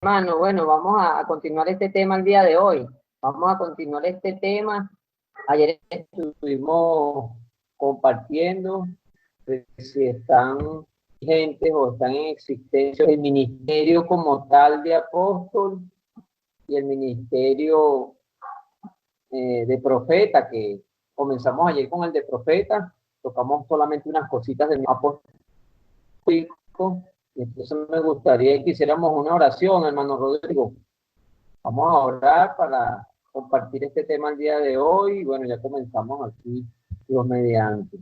Hermano, bueno, vamos a continuar este tema el día de hoy. Vamos a continuar este tema. Ayer estuvimos compartiendo si están vigentes o están en existencia el ministerio como tal de apóstol y el ministerio de profeta, que comenzamos ayer con el de profeta, tocamos solamente unas cositas del apóstol. Entonces me gustaría que hiciéramos una oración, hermano Rodrigo. Vamos a orar para compartir este tema el día de hoy. Y bueno, ya comenzamos aquí, Dios mediante,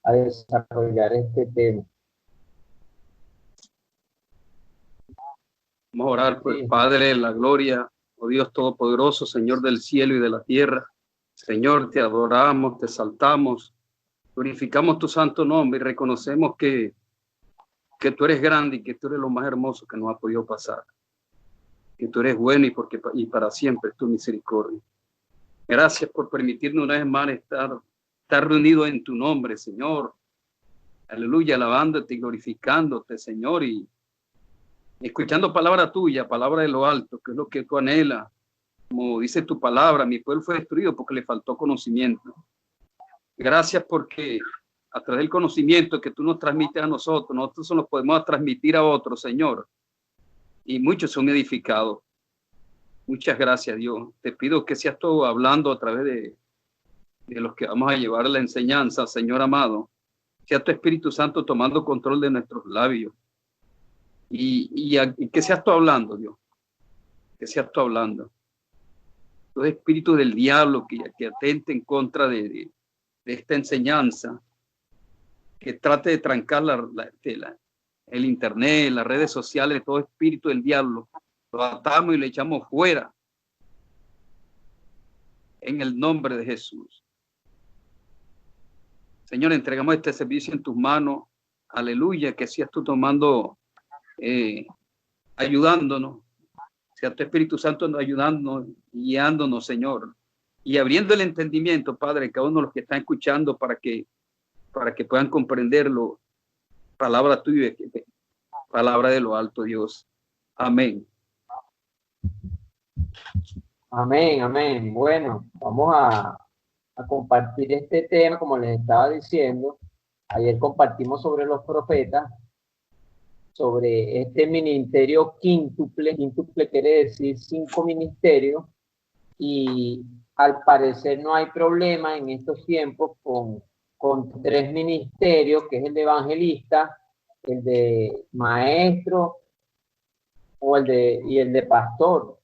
a desarrollar este tema. Vamos a orar, pues, sí. Padre de la gloria, oh Dios todopoderoso, Señor del cielo y de la tierra. Señor, te adoramos, te exaltamos, glorificamos tu santo nombre y reconocemos que tú eres grande y que tú eres lo más hermoso que nos ha podido pasar. Que tú eres bueno y para siempre es tu misericordia. Gracias por permitirnos una vez más estar reunidos en tu nombre, Señor. Aleluya, alabándote y glorificándote, Señor, y escuchando palabra tuya, palabra de lo alto, que es lo que tú anhelas. Como dice tu palabra, mi pueblo fue destruido porque le faltó conocimiento. Gracias porque a través del conocimiento que tú nos transmites a nosotros nos podemos transmitir a otros, Señor. Y muchos son edificados. Muchas gracias, Dios. Te pido que seas tú hablando a través de los que vamos a llevar la enseñanza, Señor amado. Sea tu Espíritu Santo tomando control de nuestros labios. Y que seas tú hablando, Dios. Que seas tú hablando. Los espíritus del diablo que atente en contra de esta enseñanza, que trate de trancar el internet, las redes sociales, todo espíritu del diablo, lo atamos y le echamos fuera en el nombre de Jesús. Señor, entregamos este servicio en tus manos. Aleluya, que seas tú tomando, ayudándonos. Sea tu Espíritu Santo ayudándonos, guiándonos, Señor. Y abriendo el entendimiento, Padre, cada uno de los que están escuchando para que puedan comprenderlo. Palabra tuya, palabra de lo alto, Dios. Amén. Amén, amén. Bueno, vamos a compartir este tema, como les estaba diciendo. Ayer compartimos sobre los profetas, sobre este ministerio quíntuple. Quíntuple quiere decir 5 ministerios, y al parecer no hay problema en estos tiempos con 3 ministerios, que es el de evangelista, el de maestro y el de pastor.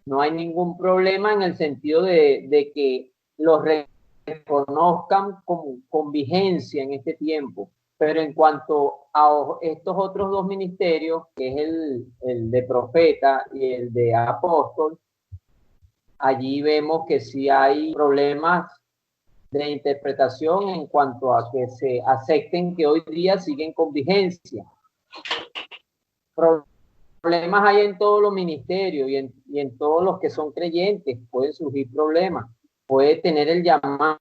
No hay ningún problema en el sentido de que los reconozcan con vigencia en este tiempo. Pero en cuanto a estos otros 2 ministerios, que es el de profeta y el de apóstol, allí vemos que sí hay problemas de interpretación en cuanto a que se acepten que hoy día siguen con vigencia. Problemas hay en todos los ministerios y en todos los que son creyentes. Pueden surgir problemas. Puede tener el llamado,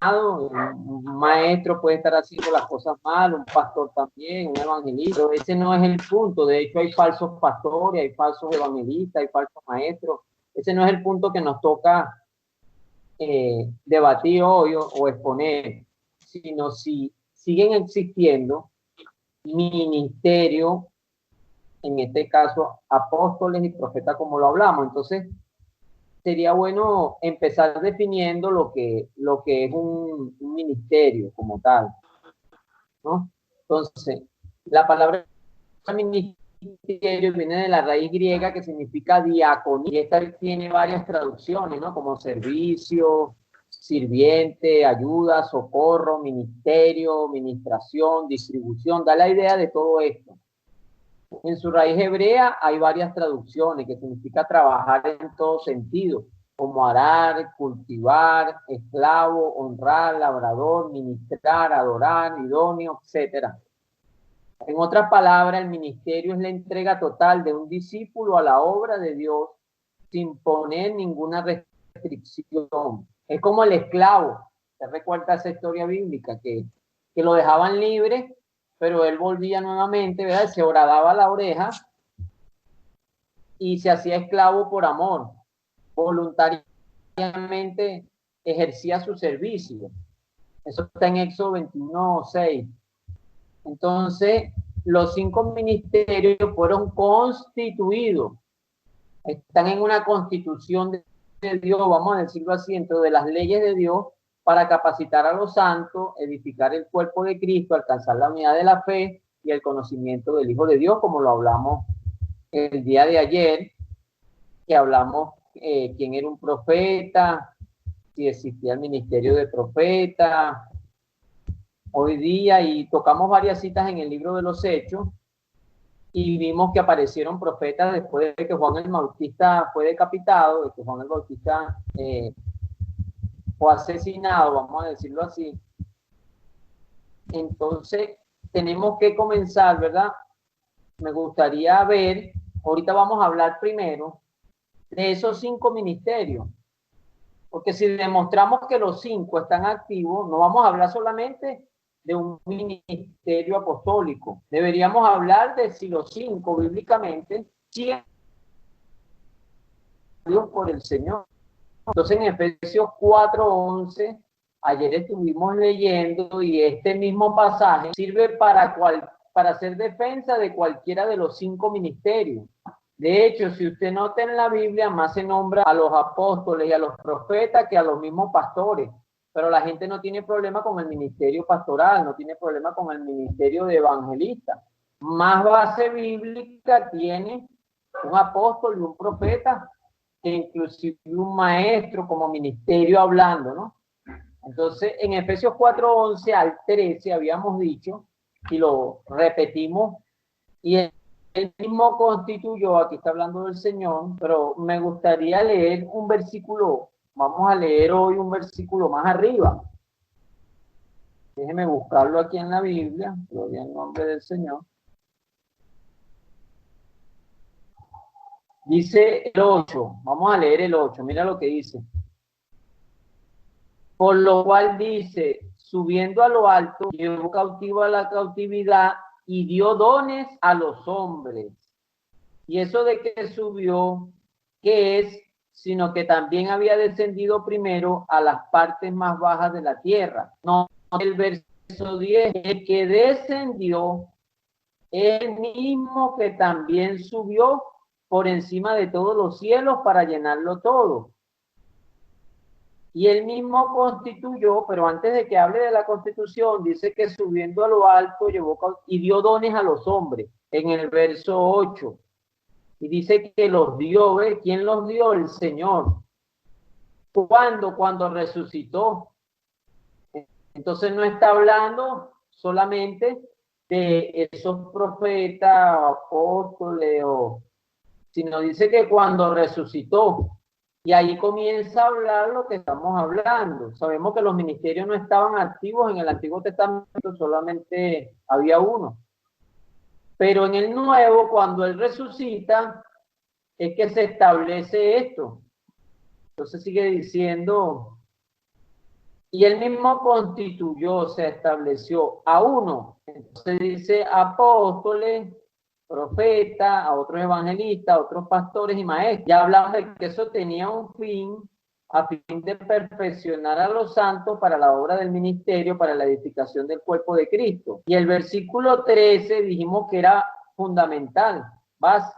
un maestro puede estar haciendo las cosas mal, un pastor también, un evangelista. Pero ese no es el punto. De hecho, hay falsos pastores, hay falsos evangelistas, hay falsos maestros. Ese no es el punto que nos toca debatir hoy o exponer, sino si siguen existiendo ministerios, en este caso apóstoles y profetas, como lo hablamos. Entonces sería bueno empezar definiendo lo que es un ministerio como tal, ¿no? Entonces, la palabra ministerio viene de la raíz griega que significa diaconía, y esta tiene varias traducciones, ¿no? Como servicio, sirviente, ayuda, socorro, ministerio, ministración, distribución. Da la idea de todo esto. En su raíz hebrea hay varias traducciones que significa trabajar en todo sentido, como arar, cultivar, esclavo, honrar, labrador, ministrar, adorar, idóneo, etcétera. En otras palabras, el ministerio es la entrega total de un discípulo a la obra de Dios sin poner ninguna restricción. Es como el esclavo. ¿Se recuerda esa historia bíblica? Que lo dejaban libre, pero él volvía nuevamente, ¿verdad? Se horadaba la oreja y se hacía esclavo por amor, voluntariamente ejercía su servicio. Eso está en Éxodo 21:6. Entonces, los 5 ministerios fueron constituidos, están en una constitución de Dios, vamos a decirlo así, dentro de las leyes de Dios, para capacitar a los santos, edificar el cuerpo de Cristo, alcanzar la unidad de la fe y el conocimiento del Hijo de Dios, como lo hablamos el día de ayer, que hablamos quién era un profeta, si existía el ministerio de profeta, hoy día, y tocamos varias citas en el libro de los Hechos, y vimos que aparecieron profetas después de que Juan el Bautista fue decapitado, de que Juan el Bautista fue asesinado, vamos a decirlo así. Entonces, tenemos que comenzar, ¿verdad? Me gustaría ver, ahorita vamos a hablar primero de esos 5 ministerios, porque si demostramos que los 5 están activos, no vamos a hablar solamente de un ministerio apostólico. Deberíamos hablar de si los 5 bíblicamente siguen por el Señor. Entonces en Efesios 4:11, ayer estuvimos leyendo, y este mismo pasaje sirve para hacer defensa de cualquiera de los 5 ministerios. De hecho, si usted nota en la Biblia, más se nombra a los apóstoles y a los profetas que a los mismos pastores. Pero la gente no tiene problema con el ministerio pastoral, no tiene problema con el ministerio de evangelista. Más base bíblica tiene un apóstol y un profeta, que inclusive un maestro como ministerio hablando, ¿no? Entonces, en Efesios 4:11 al 13 habíamos dicho, y lo repetimos, y él mismo constituyó, aquí está hablando del Señor, pero me gustaría leer un versículo. Vamos a leer hoy un versículo más arriba. Déjeme buscarlo aquí en la Biblia, gloria al nombre del Señor. Dice el 8, vamos a leer el 8, mira lo que dice. Por lo cual dice, subiendo a lo alto, llevó cautivo a la cautividad y dio dones a los hombres. Y eso de que subió, ¿qué es? Sino que también había descendido primero a las partes más bajas de la tierra. No, el verso 10, el que descendió, el mismo que también subió por encima de todos los cielos para llenarlo todo. Y él mismo constituyó, pero antes de que hable de la constitución, dice que subiendo a lo alto llevó y dio dones a los hombres, en el verso 8. Y dice que los dio, ¿ves? ¿Quién los dio? El Señor. ¿Cuándo? Cuando resucitó. Entonces no está hablando solamente de esos profetas, apóstoles, sino dice que cuando resucitó. Y ahí comienza a hablar lo que estamos hablando. Sabemos que los ministerios no estaban activos en el Antiguo Testamento, solamente había uno. Pero en el Nuevo, cuando Él resucita, es que se establece esto. Entonces sigue diciendo, y Él mismo constituyó, se estableció a uno. Entonces dice apóstoles, profetas, a otros evangelistas, a otros pastores y maestros. Ya hablamos de que eso tenía un fin, a fin de perfeccionar a los santos para la obra del ministerio, para la edificación del cuerpo de Cristo. Y el versículo 13 dijimos que era fundamental, base,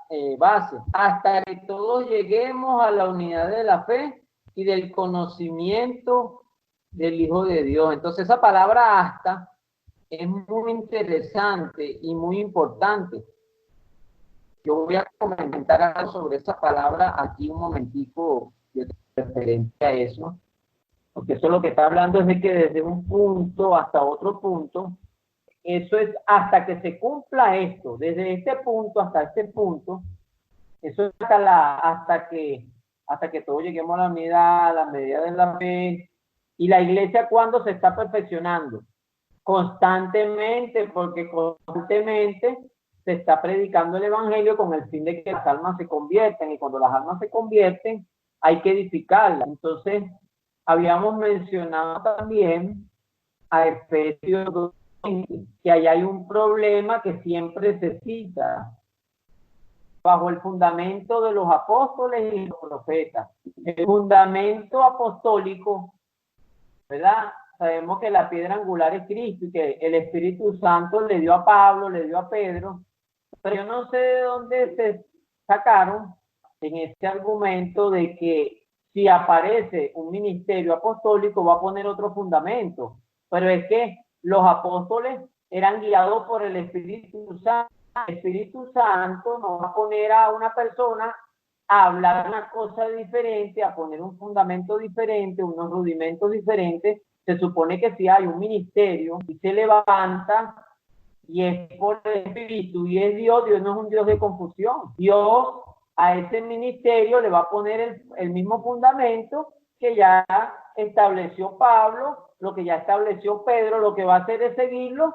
hasta que todos lleguemos a la unidad de la fe y del conocimiento del Hijo de Dios. Entonces esa palabra hasta es muy interesante y muy importante. Yo voy a comentar algo sobre esa palabra aquí un momentico referente a eso, porque eso lo que está hablando es de que desde un punto hasta otro punto, eso es hasta que se cumpla esto, desde este punto hasta este punto, eso es hasta que todos lleguemos a la medida de la fe. Y la iglesia, ¿cuándo se está perfeccionando? Constantemente, porque constantemente se está predicando el evangelio con el fin de que las almas se convierten, y cuando las almas se convierten hay que edificarlas. Entonces habíamos mencionado también a Efesios 2, que ahí hay un problema que siempre se cita bajo el fundamento de los apóstoles y los profetas. El fundamento apostólico, ¿verdad? Sabemos que la piedra angular es Cristo y que el Espíritu Santo le dio a Pablo, le dio a Pedro, pero yo no sé de dónde se sacaron en este argumento de que si aparece un ministerio apostólico va a poner otro fundamento, pero es que los apóstoles eran guiados por el Espíritu Santo. El Espíritu Santo no va a poner a una persona a hablar una cosa diferente, a poner un fundamento diferente, unos rudimentos diferentes. Se supone que si hay un ministerio y se levanta y es por el Espíritu y es Dios, Dios no es un Dios de confusión. Dios a ese ministerio le va a poner el mismo fundamento que ya estableció Pablo, lo que ya estableció Pedro. Lo que va a hacer es seguirlo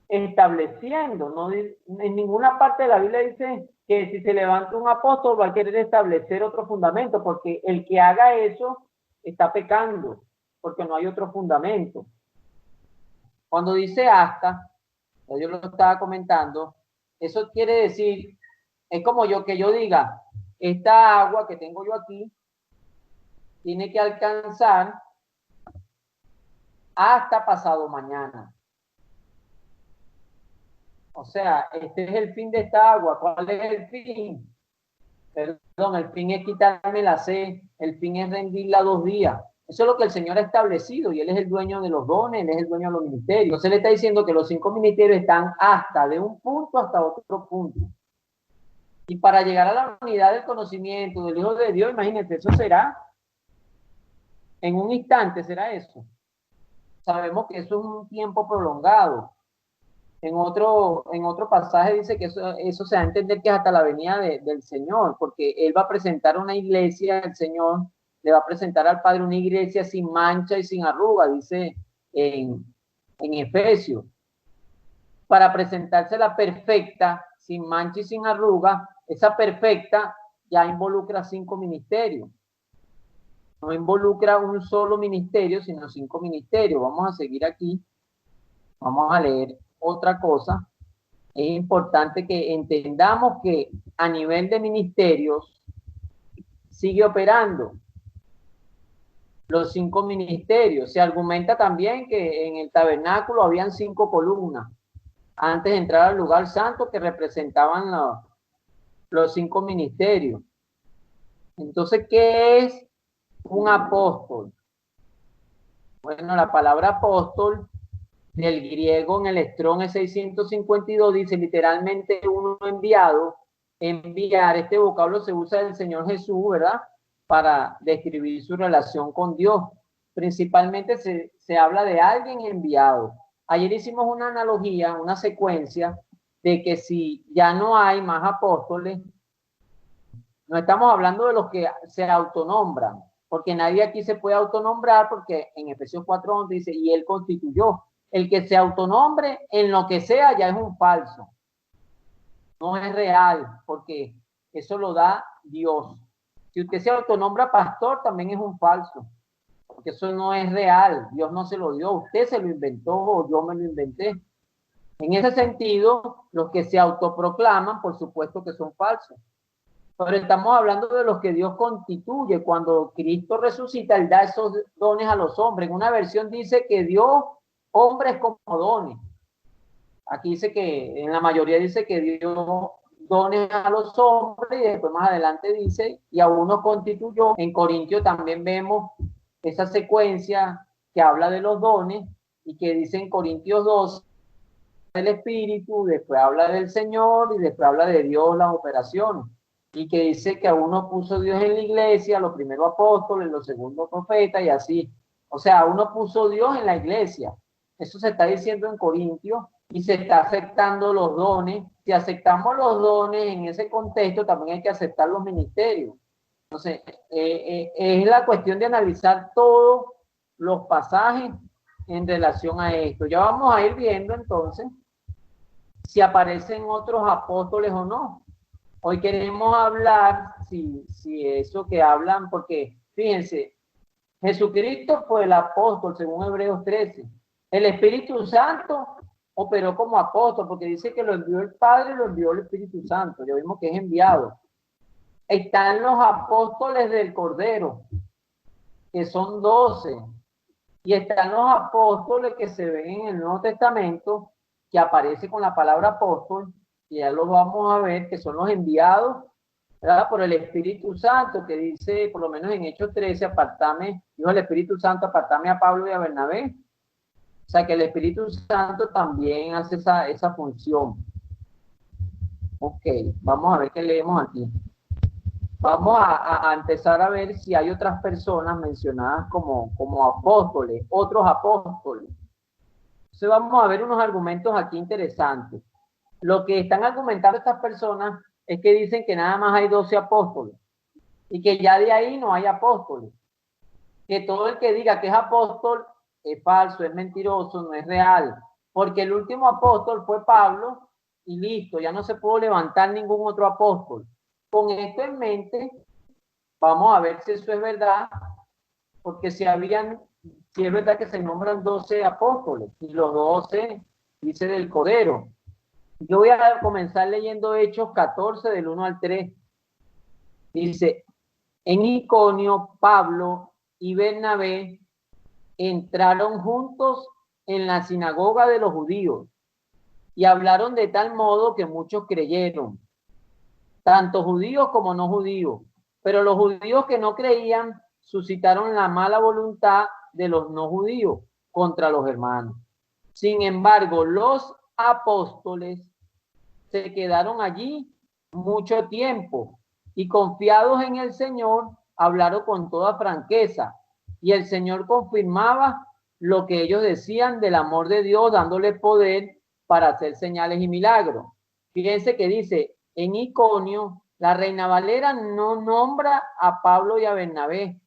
estableciendo. No, en ninguna parte de la Biblia dice que si se levanta un apóstol va a querer establecer otro fundamento, porque el que haga eso está pecando, porque no hay otro fundamento. Cuando dice hasta, yo lo estaba comentando, eso quiere decir, es como que yo diga, esta agua que tengo yo aquí tiene que alcanzar hasta pasado mañana. O sea, este es el fin de esta agua. ¿Cuál es el fin? Perdón, el fin es quitarme la sed, el fin es rendirla 2 días. Eso es lo que el Señor ha establecido y Él es el dueño de los dones, Él es el dueño de los ministerios. Entonces Él está diciendo que los 5 ministerios están hasta de un punto hasta otro punto. Y para llegar a la unidad del conocimiento del Hijo de Dios, imagínense, eso será en un instante, será eso. Sabemos que eso es un tiempo prolongado. En otro pasaje dice que eso se da a entender que es hasta la venida del Señor, porque Él va a presentar una iglesia, el Señor le va a presentar al Padre una iglesia sin mancha y sin arruga, dice en Efesios. Para presentársela perfecta, sin mancha y sin arruga, esa perfecta ya involucra 5 ministerios. No involucra un solo ministerio, sino 5 ministerios. Vamos a seguir aquí. Vamos a leer otra cosa. Es importante que entendamos que a nivel de ministerios sigue operando los 5 ministerios. Se argumenta también que en el tabernáculo habían 5 columnas antes de entrar al lugar santo que representaban los 5 ministerios. Entonces, ¿qué es un apóstol? Bueno, la palabra apóstol del griego en el Strong 652 dice literalmente uno enviado. Enviar, este vocablo se usa del Señor Jesús, ¿verdad? Para describir su relación con Dios. Principalmente se habla de alguien enviado. Ayer hicimos una analogía, una secuencia de que si ya no hay más apóstoles, no estamos hablando de los que se autonombran, porque nadie aquí se puede autonombrar, porque en Efesios 4:11 dice, y Él constituyó. El que se autonombre en lo que sea ya es un falso. No es real, porque eso lo da Dios. Si usted se autonombra pastor, también es un falso, porque eso no es real. Dios no se lo dio, usted se lo inventó o yo me lo inventé. En ese sentido, los que se autoproclaman, por supuesto que son falsos. Pero estamos hablando de los que Dios constituye. Cuando Cristo resucita, Él da esos dones a los hombres. En una versión dice que dio hombres como dones. Aquí dice que, en la mayoría dice que dio dones a los hombres y después más adelante dice, y a uno constituyó. En Corintios también vemos esa secuencia que habla de los dones y que dice en Corintios 12 del Espíritu, después habla del Señor y después habla de Dios, las operaciones. Y que dice que a uno puso Dios en la iglesia, los primeros apóstoles, los segundos profetas y así. O sea, a uno puso Dios en la iglesia. Eso se está diciendo en Corintios y se está aceptando los dones. Si aceptamos los dones en ese contexto, también hay que aceptar los ministerios. Entonces, es la cuestión de analizar todos los pasajes en relación a esto. Ya vamos a ir viendo entonces si aparecen otros apóstoles o no. Hoy queremos hablar si eso que hablan, porque fíjense, Jesucristo fue el apóstol según Hebreos 13. El Espíritu Santo operó como apóstol, porque dice que lo envió el Padre y lo envió el Espíritu Santo. Ya vimos que es enviado. Están los apóstoles del Cordero, que son 12. Y están los apóstoles que se ven en el Nuevo Testamento, que aparece con la palabra apóstol, y ya lo vamos a ver, que son los enviados, ¿verdad?, por el Espíritu Santo, que dice, por lo menos en Hechos 13, apartame, dijo el Espíritu Santo, apartame a Pablo y a Bernabé. O sea, que el Espíritu Santo también hace esa función. Ok, vamos a ver qué leemos aquí. Vamos a empezar a ver si hay otras personas mencionadas como apóstoles, otros apóstoles. Entonces vamos a ver unos argumentos aquí interesantes. Lo que están argumentando estas personas es que dicen que nada más hay 12 apóstoles y que ya de ahí no hay apóstoles. Que todo el que diga que es apóstol es falso, es mentiroso, no es real. Porque el último apóstol fue Pablo y listo, ya no se pudo levantar ningún otro apóstol. Con esto en mente, vamos a ver si eso es verdad, porque si es verdad que se nombran 12 apóstoles y los 12 dice del Cordero. Yo voy a comenzar leyendo Hechos 14 del 1 al 3. Dice, en Iconio, Pablo y Bernabé entraron juntos en la sinagoga de los judíos y hablaron de tal modo que muchos creyeron, tanto judíos como no judíos. Pero los judíos que no creían suscitaron la mala voluntad de los no judíos contra los hermanos. Sin embargo, los apóstoles se quedaron allí mucho tiempo y confiados en el Señor, hablaron con toda franqueza y el Señor confirmaba lo que ellos decían del amor de Dios, dándole poder para hacer señales y milagros. Fíjense que dice, en Iconio, la Reina Valera no nombra a Pablo y a Bernabé,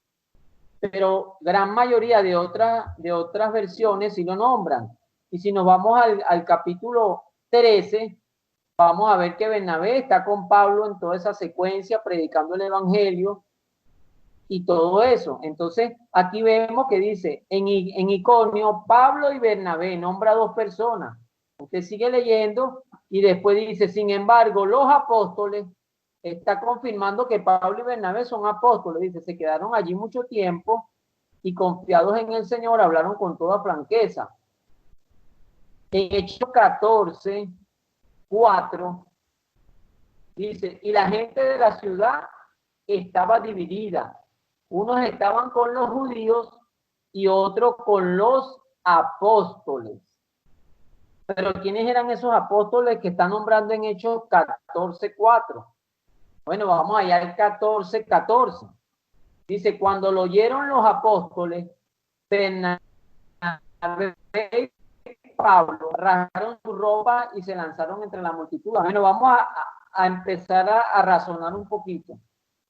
pero gran mayoría de otras versiones sí lo nombran. Y si nos vamos al capítulo 13, vamos a ver que Bernabé está con Pablo en toda esa secuencia, predicando el evangelio y todo eso. Entonces, aquí vemos que dice, en Iconio, Pablo y Bernabé, nombra 2 personas. Usted sigue leyendo y después dice, sin embargo, los apóstoles, está confirmando que Pablo y Bernabé son apóstoles. Dice, se quedaron allí mucho tiempo y confiados en el Señor, hablaron con toda franqueza. En Hechos 14, 4, dice, y la gente de la ciudad estaba dividida. Unos estaban con los judíos y otros con los apóstoles. Pero ¿quiénes eran esos apóstoles que están nombrando en Hechos 14:4? Bueno, vamos allá al 14:14. Dice, cuando lo oyeron los apóstoles, Bernabé y Pablo rasgaron su ropa y se lanzaron entre la multitud. Bueno, vamos a empezar a razonar un poquito.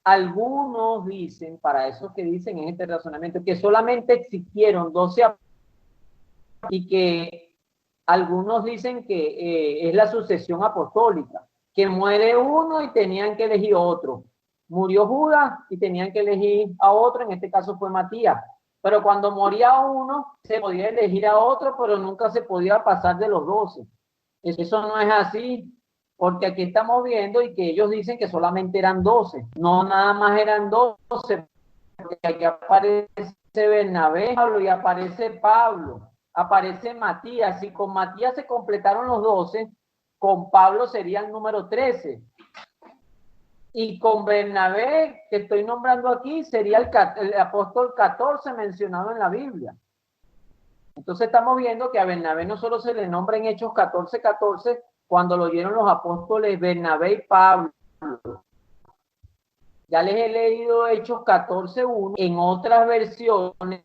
Algunos dicen, para esos que dicen en este razonamiento, que solamente existieron 12 y que algunos dicen que es la sucesión apostólica, que muere uno y tenían que elegir otro. Murió Judas y tenían que elegir a otro, en este caso fue Matías. Pero cuando moría uno, se podía elegir a otro, pero nunca se podía pasar de los 12. Eso no es así, porque aquí estamos viendo y que ellos dicen que solamente eran 12. No, nada más eran 12, porque aquí aparece Bernabé, Pablo, y aparece Pablo, aparece Matías. Si con Matías se completaron los 12, con Pablo sería el número 13. Y con Bernabé, que estoy nombrando aquí, sería el apóstol 14 mencionado en la Biblia. Entonces estamos viendo que a Bernabé no solo se le nombra en Hechos 14:14, cuando lo oyeron los apóstoles Bernabé y Pablo. Ya les he leído Hechos 14:1. En otras versiones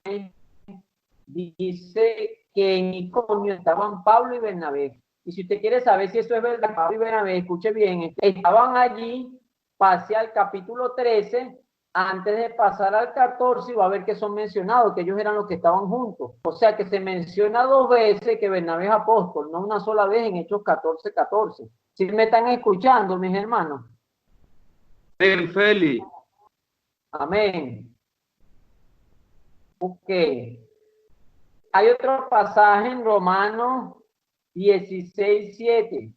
dice que en Iconio estaban Pablo y Bernabé. Y si usted quiere saber si eso es verdad, Pablo y Bernabé, escuche bien, estaban allí, pase al capítulo 13, antes de pasar al 14, y va a ver que son mencionados, que ellos eran los que estaban juntos. O sea que se menciona 2 veces que Bernabé es apóstol, no una sola vez en Hechos 14:14. ¿Sí me están escuchando, mis hermanos? Feli. Amén. Ok. Hay otro pasaje en Romanos 16:7.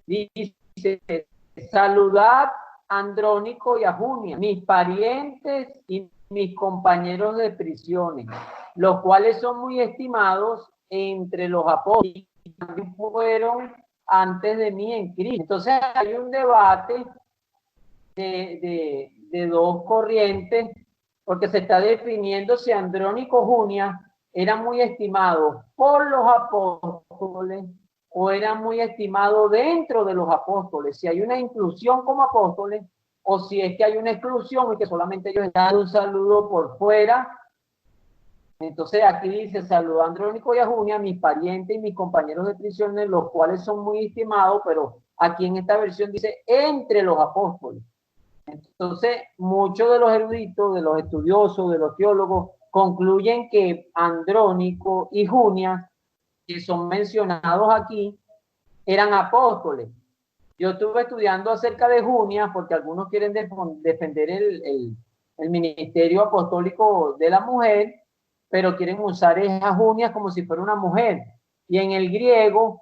Dice, saludad a Andrónico y a Junia, mis parientes y mis compañeros de prisiones, los cuales son muy estimados entre los apóstoles y también fueron antes de mí en Cristo. Entonces hay un debate de dos corrientes, porque se está definiendo si Andrónico y Junia eran muy estimados por los apóstoles o eran muy estimados dentro de los apóstoles, si hay una inclusión como apóstoles o si es que hay una exclusión y que solamente ellos están dando un saludo por fuera. Entonces aquí dice, saludo a Andrónico y a Junia, mis parientes y mis compañeros de prisiones, los cuales son muy estimados, pero aquí en esta versión dice entre los apóstoles. Entonces, muchos de los eruditos, de los estudiosos, de los teólogos, concluyen que Andrónico y Junia, que son mencionados aquí, eran apóstoles. Yo estuve estudiando acerca de Junia, porque algunos quieren defender el ministerio apostólico de la mujer, pero quieren usar a Junia como si fuera una mujer. Y en el griego,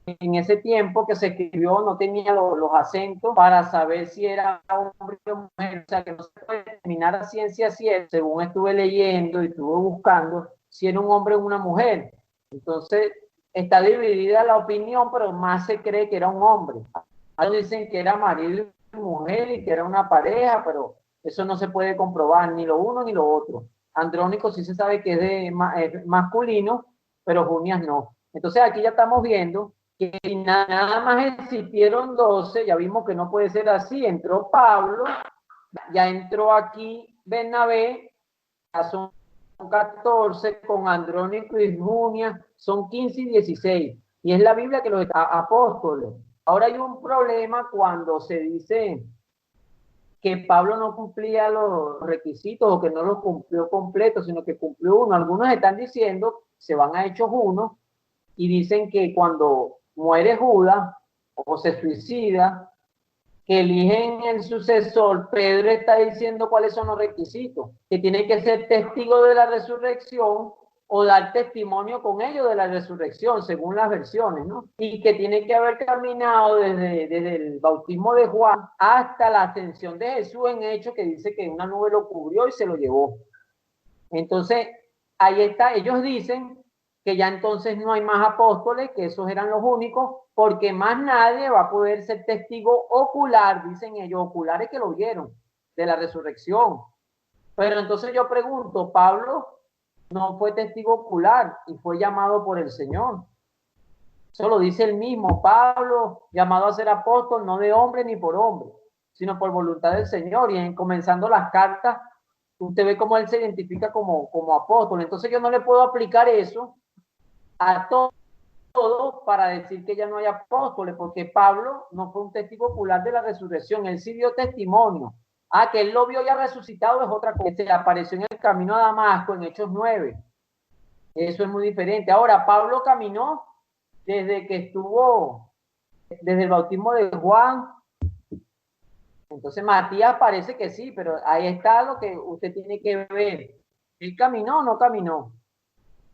en ese tiempo que se escribió, no tenía los acentos para saber si era hombre o mujer, o sea que no se puede determinar a ciencia cierta, según estuve leyendo y estuve buscando, si era un hombre o una mujer. Entonces, está dividida la opinión, pero más se cree que era un hombre. Algunos dicen que era marido y mujer y que era una pareja, pero eso no se puede comprobar, ni lo uno ni lo otro. Andrónico sí se sabe que es masculino, pero Junias no. Entonces aquí ya estamos viendo que nada más existieron 12, ya vimos que no puede ser así, entró Pablo, ya entró aquí Bernabé, ya son 14, con Andrónico y Junia, son 15 y 16, y es la Biblia que los apóstoles. Ahora hay un problema cuando se dice que Pablo no cumplía los requisitos o que no los cumplió completo, sino que cumplió uno. Algunos están diciendo, se van a Hechos 1, y dicen que cuando muere Judas o se suicida, que eligen el sucesor, Pedro está diciendo cuáles son los requisitos, que tiene que ser testigo de la resurrección o dar testimonio con ellos de la resurrección, según las versiones, ¿no? Y que tiene que haber caminado desde el bautismo de Juan hasta la ascensión de Jesús en Hechos, que dice que una nube lo cubrió y se lo llevó. Entonces, ahí está, ellos dicen que ya entonces no hay más apóstoles, que esos eran los únicos, porque más nadie va a poder ser testigo ocular, dicen ellos, oculares que lo vieron, de la resurrección. Pero entonces yo pregunto, Pablo no fue testigo ocular y fue llamado por el Señor. Eso lo dice el mismo, Pablo, llamado a ser apóstol, no de hombre ni por hombre, sino por voluntad del Señor. Y en comenzando las cartas, usted ve cómo él se identifica como apóstol. Entonces yo no le puedo aplicar eso a todo para decir que ya no hay apóstoles, porque Pablo no fue un testigo ocular de la resurrección, él sí dio testimonio. Que él lo vio ya resucitado es otra cosa. Se le apareció en el camino a Damasco en Hechos 9. Eso es muy diferente. Ahora, Pablo caminó desde que estuvo, desde el bautismo de Juan. Entonces Matías parece que sí, pero ahí está lo que usted tiene que ver. ¿Él caminó o no caminó?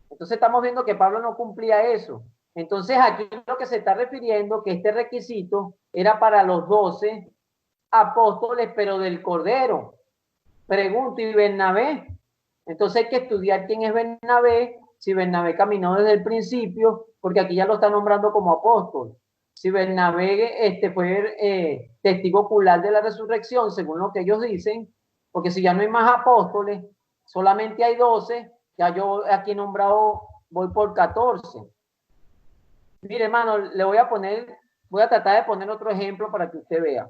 Entonces estamos viendo que Pablo no cumplía eso. Entonces aquí lo que se está refiriendo, que este requisito era para los 12 apóstoles, pero del Cordero. Pregunto, ¿y Bernabé? Entonces hay que estudiar quién es Bernabé, si Bernabé caminó desde el principio, porque aquí ya lo está nombrando como apóstol. Si Bernabé fue testigo ocular de la resurrección, según lo que ellos dicen, porque si ya no hay más apóstoles, solamente hay 12, ya yo aquí nombrado voy por 14. Mire, hermano, voy a tratar de poner otro ejemplo para que usted vea.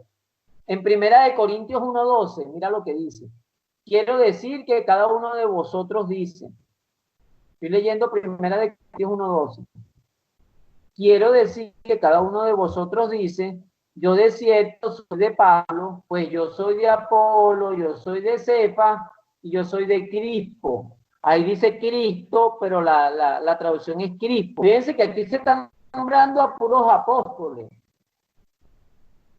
En Primera de Corintios 1:12, mira lo que dice. Quiero decir que cada uno de vosotros dice, estoy leyendo Primera de Corintios 1:12. Quiero decir que cada uno de vosotros dice, yo de cierto soy de Pablo, pues yo soy de Apolo, yo soy de Cefa y yo soy de Crispo. Ahí dice Cristo, pero la traducción es Crispo. Fíjense que aquí se están nombrando a puros apóstoles.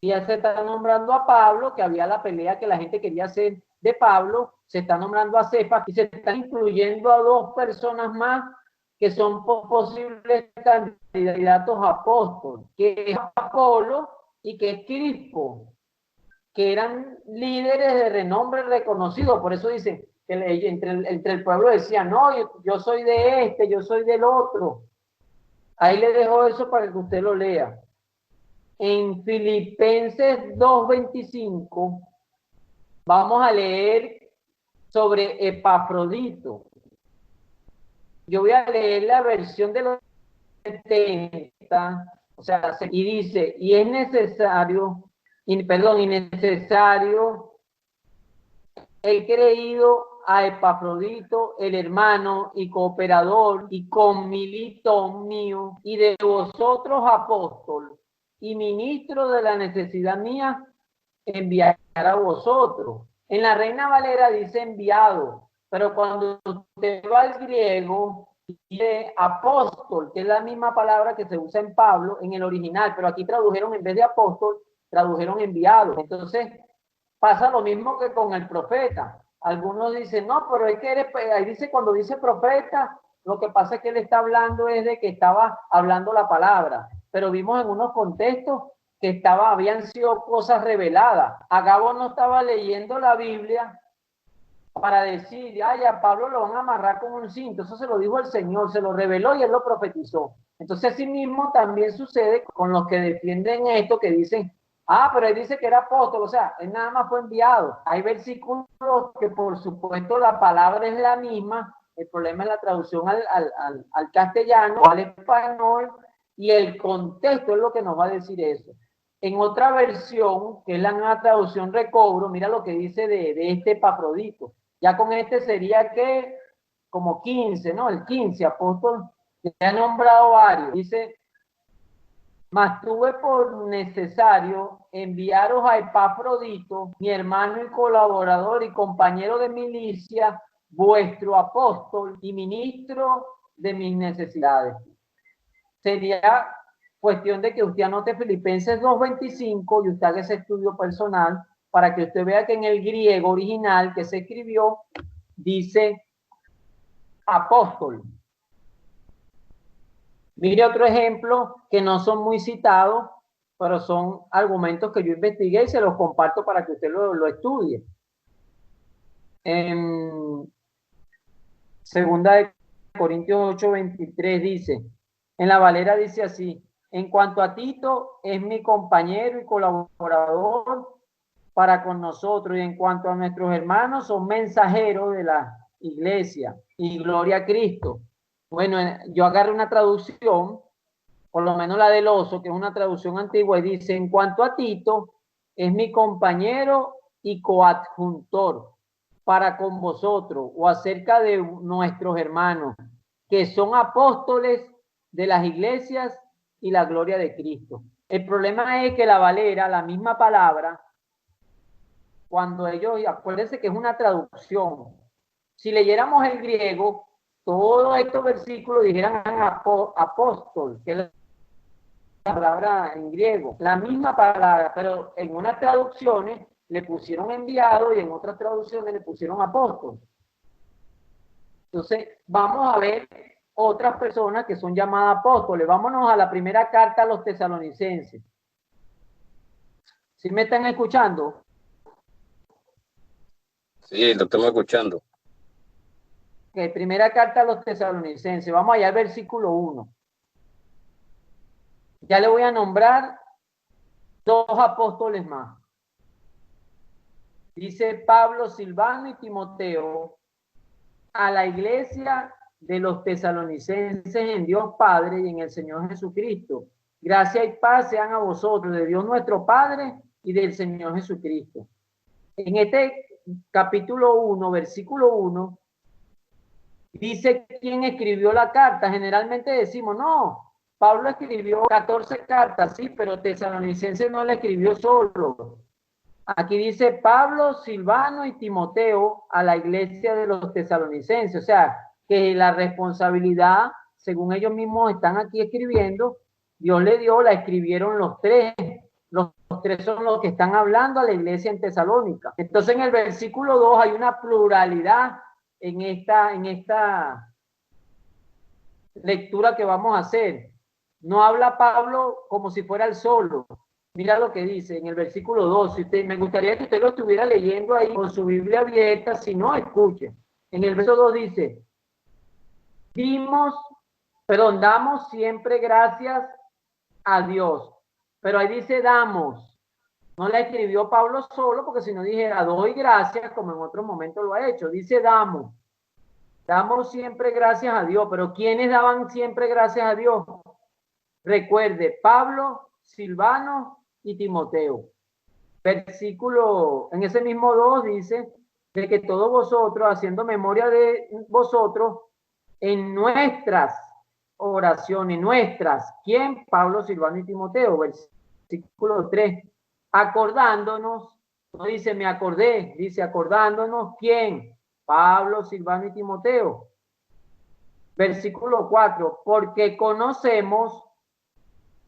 Y ya se está nombrando a Pablo, que había la pelea que la gente quería hacer de Pablo, se está nombrando a Cefa y se están incluyendo a 2 personas más que son posibles candidatos a apóstol, que es Apolo y que es Crispo, que eran líderes de renombre reconocido. Por eso dicen que entre el pueblo decían, no, yo soy de este, yo soy del otro. Ahí le dejo eso para que usted lo lea. En Filipenses 2:25 vamos a leer sobre Epafrodito. Yo voy a leer la versión de los 70, o sea, y dice, y es necesario, innecesario, he creído a Epafrodito, el hermano y cooperador y comilito mío, y de vosotros apóstol y ministro de la necesidad mía, enviar a vosotros. En la Reina Valera dice enviado, pero cuando usted va al griego, dice apóstol, que es la misma palabra que se usa en Pablo, en el original, pero aquí tradujeron, en vez de apóstol, tradujeron enviado. Entonces, pasa lo mismo que con el profeta. Algunos dicen, no, pero es que ahí dice, cuando dice profeta, lo que pasa es que él está hablando es de que estaba hablando la palabra, pero vimos en unos contextos que habían sido cosas reveladas. Agabo no estaba leyendo la Biblia para decir, ay, a Pablo lo van a amarrar con un cinto. Eso se lo dijo el Señor, se lo reveló y él lo profetizó. Entonces, así mismo también sucede con los que defienden esto, que dicen, ah, pero él dice que era apóstol, o sea, él nada más fue enviado. Hay versículos que por supuesto la palabra es la misma, el problema es la traducción al castellano, al español, y el contexto es lo que nos va a decir eso. En otra versión, que es la nueva traducción Recobro, mira lo que dice de este Epafrodito. Ya con este sería que como 15, ¿no? El 15 apóstol, que ha nombrado varios. Dice, mas tuve por necesario enviaros a Epafrodito, mi hermano y colaborador y compañero de milicia, vuestro apóstol y ministro de mis necesidades. Sería cuestión de que usted anote Filipenses 2:25 y usted haga ese estudio personal para que usted vea que en el griego original que se escribió dice apóstol. Mire otro ejemplo que no son muy citados, pero son argumentos que yo investigué y se los comparto para que usted lo estudie. En segunda de Corintios 8:23 dice, en la Valera dice así, en cuanto a Tito, es mi compañero y colaborador para con nosotros, y en cuanto a nuestros hermanos, son mensajeros de la iglesia, y gloria a Cristo. Bueno, yo agarré una traducción, por lo menos la del Oso, que es una traducción antigua, y dice, en cuanto a Tito, es mi compañero y coadjuntor para con vosotros, o acerca de nuestros hermanos, que son apóstoles de las iglesias y la gloria de Cristo. El problema es que la Valera, la misma palabra, cuando ellos, acuérdense que es una traducción, si leyéramos el griego, todos estos versículos dijeran apóstol, que es la palabra en griego, la misma palabra, pero en unas traducciones le pusieron enviado y en otras traducciones le pusieron apóstol. Entonces, vamos a ver otras personas que son llamadas apóstoles. Vámonos a la primera carta a los tesalonicenses. ¿Sí me están escuchando? Sí, lo estamos escuchando. Okay, primera carta a los tesalonicenses. Vamos allá al versículo 1. Ya le voy a nombrar 2 apóstoles más. Dice Pablo, Silvano y Timoteo a la iglesia de los tesalonicenses en Dios Padre y en el Señor Jesucristo. Gracia y paz sean a vosotros, de Dios nuestro Padre y del Señor Jesucristo. En este capítulo 1, versículo 1, dice quién escribió la carta. Generalmente decimos, no, Pablo escribió 14 cartas, sí, pero Tesalonicenses no la escribió solo. Aquí dice Pablo, Silvano y Timoteo a la iglesia de los tesalonicenses. O sea, que la responsabilidad, según ellos mismos están aquí escribiendo, Dios le dio, la escribieron los tres. Los tres son los que están hablando a la iglesia en Tesalónica. Entonces, en el versículo 2 hay una pluralidad en esta lectura que vamos a hacer. No habla Pablo como si fuera el solo. Mira lo que dice en el versículo 2. Me gustaría que usted lo estuviera leyendo ahí con su Biblia abierta, si no, escuche. En el verso 2 dice, damos siempre gracias a Dios. Pero ahí dice damos. No la escribió Pablo solo, porque si no dijera doy gracias, como en otro momento lo ha hecho. Dice damos. Damos siempre gracias a Dios. Pero ¿quiénes daban siempre gracias a Dios? Recuerde, Pablo, Silvano y Timoteo. Versículo, en ese mismo 2 dice, de que todos vosotros, haciendo memoria de vosotros, en nuestras oraciones, ¿quién? Pablo, Silvano y Timoteo. Versículo 3, acordándonos, no dice me acordé, dice acordándonos, ¿quién? Pablo, Silvano y Timoteo. Versículo 4, porque conocemos.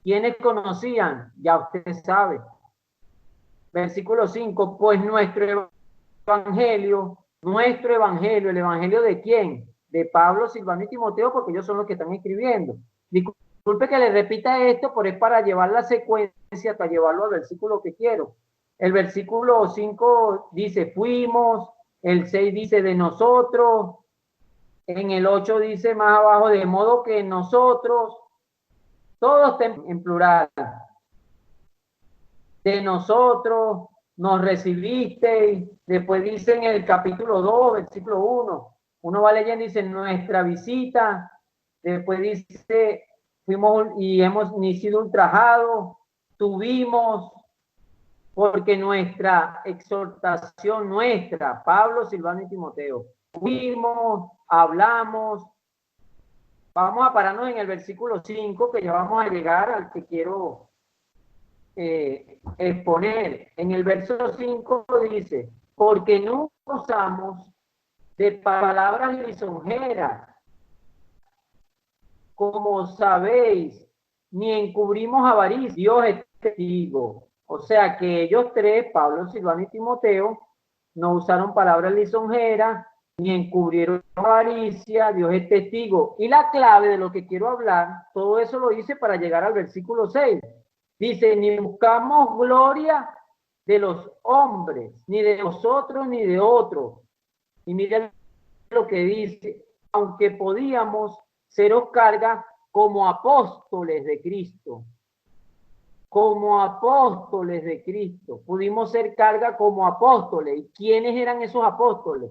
¿Quiénes conocían? Ya usted sabe. Versículo 5, pues nuestro evangelio, ¿el evangelio de quién? De Pablo, Silvano y Timoteo, porque ellos son los que están escribiendo. Disculpe que le repita esto, pero es para llevar la secuencia, para llevarlo al versículo que quiero. El versículo 5 dice, fuimos, el 6 dice de nosotros, en el 8 dice más abajo, de modo que nosotros, todos en plural. De nosotros, nos recibisteis. Después dice en el capítulo 2, versículo 1. Uno va leyendo y dice nuestra visita. Después dice fuimos y hemos ni sido ultrajados. Tuvimos, porque nuestra exhortación, Pablo, Silvano y Timoteo. Fuimos, hablamos. Vamos a pararnos en el versículo 5, que ya vamos a llegar al que quiero exponer. En el verso 5 dice, porque no usamos de palabras lisonjeras, como sabéis, ni encubrimos avaricia. Dios es testigo. O sea que ellos tres, Pablo, Silvano y Timoteo, no usaron palabras lisonjeras, ni encubrieron avaricia. Dios es testigo. Y la clave de lo que quiero hablar, todo eso lo hice para llegar al versículo 6. Dice, ni buscamos gloria de los hombres, ni de nosotros, ni de otros. Y miren lo que dice, aunque podíamos seros carga como apóstoles de Cristo. Como apóstoles de Cristo. Pudimos ser carga como apóstoles. ¿Y quiénes eran esos apóstoles?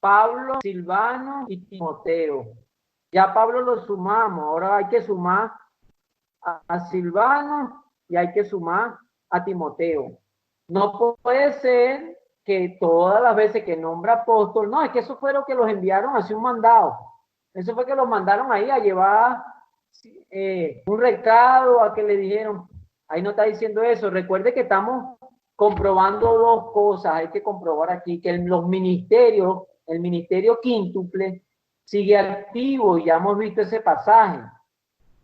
Pablo, Silvano y Timoteo. Ya Pablo lo sumamos, ahora hay que sumar a Silvano y hay que sumar a Timoteo. No puede ser que todas las veces que nombra apóstol, no, es que eso fue lo que los enviaron hacia un mandado. Eso fue que los mandaron ahí a llevar un recado, a que le dijeron, ahí no está diciendo eso. Recuerde que estamos comprobando dos cosas, hay que comprobar aquí, que los ministerios, el ministerio quíntuple sigue activo y ya hemos visto ese pasaje.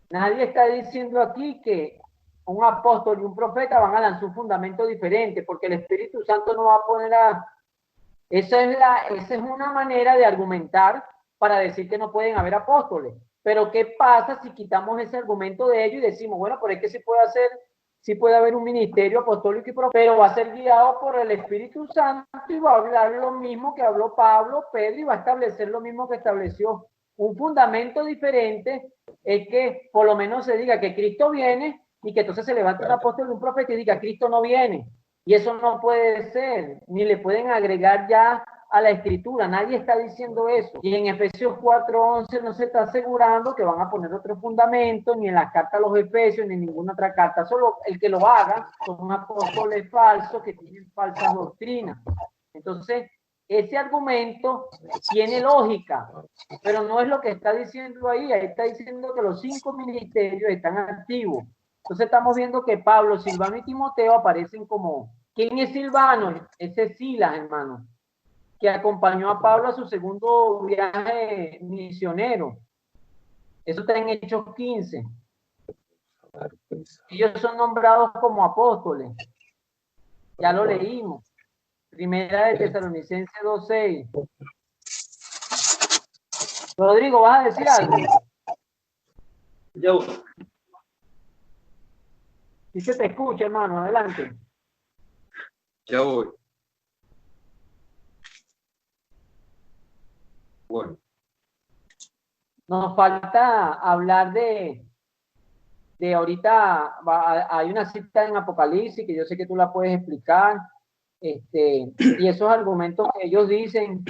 Nadie está diciendo aquí que un apóstol y un profeta van a lanzar un fundamento diferente, porque el Espíritu Santo no va a poner a... Esa es una manera de argumentar para decir que no pueden haber apóstoles. Pero ¿qué pasa si quitamos ese argumento de ellos y decimos, bueno, pero es que sí puede haber un ministerio apostólico y profeta, pero va a ser guiado por el Espíritu Santo y va a hablar lo mismo que habló Pablo, Pedro, y va a establecer lo mismo que estableció. Un fundamento diferente es que por lo menos se diga que Cristo viene y que entonces se levante un apóstol y un profeta y diga Cristo no viene. Y eso no puede ser, ni le pueden agregar ya a la escritura, nadie está diciendo eso. Y en Efesios 4:11 no se está asegurando que van a poner otro fundamento, ni en las cartas a los Efesios, ni en ninguna otra carta. Solo el que lo haga son apóstoles falsos que tienen falsas doctrinas. Entonces, ese argumento tiene lógica, pero no es lo que está diciendo ahí. Ahí está diciendo que los 5 ministerios están activos. Entonces estamos viendo que Pablo, Silvano y Timoteo aparecen como... ¿Quién es Silvano? Ese es Silas, hermano, que acompañó a Pablo a su segundo viaje misionero. Eso está en Hechos 15. Ellos son nombrados como apóstoles. Ya lo leímos. Primera de Tesalonicenses 2:6. Rodrigo, ¿vas a decir algo? Ya voy. Sí se te escucha, hermano, adelante. Ya voy. Bueno, Nos falta hablar de ahorita, hay una cita en Apocalipsis que yo sé que tú la puedes explicar, y esos argumentos que ellos dicen,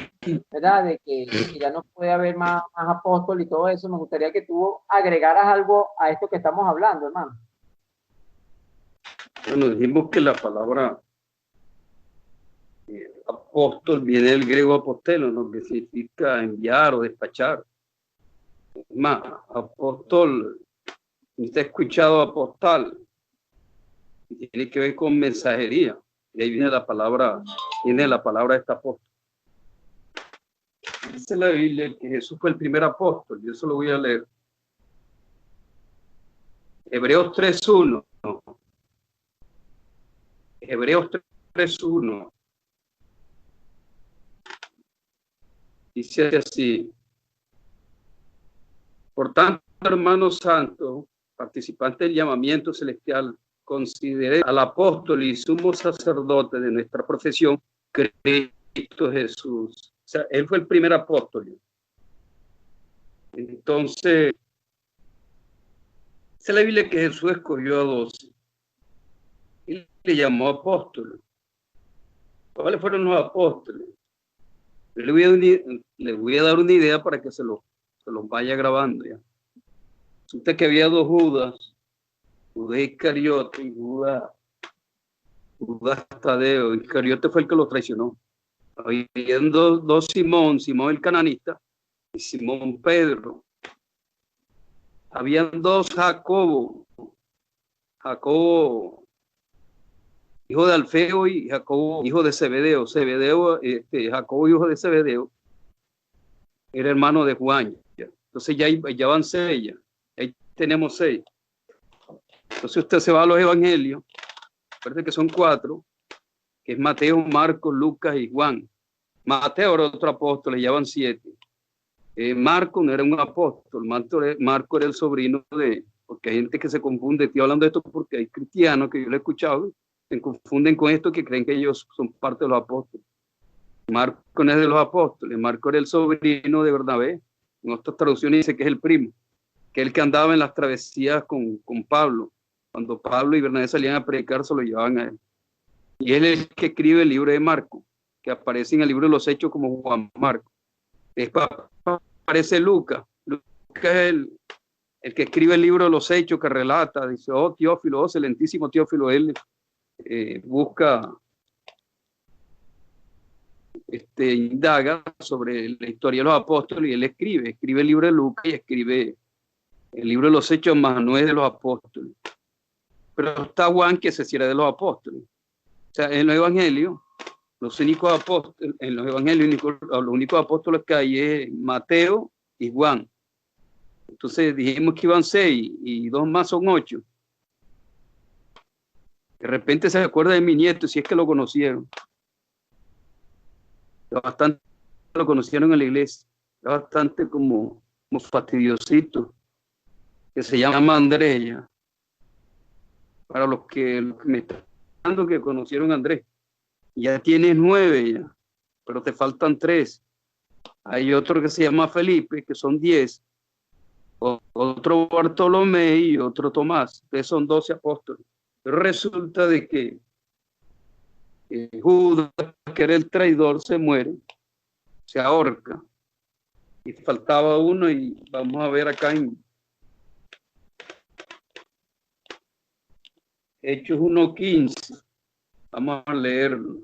¿verdad? De que ya no puede haber más apóstoles y todo eso, me gustaría que tú agregaras algo a esto que estamos hablando, hermano. bueno, dijimos que la palabra apóstol viene del griego apostelo, ¿no? Que significa enviar o despachar. Es más, apóstol, usted ha escuchado apostal, tiene que ver con mensajería. De ahí viene la palabra esta apóstol. Dice la Biblia que Jesús fue el primer apóstol, yo eso lo voy a leer. Hebreos 3:1. Hebreos 3:1. Dice así: por tanto, hermanos santos, participantes del llamamiento celestial, considere al apóstol y sumo sacerdote de nuestra profesión, Cristo Jesús. O sea, él fue el primer apóstol. Entonces, dice la Biblia que Jesús escogió a 12 y le llamó apóstoles. ¿Cuáles fueron los apóstoles? Le voy a dar una idea para que se los vaya grabando ya. Resulta que había dos Judas, Judas Iscariote y Judas Tadeo. Iscariote fue el que lo traicionó. Habían dos Simón el cananista y Simón Pedro. Habían dos Jacobo, hijo de Alfeo, y Jacobo, hijo de Zebedeo. Jacobo, hijo de Zebedeo, era hermano de Juan. Entonces ya van 6, ahí tenemos 6. Entonces usted se va a los evangelios, parece que son 4, que es Mateo, Marcos, Lucas y Juan. Mateo era otro apóstol, ya van 7. Marco no era un apóstol, Marco era el sobrino porque hay gente que se confunde. Estoy hablando de esto porque hay cristianos que yo lo he escuchado, se confunden con esto, que creen que ellos son parte de los apóstoles. Marco no es de los apóstoles, Marco era el sobrino de Bernabé. En otras traducciones dice que es el primo, que es el que andaba en las travesías con Pablo. Cuando Pablo y Bernabé salían a predicar, se lo llevaban a él. Y él es el que escribe el libro de Marco, que aparece en el libro de los Hechos como Juan Marco. Después aparece Lucas. Lucas es el que escribe el libro de los Hechos, que relata, dice: oh Teófilo, oh excelentísimo Teófilo. Él busca, indaga sobre la historia de los apóstoles, y él escribe el libro de Lucas y escribe el libro de los Hechos, más no es de los apóstoles. Pero está Juan, que se cierra de los apóstoles. O sea, en los evangelios, los únicos apóstoles que hay es Mateo y Juan. Entonces dijimos que iban 6 y 2 más son 8. De repente se acuerda de mi nieto, si es que lo conocieron. Bastante lo conocieron en la iglesia. Bastante como fastidiosito, que se llama Andrés ya. Para los que me están dando, que conocieron a Andrés. Ya tienes 9 ya, pero te faltan 3. Hay otro que se llama Felipe, que son 10. Otro Bartolomé y otro Tomás. Ustedes son 12 apóstoles. Pero resulta de que Judas, que era el traidor, se muere, se ahorca. Y faltaba uno, y vamos a ver acá en Hechos 1:15. Vamos a leerlo.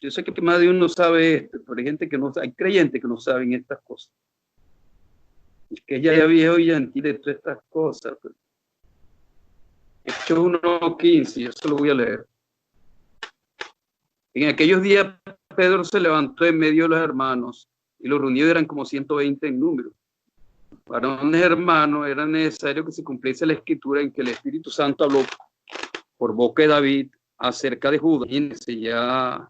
Yo sé que más de uno sabe esto, pero hay gente que no sabe, hay creyentes que no saben estas cosas. Es que ya viejo y ya entiende todas estas cosas. Pero Hechos 1:15, yo se lo voy a leer. En aquellos días Pedro se levantó en medio de los hermanos, y los reunidos eran como 120 en número. Varones hermanos, era necesario que se cumpliese la escritura en que el Espíritu Santo habló por boca de David acerca de Judas. Imagínense, ya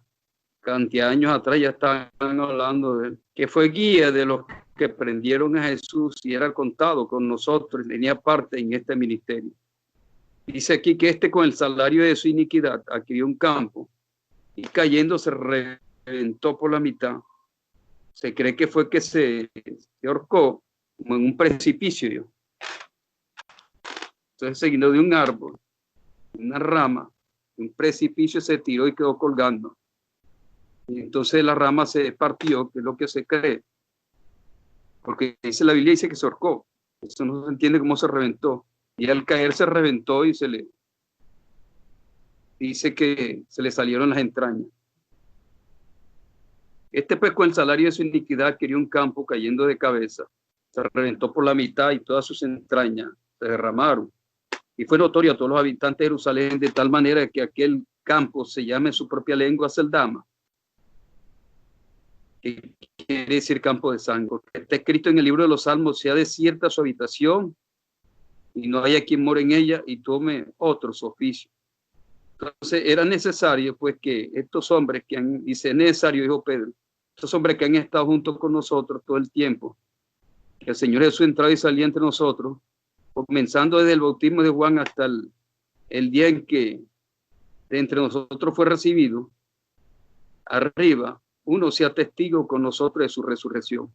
cantidad de años atrás ya estaban hablando de él, que fue guía de los que prendieron a Jesús y era contado con nosotros, tenía parte en este ministerio. Dice aquí que con el salario de su iniquidad adquirió un campo y cayendo se reventó por la mitad. Se cree que fue que se ahorcó como en un precipicio. Entonces, seguido de un árbol, una rama, un precipicio, se tiró y quedó colgando. Y entonces la rama se partió, que es lo que se cree. Porque dice la Biblia, dice que se ahorcó. Eso no se entiende cómo se reventó. Y al caer se reventó y dice que se le salieron las entrañas. Pues con el salario de su iniquidad quería un campo cayendo de cabeza. Se reventó por la mitad y todas sus entrañas se derramaron. Y fue notorio a todos los habitantes de Jerusalén de tal manera que aquel campo se llama en su propia lengua Seldama, que quiere decir campo de sangre. Está escrito en el libro de los Salmos: sea desierta su habitación y no haya quien more en ella y tome otros oficios. Entonces era necesario pues que estos hombres dice necesario, dijo Pedro, estos hombres que han estado juntos con nosotros todo el tiempo, que el Señor Jesús entraba y salía entre nosotros, comenzando desde el bautismo de Juan hasta el día en que de entre nosotros fue recibido, arriba, uno sea testigo con nosotros de su resurrección.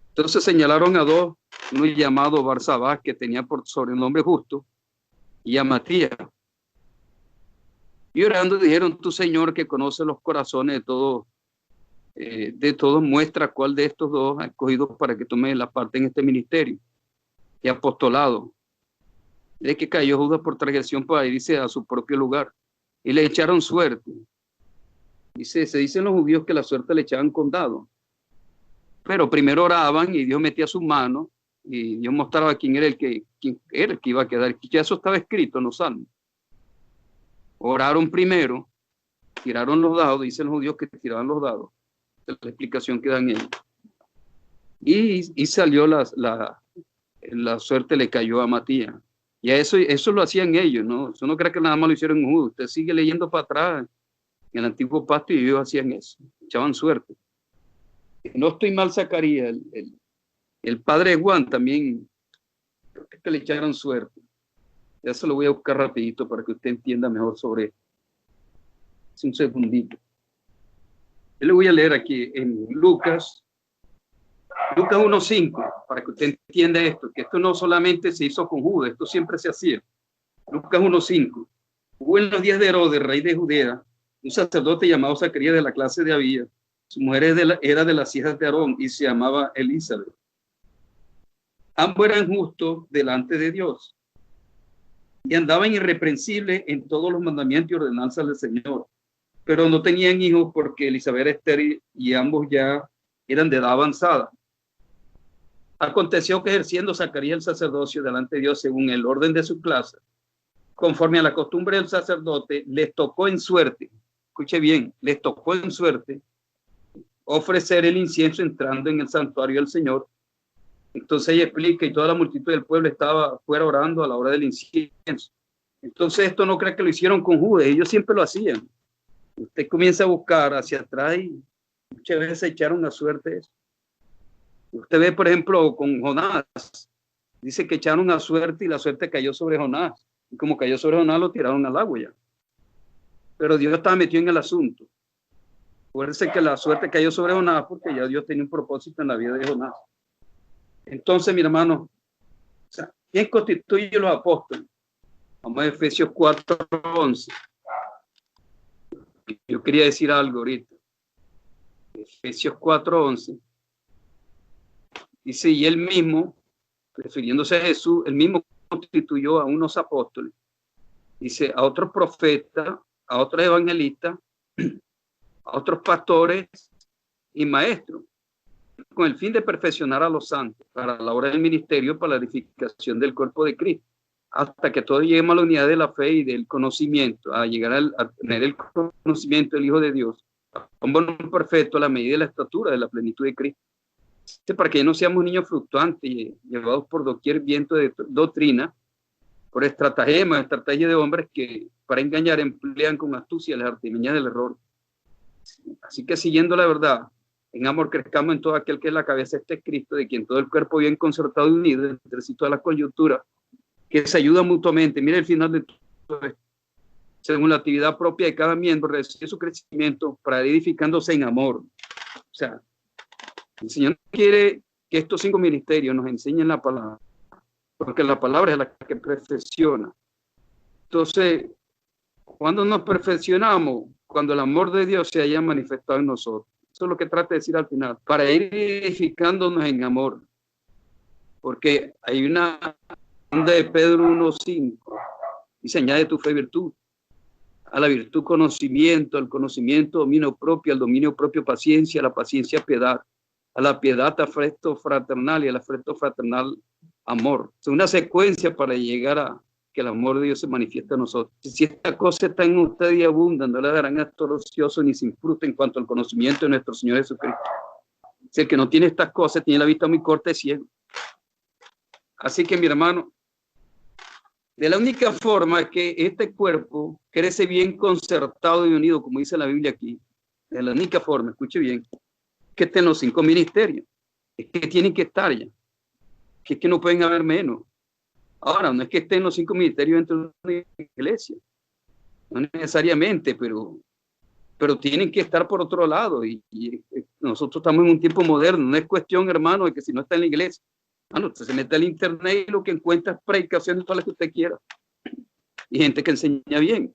Entonces señalaron a dos, uno llamado Barsabás, que tenía por sobrenombre Justo, y a Matías. Y orando dijeron: tú, Señor, que conoces los corazones de todos, muestra cuál de estos dos ha escogido para que tome la parte en este ministerio y apostolado. De que cayó Judas por transgresión para irse a su propio lugar y le echaron suerte. Se dicen los judíos que la suerte le echaban con dado, pero primero oraban y Dios metía su mano y Dios mostraba quién era el que iba a quedar. Ya eso estaba escrito en los Salmos. Oraron primero, tiraron los dados, dicen los judíos que tiraban los dados, es la explicación que dan ellos, y salió la suerte, le cayó a Matías. Y a eso lo hacían ellos, ¿no? Eso no cree que nada más lo hicieron en Judas. Usted sigue leyendo para atrás en el antiguo pacto y ellos hacían eso, echaban suerte. No estoy mal, Zacarías, el padre de Juan también, creo que le echaron suerte. Ya se lo voy a buscar rapidito para que usted entienda mejor sobre esto. Es un segundito. Yo le voy a leer aquí en Lucas 1:5, para que usted entienda esto, que esto no solamente se hizo con Judas, esto siempre se hacía. Lucas 1:5. Hubo en los días de Herodes, rey de Judea, un sacerdote llamado Zacarías de la clase de Abías. Su mujer era de las hijas de Aarón y se llamaba Elizabeth. Ambos eran justos delante de Dios y andaban irreprensibles en todos los mandamientos y ordenanzas del Señor, pero no tenían hijos porque Elizabeth era estéril y ambos ya eran de edad avanzada. Aconteció que ejerciendo Zacarías el sacerdocio delante de Dios según el orden de su clase, conforme a la costumbre del sacerdote, les tocó en suerte, escuche bien, les tocó en suerte ofrecer el incienso entrando en el santuario del Señor. Entonces ella explica, y toda la multitud del pueblo estaba fuera orando a la hora del incienso. Entonces esto no cree que lo hicieron con Judas, ellos siempre lo hacían. Usted comienza a buscar hacia atrás y muchas veces se echaron a suerte eso. Usted ve, por ejemplo, con Jonás, dice que echaron a suerte y la suerte cayó sobre Jonás. Y como cayó sobre Jonás, lo tiraron al agua ya. Pero Dios estaba metido en el asunto. Acuérdense que la suerte cayó sobre Jonás porque ya Dios tenía un propósito en la vida de Jonás. Entonces, mi hermano, ¿quién constituye los apóstoles? Vamos a Efesios 4:11. Yo quería decir algo ahorita. Efesios 4:11. Dice, y él mismo, refiriéndose a Jesús, él mismo constituyó a unos apóstoles. Dice, a otros profetas, a otros evangelistas, a otros pastores y maestros, con el fin de perfeccionar a los santos para la obra del ministerio, para la edificación del cuerpo de Cristo, hasta que todos lleguemos a la unidad de la fe y del conocimiento, a llegar a tener el conocimiento del Hijo de Dios, a un buen perfecto a la medida de la estatura de la plenitud de Cristo. Para que no seamos niños fluctuantes, llevados por doquier viento de doctrina, por estrategia de hombres que para engañar emplean con astucia las artimañas del error. Así que siguiendo la verdad, En amor crezcamos en todo aquel que es la cabeza, este es Cristo, de quien todo el cuerpo bien concertado y unido, entre sí todas las coyunturas, que se ayuda mutuamente. Mire el final de todo esto. Según la actividad propia de cada miembro, recibe su crecimiento para ir edificándose en amor. O sea, el Señor quiere que estos 5 ministerios nos enseñen la palabra, porque la palabra es la que perfecciona. Entonces, ¿cuándo nos perfeccionamos? Cuando el amor de Dios se haya manifestado en nosotros. Eso es lo que trata de decir al final, para ir edificándonos en amor. Porque hay una de Pedro 1:5, dice, añade tu fe y virtud. A la virtud conocimiento, al conocimiento dominio propio, al dominio propio paciencia, a la paciencia piedad, a la piedad afecto fraternal y al afecto fraternal amor. Es una secuencia para llegar a que el amor de Dios se manifiesta en nosotros. Si esta cosa está en usted y abunda, no le darán acto ocioso ni sin fruto en cuanto al conocimiento de nuestro Señor Jesucristo. Si el que no tiene estas cosas tiene la vista muy corta y ciego. Así que mi hermano, de la única forma que este cuerpo crece bien concertado y unido, como dice la Biblia aquí, de la única forma, escuche bien, que estén los 5 ministerios, es que tienen que estar ya, que es que no pueden haber menos. Ahora, no es que estén los 5 ministerios dentro de una iglesia, no necesariamente, pero tienen que estar por otro lado. Y nosotros estamos en un tiempo moderno, no es cuestión, hermano, de que si no está en la iglesia, usted se mete al internet y lo que encuentra es predicaciones todas las que usted quiera. Y gente que enseña bien.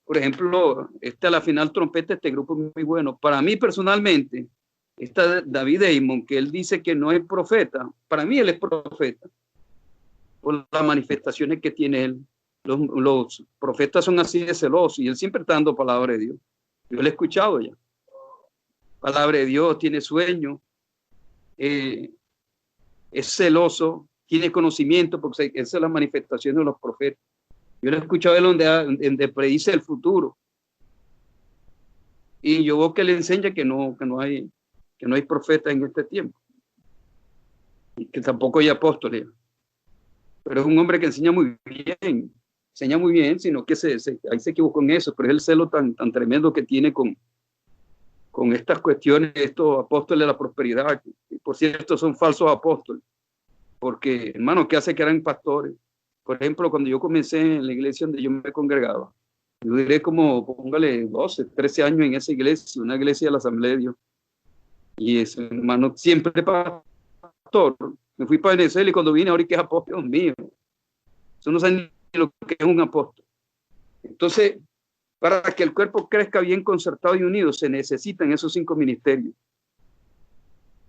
Por ejemplo, a la final trompeta, este grupo es muy bueno. Para mí personalmente, está David Damon, que él dice que no es profeta. Para mí él es profeta. Por las manifestaciones que tiene él. Los profetas son así de celosos y él siempre está dando palabra de Dios. Yo lo he escuchado ya. Palabra de Dios, tiene sueño, es celoso, tiene conocimiento, porque esa es la manifestación de los profetas. Yo lo he escuchado él donde predice el futuro. Y yo veo que le enseña que no hay profeta en este tiempo. Y que tampoco hay apóstoles. Pero es un hombre que enseña muy bien, sino que ahí se equivocó en eso, pero es el celo tan tremendo que tiene con estas cuestiones, estos apóstoles de la prosperidad, que por cierto son falsos apóstoles, porque hermano, ¿qué hace que eran pastores? Por ejemplo, cuando yo comencé en la iglesia donde yo me congregaba, yo diré como, póngale 12, 13 años en esa iglesia, una iglesia de la Asamblea de Dios, y ese hermano siempre pastor. Me fui para Venezuela y cuando vine ahora que es apóstol, Dios mío, eso no saben ni lo que es un apóstol. Entonces, para que el cuerpo crezca bien concertado y unido, se necesitan esos 5 ministerios.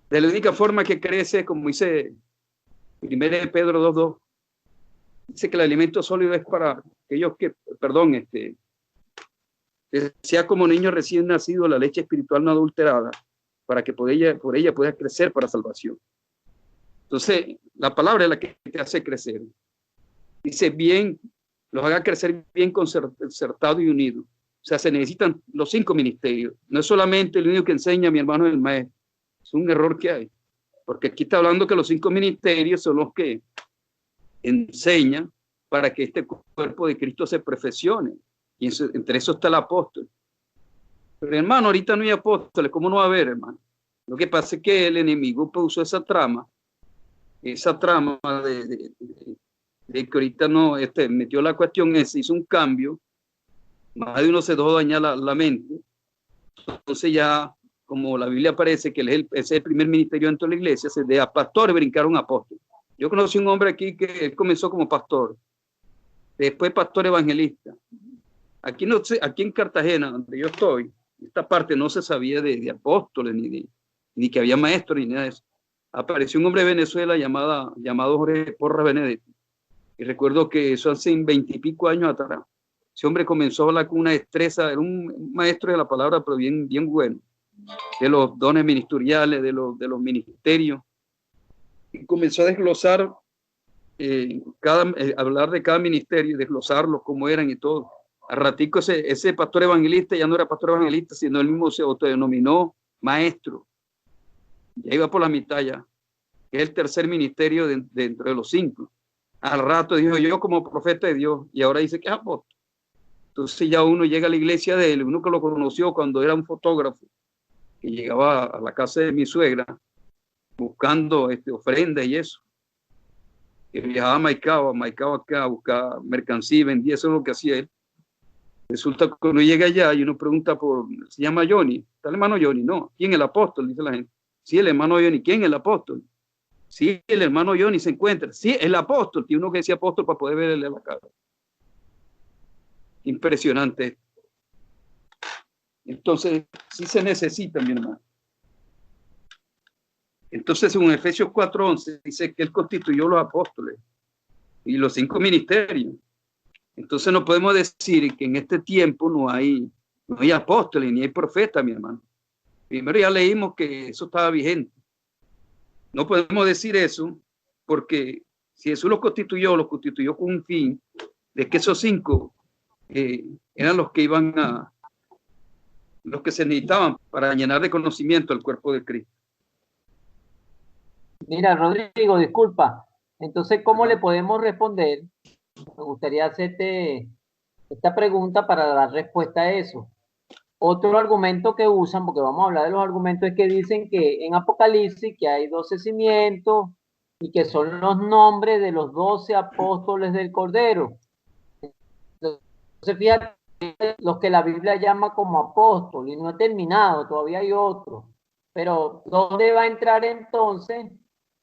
De la única forma que crece, como dice 1 Pedro 2:2, dice que el alimento sólido es para aquellos que, sea como niño recién nacido, la leche espiritual no adulterada, para que por ella pueda crecer para salvación. Entonces, la palabra es la que te hace crecer. Dice bien, los haga crecer bien concertado y unido. O sea, se necesitan los 5 ministerios. No es solamente el único que enseña, mi hermano, el maestro. Es un error que hay. Porque aquí está hablando que los 5 ministerios son los que enseñan para que este cuerpo de Cristo se perfeccione. Y entre eso está el apóstol. Pero hermano, ahorita no hay apóstoles. ¿Cómo no va a haber, hermano? Lo que pasa es que el enemigo usó esa trama de que ahorita no, metió la cuestión, hizo un cambio, más de uno se dejó dañar la mente. Entonces ya, como la Biblia parece que ese es el primer ministerio dentro de la iglesia, de pastor brincaron apóstol. Yo conocí un hombre aquí que él comenzó como pastor, después pastor evangelista. Aquí en Cartagena, donde yo estoy, esta parte no se sabía de apóstoles, ni que había maestros, ni nada de eso. Apareció un hombre de Venezuela llamado Jorge Porras Benedetti. Y recuerdo que eso hace 20 y pico años atrás. Ese hombre comenzó a hablar con una destreza, era un maestro de la palabra, pero bien bueno, de los dones ministeriales, de los ministerios. Y comenzó a desglosar, hablar de cada ministerio, desglosarlos, cómo eran y todo. Al ratico ese pastor evangelista ya no era pastor evangelista, sino él mismo se autodenominó maestro. Ya iba por la mitad ya, que es el tercer ministerio dentro de los 5. Al rato dijo, yo como profeta de Dios, y ahora dice que es apóstol. Entonces ya uno llega a la iglesia de él, uno que lo conoció cuando era un fotógrafo, que llegaba a la casa de mi suegra buscando ofrendas y eso. Que viajaba a Maicao acá a buscar mercancía y vendía, eso es lo que hacía él. Resulta que uno llega allá y uno pregunta se llama Johnny, ¿está el hermano Johnny? No, ¿quién es el apóstol? Dice la gente. Sí, el hermano Johnny, ¿quién es el apóstol? Sí, el hermano Johnny se encuentra. Sí, el apóstol, tiene uno que decía apóstol para poder verle la cara. Impresionante. Entonces, sí se necesita, mi hermano. Entonces, en Efesios 4:11 dice que él constituyó los apóstoles y los 5 ministerios. Entonces no podemos decir que en este tiempo no hay apóstoles ni hay profetas, mi hermano. Primero ya leímos que eso estaba vigente. No podemos decir eso porque si Jesús los constituyó con un fin de que esos 5 eran los que los que se necesitaban para llenar de conocimiento el cuerpo de Cristo. Mira, Rodrigo, disculpa. Entonces, ¿cómo le podemos responder? Me gustaría hacerte esta pregunta para dar respuesta a eso. Otro argumento que usan, porque vamos a hablar de los argumentos, es que dicen que en Apocalipsis que hay 12 cimientos y que son los nombres de los 12 apóstoles del Cordero. Entonces, fíjate, los que la Biblia llama como apóstol, y no he terminado, todavía hay otro. Pero, ¿dónde va a entrar entonces?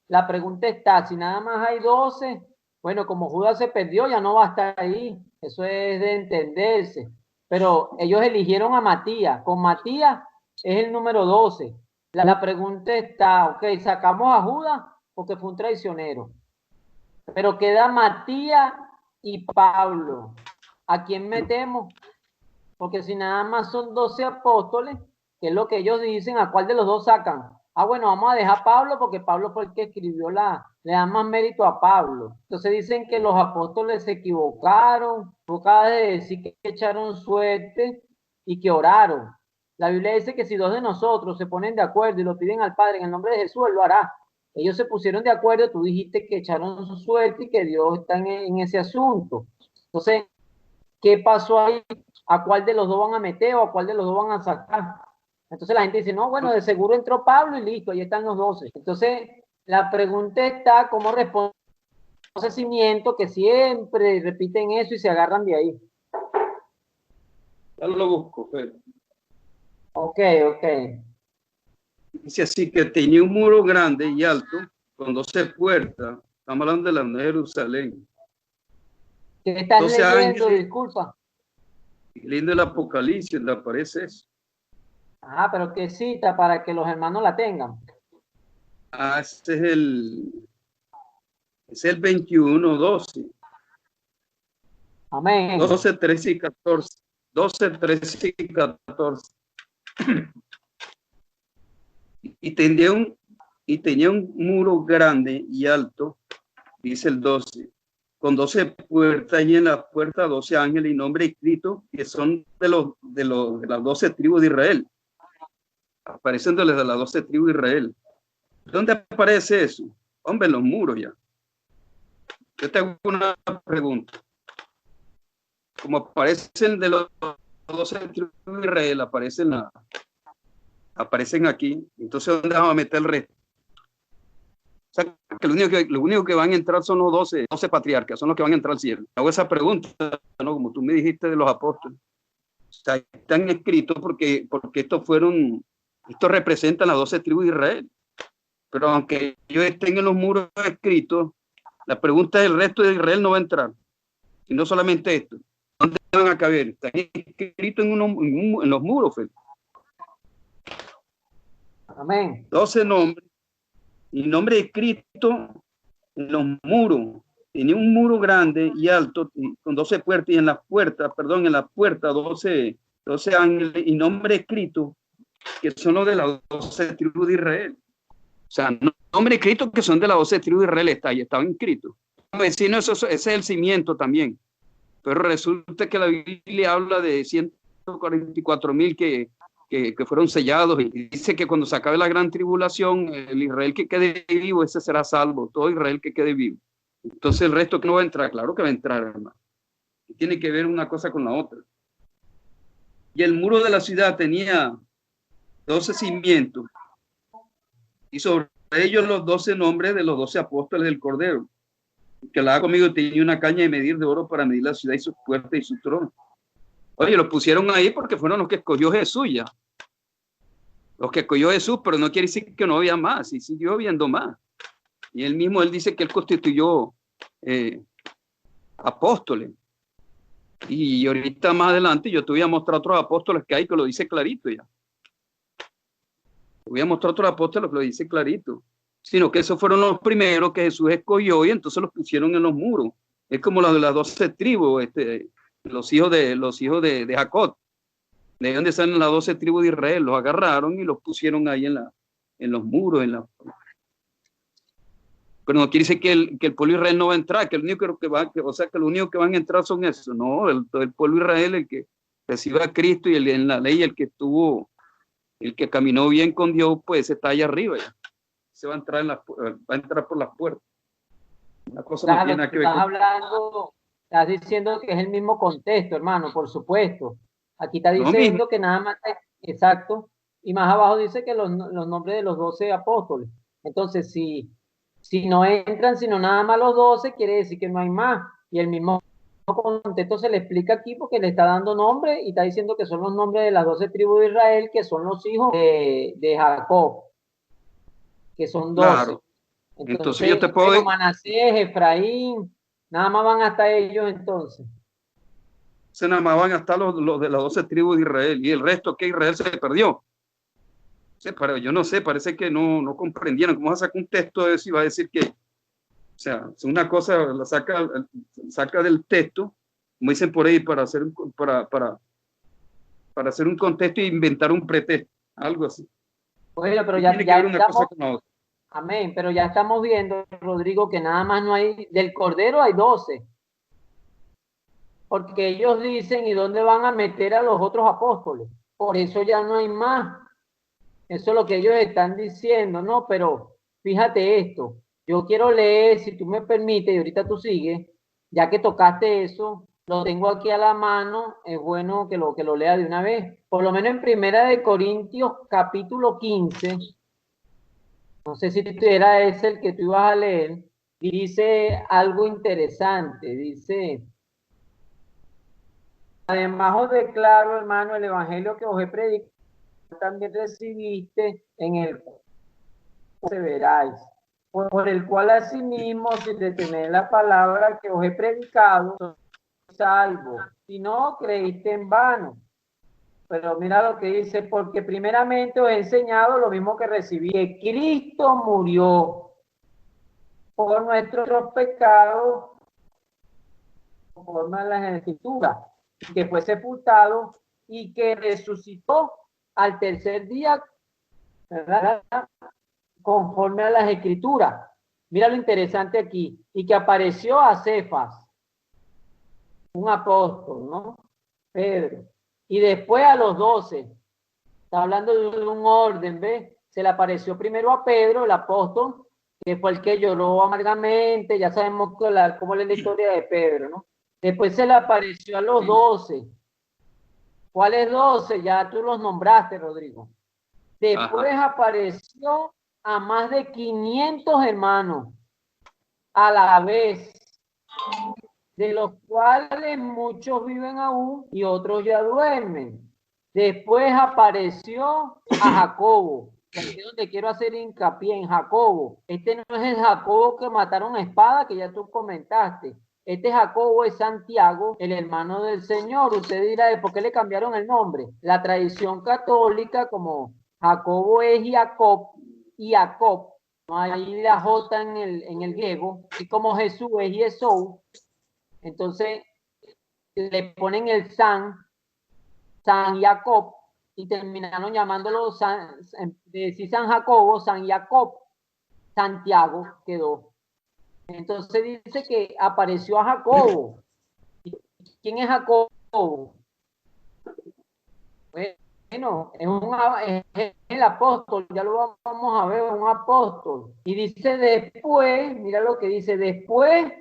La pregunta está, si nada más hay 12, bueno, como Judas se perdió, ya no va a estar ahí. Eso es de entenderse. Pero ellos eligieron a Matías. Con Matías es el número 12. La pregunta está, ok, sacamos a Judas porque fue un traicionero. Pero queda Matías y Pablo. ¿A quién metemos? Porque si nada más son 12 apóstoles, que es lo que ellos dicen, ¿a cuál de los dos sacan? Ah, bueno, vamos a dejar a Pablo porque Pablo fue el que escribió le dan más mérito a Pablo. Entonces dicen que los apóstoles se equivocaron, tú acabas de decir que echaron suerte y que oraron. La Biblia dice que si 2 de nosotros se ponen de acuerdo y lo piden al Padre en el nombre de Jesús, Él lo hará. Ellos se pusieron de acuerdo, tú dijiste que echaron su suerte y que Dios está en ese asunto. Entonces, ¿qué pasó ahí? ¿A cuál de los dos van a meter o a cuál de los dos van a sacar? Entonces la gente dice, no, bueno, de seguro entró Pablo y listo, ahí están los 12. Entonces, la pregunta está, ¿cómo responde ese cimiento que siempre repiten eso y se agarran de ahí? Ya lo busco, pero. Ok. Dice así que tenía un muro grande y alto con 12 puertas. Estamos hablando de la Nueva Jerusalén. ¿Qué estás 12 leyendo? ángeles. Disculpa. Leyendo el Apocalipsis, ¿le aparece eso? Ah, pero qué cita para que los hermanos la tengan. Ah, este es el 21:12. Amén. 12, 13 y 14. 12, 13 y 14. Y tenía un muro grande y alto, dice el 12, con 12 puertas y en las puertas 12 ángeles y nombres escritos que son de las 12 tribus de Israel. Aparecen de las 12 tribus de Israel. ¿Dónde aparece eso? Hombre, en los muros ya. Yo te hago una pregunta. Como aparecen de los 12 tribus de Israel, aparecen aquí, entonces ¿dónde vamos a meter el resto? O sea, que lo único que van a entrar son los 12 patriarcas, son los que van a entrar al cielo. Hago esa pregunta, ¿no? Como tú me dijiste de los apóstoles. O sea, están escritos porque estos representan las 12 tribus de Israel. Pero aunque ellos estén en los muros escritos, la pregunta es, el resto de Israel no va a entrar. Y no solamente esto. ¿Dónde van a caber? Están escritos en los muros, Felipe. Amén. 12 nombres. Y nombre escrito en los muros. Tenía un muro grande y alto con 12 puertas y en la puerta 12 ángeles y nombre escrito que son los de las 12 tribus de Israel. O sea, nombre escrito que son de las 12 tribus de Israel estaban inscritos. Vecino, ese es el cimiento también. Pero resulta que la Biblia habla de 144,000 que fueron sellados y dice que cuando se acabe la gran tribulación, el Israel que quede vivo, ese será salvo, todo Israel que quede vivo. Entonces el resto que no va a entrar, claro que va a entrar, hermano. Tiene que ver una cosa con la otra. Y el muro de la ciudad tenía 12 cimientos, y sobre ellos los 12 nombres de los 12 apóstoles del Cordero. El que hablaba conmigo tenía una caña de medir de oro para medir la ciudad y sus puertas y su trono. Oye, los pusieron ahí porque fueron los que escogió Jesús ya. Los que escogió Jesús, pero no quiere decir que no había más, y siguió habiendo más. Y él mismo, él dice que él constituyó apóstoles. Y ahorita más adelante yo te voy a mostrar otros apóstoles que hay que lo dice clarito ya. Te voy a mostrar otros apóstoles que lo dice clarito. Sino que esos fueron los primeros que Jesús escogió y entonces los pusieron en los muros. Es como los de las 12 tribus, los hijos de Jacob. De donde salen las 12 tribus de Israel, los agarraron y los pusieron ahí en los muros. Pero no quiere decir que el pueblo de Israel no va a entrar, que el único que lo único que van a entrar son esos. No, el pueblo de Israel, el que recibe a Cristo y en la ley, el que caminó bien con Dios, pues está allá arriba ya. Se va a entrar va a entrar por las puertas. Una cosa claro, no tiene nada que ver estás hablando, estás diciendo que es el mismo contexto, hermano, por supuesto. Aquí está diciendo que nada más, exacto, y más abajo dice que los nombres de los 12 apóstoles. Entonces, si no entran, sino nada más los 12, quiere decir que no hay más. Y el mismo contexto se le explica aquí porque le está dando nombre y está diciendo que son los nombres de las 12 tribus de Israel, que son los hijos de Jacob, que son 12. Claro. Entonces yo te puedo bueno, Manasés, Efraín, nada más van hasta ellos entonces. Se nada más van hasta los de las 12 tribus de Israel y el resto que Israel se perdió. Sí, pero yo no sé, parece que no comprendieron. ¿Cómo vas a sacar un texto de eso y va a decir que, o sea, una cosa la saca del texto, como dicen por ahí, para hacer un contexto e inventar un pretexto, algo así. Bueno, pero ya estamos, amén, pero ya estamos viendo, Rodrigo, que nada más no hay, del Cordero hay 12. Porque ellos dicen, ¿y dónde van a meter a los otros apóstoles? Por eso ya no hay más. Eso es lo que ellos están diciendo, ¿no? Pero fíjate esto, yo quiero leer, si tú me permites, y ahorita tú sigues, ya que tocaste eso, lo tengo aquí a la mano, es bueno que lo lea de una vez. Por lo menos en Primera de Corintios, capítulo 15, no sé si era ese el que tú ibas a leer, dice algo interesante, dice... Además os declaro, hermano, el evangelio que os he predicado, también recibiste, en el cual perseveráis, por el cual asimismo, sin detener la palabra que os he predicado, sois salvos. Si no, creíste en vano. Pero mira lo que dice, porque primeramente os he enseñado lo mismo que recibí, que Cristo murió por nuestros pecados, conforme a las Escrituras, que fue sepultado y que resucitó al tercer día, ¿verdad? Conforme a las Escrituras. Mira lo interesante aquí, y que apareció a Cefas, un apóstol, ¿no? Pedro, y después a los 12. Está hablando de un orden, ¿ves? Se le apareció primero a Pedro, el apóstol, que fue el que lloró amargamente, ya sabemos cómo es la historia de Pedro, ¿no? Después se le apareció a los 12. ¿Cuáles 12? Ya tú los nombraste, Rodrigo. Después apareció a más de 500 hermanos a la vez, de los cuales muchos viven aún y otros ya duermen. Después apareció a Jacobo, que es donde quiero hacer hincapié, en Jacobo. Este no es el Jacobo que mataron a espada, que ya tú comentaste. Este Jacobo es Santiago, el hermano del Señor. Usted dirá, ¿por qué le cambiaron el nombre? La tradición católica, como Jacobo es Jacob y Jacob, no hay la J en el griego, y como Jesús es Jesús, entonces le ponen el San Jacob, y terminaron llamándolo decir San Jacobo, San Jacob, Santiago quedó. Entonces dice que apareció a Jacobo. ¿Quién es Jacobo? Bueno, es el apóstol, ya lo vamos a ver, es un apóstol. Y dice después, mira lo que dice, después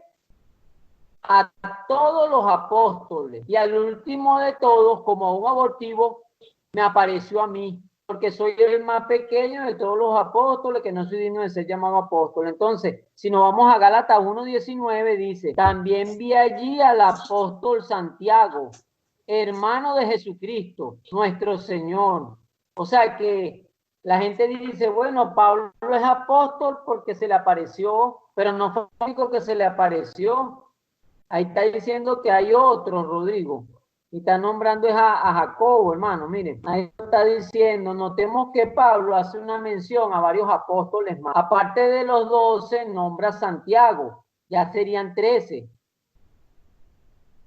a todos los apóstoles, y al último de todos, como un abortivo, me apareció a mí. porque soy el más pequeño de todos los apóstoles, que no soy digno de ser llamado apóstol. Entonces, si nos vamos a Gálatas 1:19, dice, también vi allí al apóstol Santiago, hermano de Jesucristo, nuestro Señor. O sea que la gente dice, bueno, Pablo es apóstol porque se le apareció, pero no fue el único que se le apareció. Ahí está diciendo que hay otro, Rodrigo. Y está nombrando a Jacobo, hermano. Miren, ahí está diciendo, notemos que Pablo hace una mención a varios apóstoles más. Aparte de los 12, nombra a Santiago. Ya serían 13.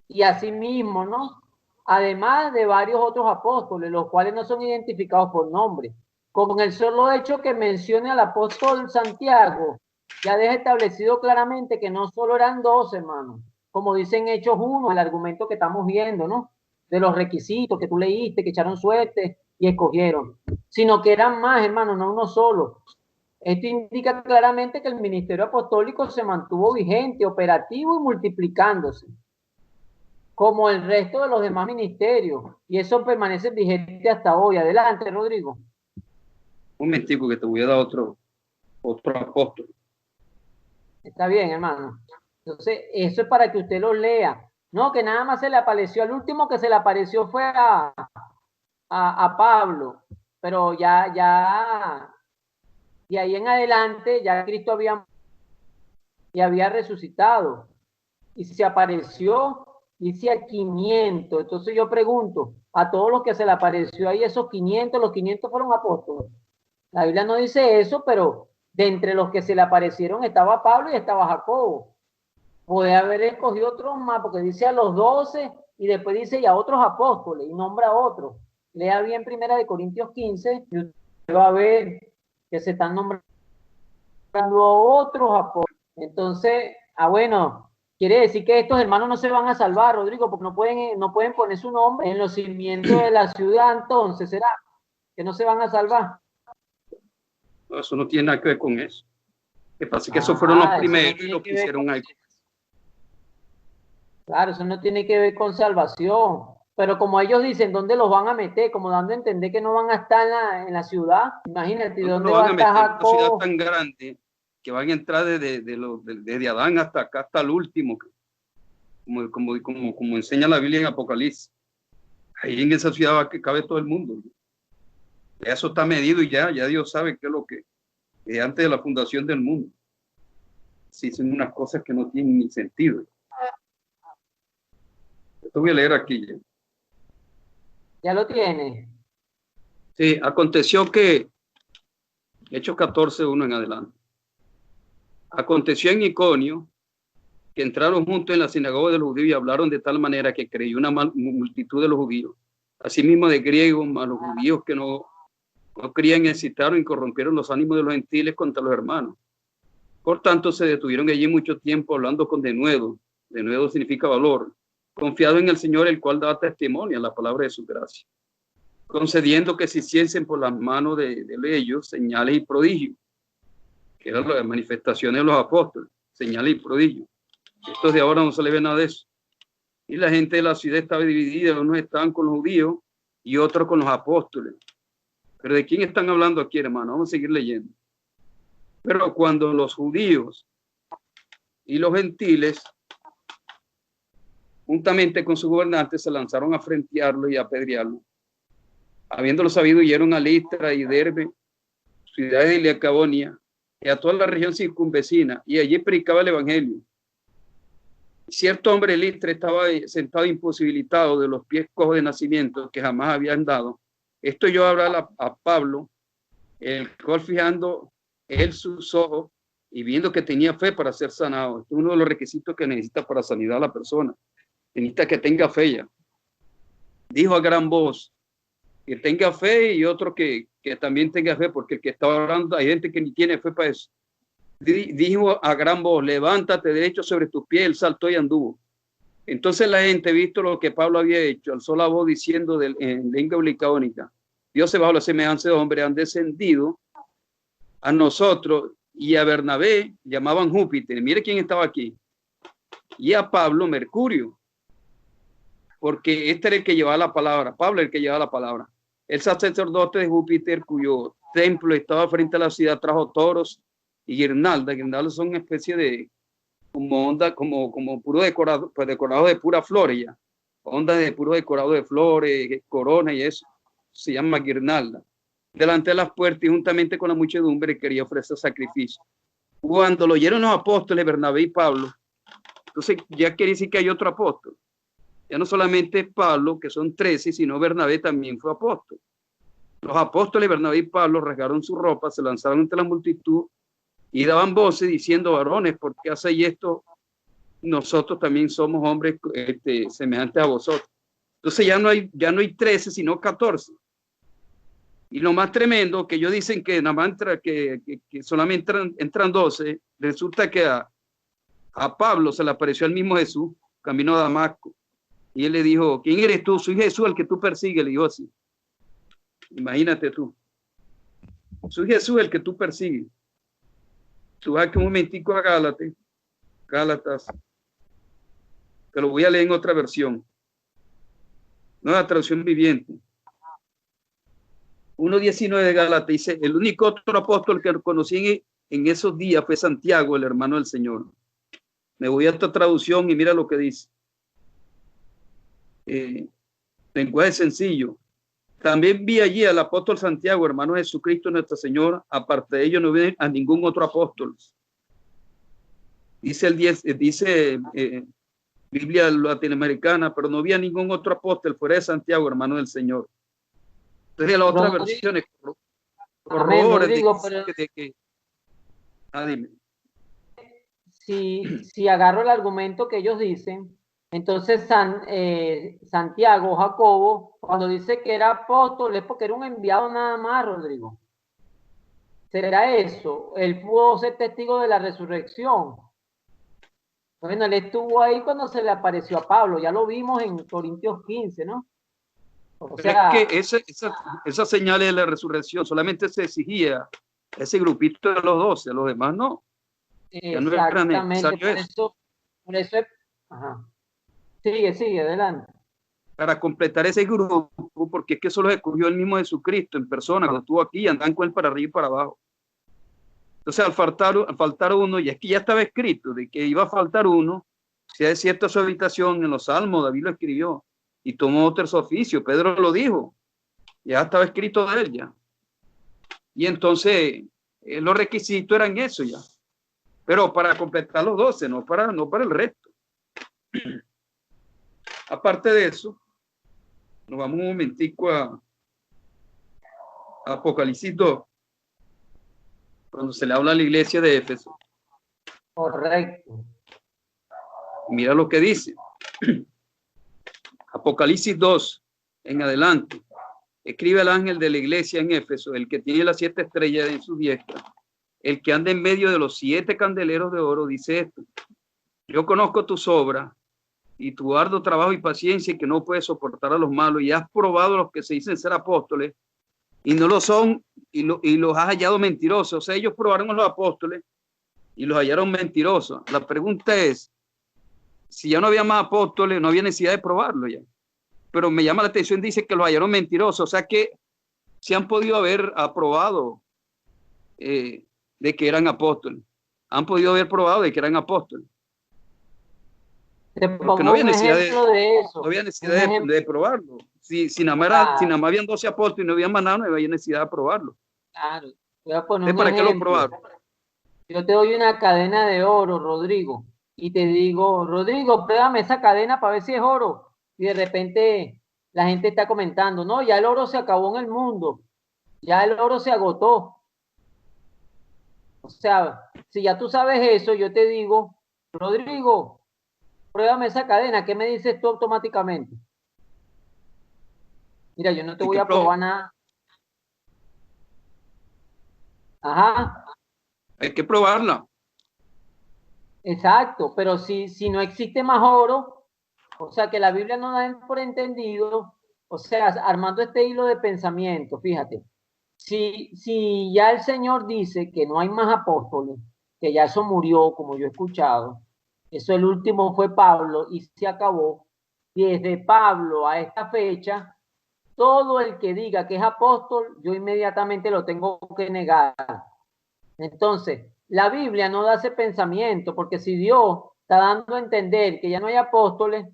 Y asimismo, ¿no? Además de varios otros apóstoles, los cuales no son identificados por nombre. Con el solo hecho que mencione al apóstol Santiago, ya deja establecido claramente que no solo eran 12, hermanos, como dicen Hechos 1, el argumento que estamos viendo, ¿no? De los requisitos que tú leíste, que echaron suerte y escogieron, sino que eran más, hermanos, no uno solo. Esto indica claramente que el ministerio apostólico se mantuvo vigente, operativo y multiplicándose, como el resto de los demás ministerios, y eso permanece vigente hasta hoy. Adelante, Rodrigo. Un momentico que te voy a dar otro apóstol. Está bien, hermano. Entonces, eso es para que usted lo lea. No, que nada más se le apareció, al último que se le apareció fue a Pablo, pero y ahí en adelante ya Cristo había resucitado y se apareció, dice a 500. Entonces yo pregunto, a todos los que se le apareció ahí, esos 500, los 500 fueron apóstoles. La Biblia no dice eso, pero de entre los que se le aparecieron estaba Pablo y estaba Jacobo. Puede haber escogido otros más, porque dice a los 12 y después dice y a otros apóstoles y nombra a otros. Lea bien 1 Corintios 15 y usted va a ver que se están nombrando a otros apóstoles. Entonces, bueno, quiere decir que estos hermanos no se van a salvar, Rodrigo, porque no pueden poner su nombre en los cimientos de la ciudad. Entonces, ¿será que no se van a salvar? No, eso no tiene nada que ver con eso. Lo que pasa es que esos fueron los primeros y los que hicieron algo. Claro, eso no tiene que ver con salvación. Pero como ellos dicen, ¿dónde los van a meter? Como dando a entender que no van a estar en la ciudad. Imagínate, ¿dónde va a estar Jacob? Una ciudad tan grande que van a entrar desde Adán hasta acá, hasta el último, como enseña la Biblia en Apocalipsis. Ahí en esa ciudad cabe todo el mundo. Eso está medido y ya Dios sabe qué es lo que es antes de la fundación del mundo. Sí, son unas cosas que no tienen ni sentido. Esto voy a leer aquí ya. ¿Ya lo tiene? Sí, aconteció que, Hechos 14:1 en adelante. Aconteció en Iconio que entraron juntos en la sinagoga de los judíos y hablaron de tal manera que creyó una multitud de los judíos, asimismo de griegos, mas los judíos que no creían excitaron y corrompieron los ánimos de los gentiles contra los hermanos. Por tanto, se detuvieron allí mucho tiempo hablando con denuedo. Denuedo significa valor, confiado en el Señor, el cual da testimonio a la palabra de su gracia, concediendo que se hiciesen por las manos de ellos señales y prodigios, que eran las manifestaciones de los apóstoles, señales y prodigios. Estos de ahora no se le ve nada de eso. Y la gente de la ciudad estaba dividida, unos estaban con los judíos y otros con los apóstoles. Pero ¿de quién están hablando aquí, hermano? Vamos a seguir leyendo. Pero cuando los judíos y los gentiles, juntamente con sus gobernantes, se lanzaron a frentearlo y a apedrearlo, habiéndolo sabido, huyeron a Listra y Derbe, ciudades de Licaonia, y a toda la región circunvecina, y allí predicaba el evangelio. Cierto hombre de Listra estaba sentado imposibilitado de los pies cojos de nacimiento, que jamás había andado. Esto yo hablaba a Pablo, el cual fijando él sus ojos y viendo que tenía fe para ser sanado. Este es uno de los requisitos que necesita para sanidad a la persona. Necesita que tenga fe ya. Dijo a gran voz que tenga fe, y otro que también tenga fe, porque el que está orando, hay gente que ni tiene fe para eso. Dijo a gran voz, levántate derecho sobre tus pies. Él saltó y anduvo. Entonces la gente, visto lo que Pablo había hecho, alzó la voz diciendo en lengua licaónica, Dios bajo la semejanza de hombre han descendido a nosotros, y a Bernabé llamaban Júpiter. Mire quién estaba aquí. Y a Pablo Mercurio, porque este era el que llevaba la palabra. Pablo era el que llevaba la palabra. El sacerdote de Júpiter, cuyo templo estaba frente a la ciudad, trajo toros y guirnaldas. Guirnaldas son una especie de como onda, como puro decorado, pues decorado de pura flores ya. Onda de puro decorado de flores, corona y eso. Se llama guirnalda. Delante de las puertas y juntamente con la muchedumbre quería ofrecer sacrificio. Cuando lo oyeron los apóstoles Bernabé y Pablo, entonces ya quiere decir que hay otro apóstol. Ya no solamente Pablo, que son 13, sino Bernabé también fue apóstol. Los apóstoles Bernabé y Pablo rasgaron su ropa, se lanzaron entre la multitud y daban voces diciendo: varones, ¿por qué hacéis esto? Nosotros también somos hombres semejantes a vosotros. Entonces ya no hay 13, sino 14. Y lo más tremendo, que ellos dicen que nada más que solamente entran 12, resulta que a Pablo se le apareció el mismo Jesús, camino a Damasco. Y él le dijo: ¿quién eres tú? Soy Jesús, el que tú persigues. Le dijo así. Imagínate tú. Soy Jesús, el que tú persigues. Tú vas aquí un momentico a Gálatas. Te lo voy a leer en otra versión. Nueva traducción viviente. 1.19 de Gálatas dice: el único otro apóstol que conocí en esos días fue Santiago, el hermano del Señor. Me voy a esta traducción y mira lo que dice. Lenguaje sencillo. También vi allí al apóstol Santiago, hermano de Jesucristo Nuestra Señora. Aparte de ellos no vi a ningún otro apóstol. Dice el 10, Biblia latinoamericana, pero no vi a ningún otro apóstol fuera de Santiago, hermano del Señor. Entonces las otras versiones corroboran de que dime. Si agarro el argumento que ellos dicen, entonces Santiago, Jacobo, cuando dice que era apóstol, es porque era un enviado nada más, Rodrigo. ¿Será eso? Él pudo ser testigo de la resurrección. Bueno, él estuvo ahí cuando se le apareció a Pablo, ya lo vimos en Corintios 15, ¿no? O sea, es que esa señal de la resurrección solamente se exigía ese grupito de los 12, a los demás no. Ya no era necesario por eso es, ajá. Sigue, adelante. Para completar ese grupo, porque es que eso lo escogió el mismo Jesucristo en persona, cuando estuvo aquí, andaban con él para arriba y para abajo. Entonces, al faltar uno, y es que ya estaba escrito de que iba a faltar uno, si es cierto su habitación en los Salmos, David lo escribió, y tomó otro oficio, Pedro lo dijo, ya estaba escrito de él ya. Y entonces, los requisitos eran eso ya. Pero para completar los 12, no para el resto. Aparte de eso, nos vamos un momentico a Apocalipsis 2, cuando se le habla a la iglesia de Éfeso. Correcto. Mira lo que dice. Apocalipsis 2, en adelante. Escribe el ángel de la iglesia en Éfeso, el que tiene las 7 estrellas en su diestra, el que anda en medio de los 7 candeleros de oro, dice esto: yo conozco tus obras y tu arduo trabajo y paciencia, y que no puedes soportar a los malos, y has probado a los que se dicen ser apóstoles y no lo son, y los has hallado mentirosos. O sea, ellos probaron a los apóstoles y los hallaron mentirosos. La pregunta es, si ya no había más apóstoles, no había necesidad de probarlo ya. Pero me llama la atención, dice que los hallaron mentirosos. O sea que se han podido haber aprobado de que eran apóstoles. Han podido haber probado de que eran apóstoles. Porque no había necesidad de probarlo. Si nada más habían 12 apóstoles y no había más nada, no había necesidad de probarlo. Claro. Voy a poner ¿Para qué lo probaron? Yo te doy una cadena de oro, Rodrigo, y te digo: Rodrigo, pruébame esa cadena para ver si es oro. Y de repente la gente está comentando: no, ya el oro se acabó en el mundo, ya el oro se agotó. O sea, si ya tú sabes eso, yo te digo: Rodrigo, pruébame esa cadena. ¿Qué me dices tú automáticamente? Mira, yo no te voy a probar nada. Ajá. Hay que probarla. Exacto, pero si no existe más oro, o sea que la Biblia no da por entendido, o sea, armando este hilo de pensamiento, fíjate, si ya el Señor dice que no hay más apóstoles, que ya eso murió, como yo he escuchado, eso el último fue Pablo y se acabó, y desde Pablo a esta fecha, todo el que diga que es apóstol, yo inmediatamente lo tengo que negar. Entonces, la Biblia no da ese pensamiento, porque si Dios está dando a entender que ya no hay apóstoles,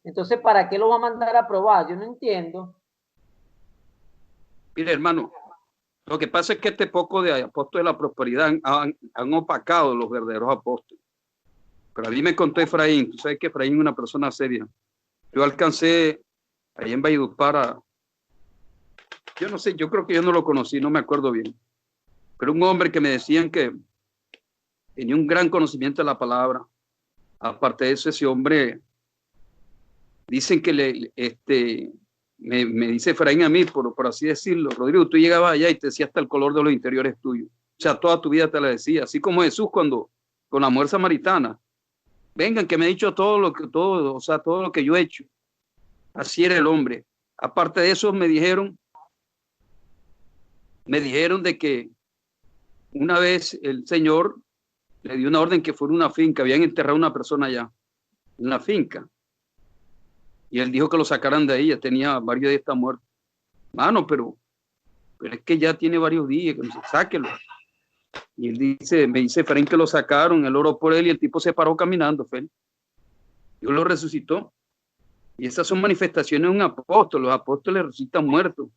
entonces ¿para qué lo va a mandar a probar? Yo no entiendo. Mire, hermano, lo que pasa es que este poco de apóstoles de la prosperidad han opacado los verdaderos apóstoles. Pero a mí me contó Efraín, tú sabes que Efraín es una persona seria. Yo alcancé ahí en Valledupar, yo no sé, yo creo que yo no lo conocí, no me acuerdo bien. Pero un hombre que me decían que tenía un gran conocimiento de la palabra. Aparte de eso, ese hombre, dicen que me dice Efraín a mí, por así decirlo, Rodrigo, tú llegabas allá y te decía hasta el color de los interiores tuyos. O sea, toda tu vida te la decía. Así como Jesús cuando, con la mujer samaritana, vengan, que me ha dicho todo lo que yo he hecho. Así era el hombre. Aparte de eso, me dijeron de que una vez el Señor le dio una orden que fuera una finca, habían enterrado a una persona allá, en la finca. Y él dijo que lo sacaran de ahí, ya tenía varios días, está muerto. Mano, pero es que ya tiene varios días, que no se sáquelo. Y él me dice Efraín que lo sacaron, él oró por él y el tipo se paró caminando, Fel. Dios lo resucitó. Y esas son manifestaciones de un apóstol, los apóstoles resucitan muertos.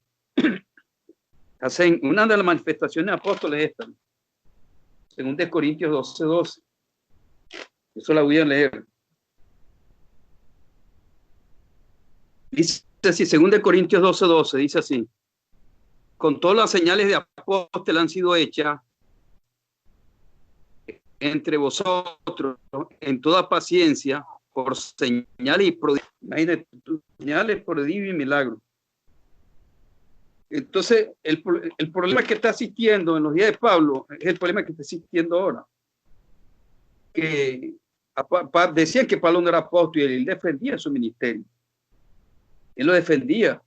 Hacen una de las manifestaciones de apóstoles esta, según de Corintios 12:12. Eso la voy a leer. Dice así, según de Corintios 12:12, dice así: con todas las señales de apóstol han sido hechas entre vosotros en toda paciencia por señales y prodigios. Imagínate, señales, prodigios y milagros. Entonces, el problema que está existiendo en los días de Pablo es el problema que está existiendo ahora. Que decían que Pablo no era apóstol y él defendía su ministerio. Él lo defendía.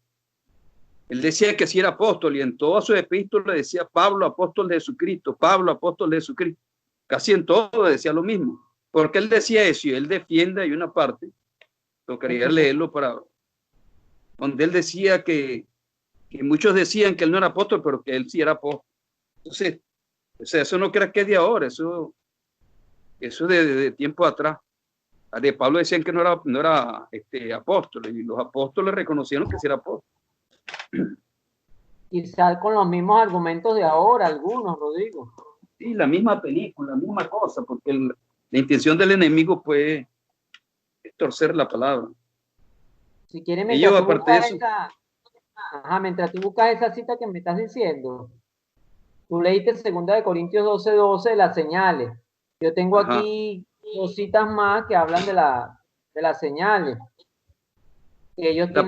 Él decía que sí era apóstol y en todas sus epístolas decía Pablo, apóstol de Jesucristo, Pablo, apóstol de Jesucristo. Casi en todo decía lo mismo. Porque él decía eso y él defiende, hay una parte, tocaría leerlo donde él decía que muchos decían que él no era apóstol, pero que él sí era apóstol. Entonces, o sea, eso no creas que es de ahora, eso de tiempo atrás. De Pablo decían que no era apóstol, y los apóstoles reconocieron que sí era apóstol. Quizás con los mismos argumentos de ahora, algunos, Rodrigo. Sí, la misma película, la misma cosa, porque la intención del enemigo fue torcer la palabra. Si quieres, mientras tú buscas esa cita que me estás diciendo, tú leíste 2 Corintios 12:12 las señales. Yo tengo aquí 2 citas más que hablan de las señales. La